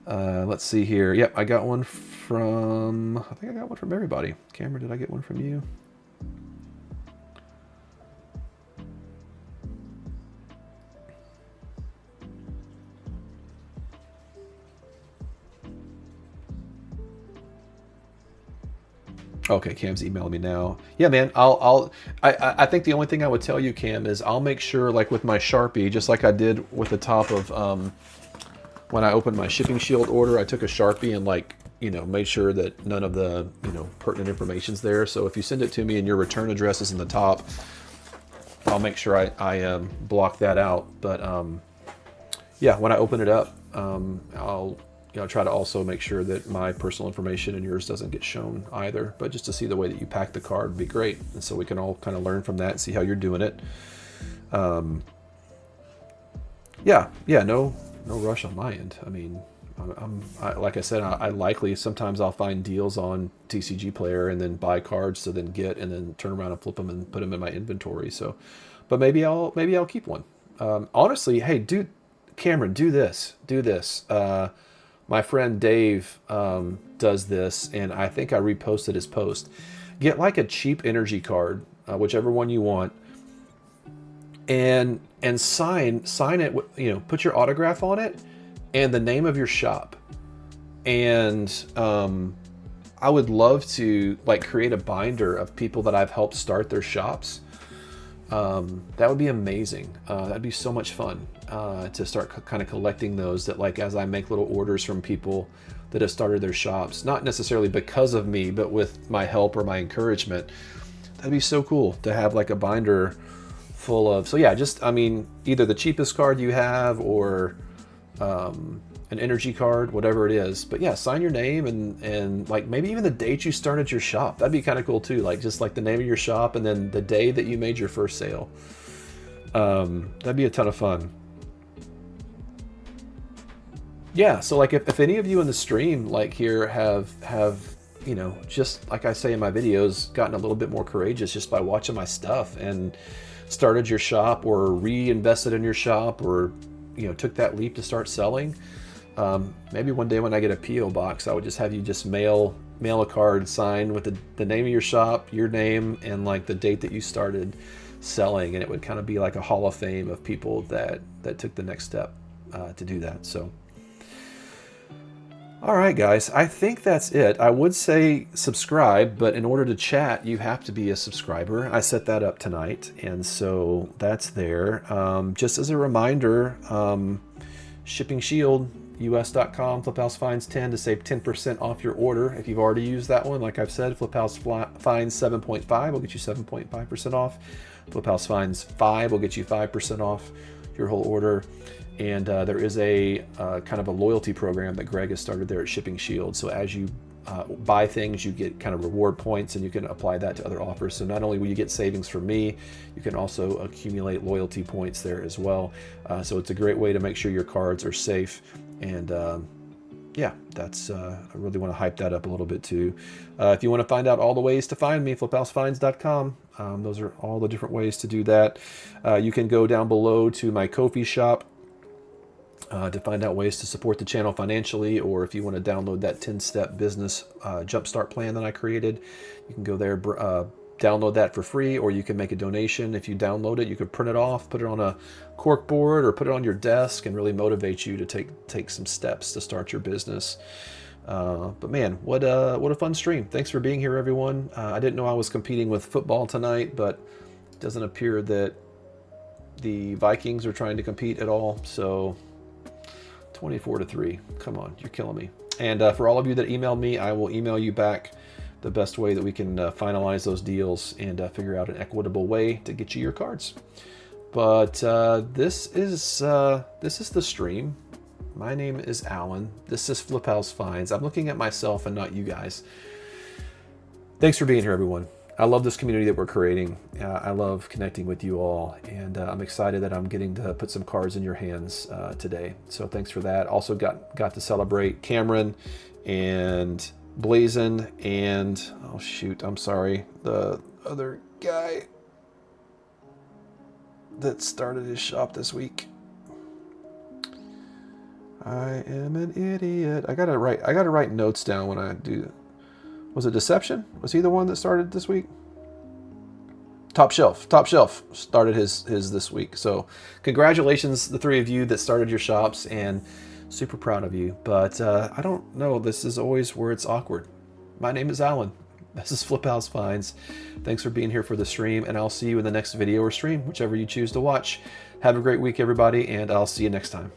Let's see here. Yep, I got one from, I think I got one from everybody. Cameron, did I get one from you? Okay, Cam's emailing me now. Yeah, man, I think the only thing I would tell you, Cam, is I'll make sure, like with my Sharpie, just like I did with the top of, when I opened my shipping shield order, I took a Sharpie and, like, you know, made sure that none of the, you know, pertinent information's there. So if you send it to me and your return address is in the top, I'll make sure I block that out. But yeah, when I open it up, I'll, you know, try to also make sure that my personal information and yours doesn't get shown either. But just to see the way that you pack the card would be great, and so we can all kind of learn from that and see how you're doing it. Yeah, no rush on my end. I mean, like I said, I likely sometimes I'll find deals on TCG Player and then buy cards to then get and then turn around and flip them and put them in my inventory. So, but maybe I'll keep one. Honestly, hey, dude, Cameron, do this. My friend Dave does this, and I think I reposted his post. Get like a cheap energy card, whichever one you want, and sign it. You know, put your autograph on it and the name of your shop. And I would love to like create a binder of people that I've helped start their shops. That would be amazing. That'd be so much fun to start kind of collecting those, that like as I make little orders from people that have started their shops, not necessarily because of me, but with my help or my encouragement. That'd be so cool to have like a binder full of. So yeah, just, I mean, either the cheapest card you have or an energy card, whatever it is. But yeah, sign your name and like maybe even the date you started your shop. That'd be kind of cool too. Like just like the name of your shop and then the day that you made your first sale. That'd be a ton of fun. Yeah, so like if any of you in the stream like here have you know, just like I say in my videos, gotten a little bit more courageous just by watching my stuff and started your shop or reinvested in your shop, or you know, took that leap to start selling. Maybe one day when I get a PO box, I would just have you just mail a card signed with the name of your shop, your name, and like the date that you started selling, and it would kind of be like a hall of fame of people that took the next step to do that. So all right, guys, I think that's it. I would say subscribe, but in order to chat, you have to be a subscriber. I set that up tonight, and so that's there. Just as a reminder, Shipping Shield, us.com, Fliphouse Finds 10 to save 10% off your order. If you've already used that one, like I've said, Fliphouse Finds 7.5 will get you 7.5% off. Fliphouse Finds 5 will get you 5% off your whole order. And there is a kind of a loyalty program that Greg has started there at Shipping Shield. So as you buy things, you get kind of reward points, and you can apply that to other offers. So not only will you get savings from me, you can also accumulate loyalty points there as well. So it's a great way to make sure your cards are safe. And yeah, that's I really want to hype that up a little bit too. If you want to find out all the ways to find me, fliphousefinds.com. Those are all the different ways to do that. You can go down below to my Ko-fi shop to find out ways to support the channel financially, or if you want to download that 10-step business jumpstart plan that I created, you can go there, download that for free, or you can make a donation. If you download it, you can print it off, put it on a cork board, or put it on your desk, and really motivate you to take some steps to start your business. But man, what a fun stream. Thanks for being here, everyone. I didn't know I was competing with football tonight, but it doesn't appear that the Vikings are trying to compete at all. So 24-3. Come on, you're killing me. And for all of you that emailed me, I will email you back the best way that we can finalize those deals and figure out an equitable way to get you your cards. But this is the stream. My name is Alan. This is Fliphouse Finds. I'm looking at myself and not you guys. Thanks for being here, everyone. I love this community that we're creating. I love connecting with you all, and I'm excited that I'm getting to put some cards in your hands today. So thanks for that. Also got to celebrate Cameron and Blazin and, oh shoot, I'm sorry, the other guy that started his shop this week. I am an idiot. I gotta write notes down when I do. Was it Deception? Was he the one that started this week? Top Shelf started his this week. So congratulations, the three of you that started your shops, and super proud of you. But I don't know, this is always where it's awkward. My name is Alan. This is Fliphouse Finds. Thanks for being here for the stream, and I'll see you in the next video or stream, whichever you choose to watch. Have a great week, everybody, and I'll see you next time.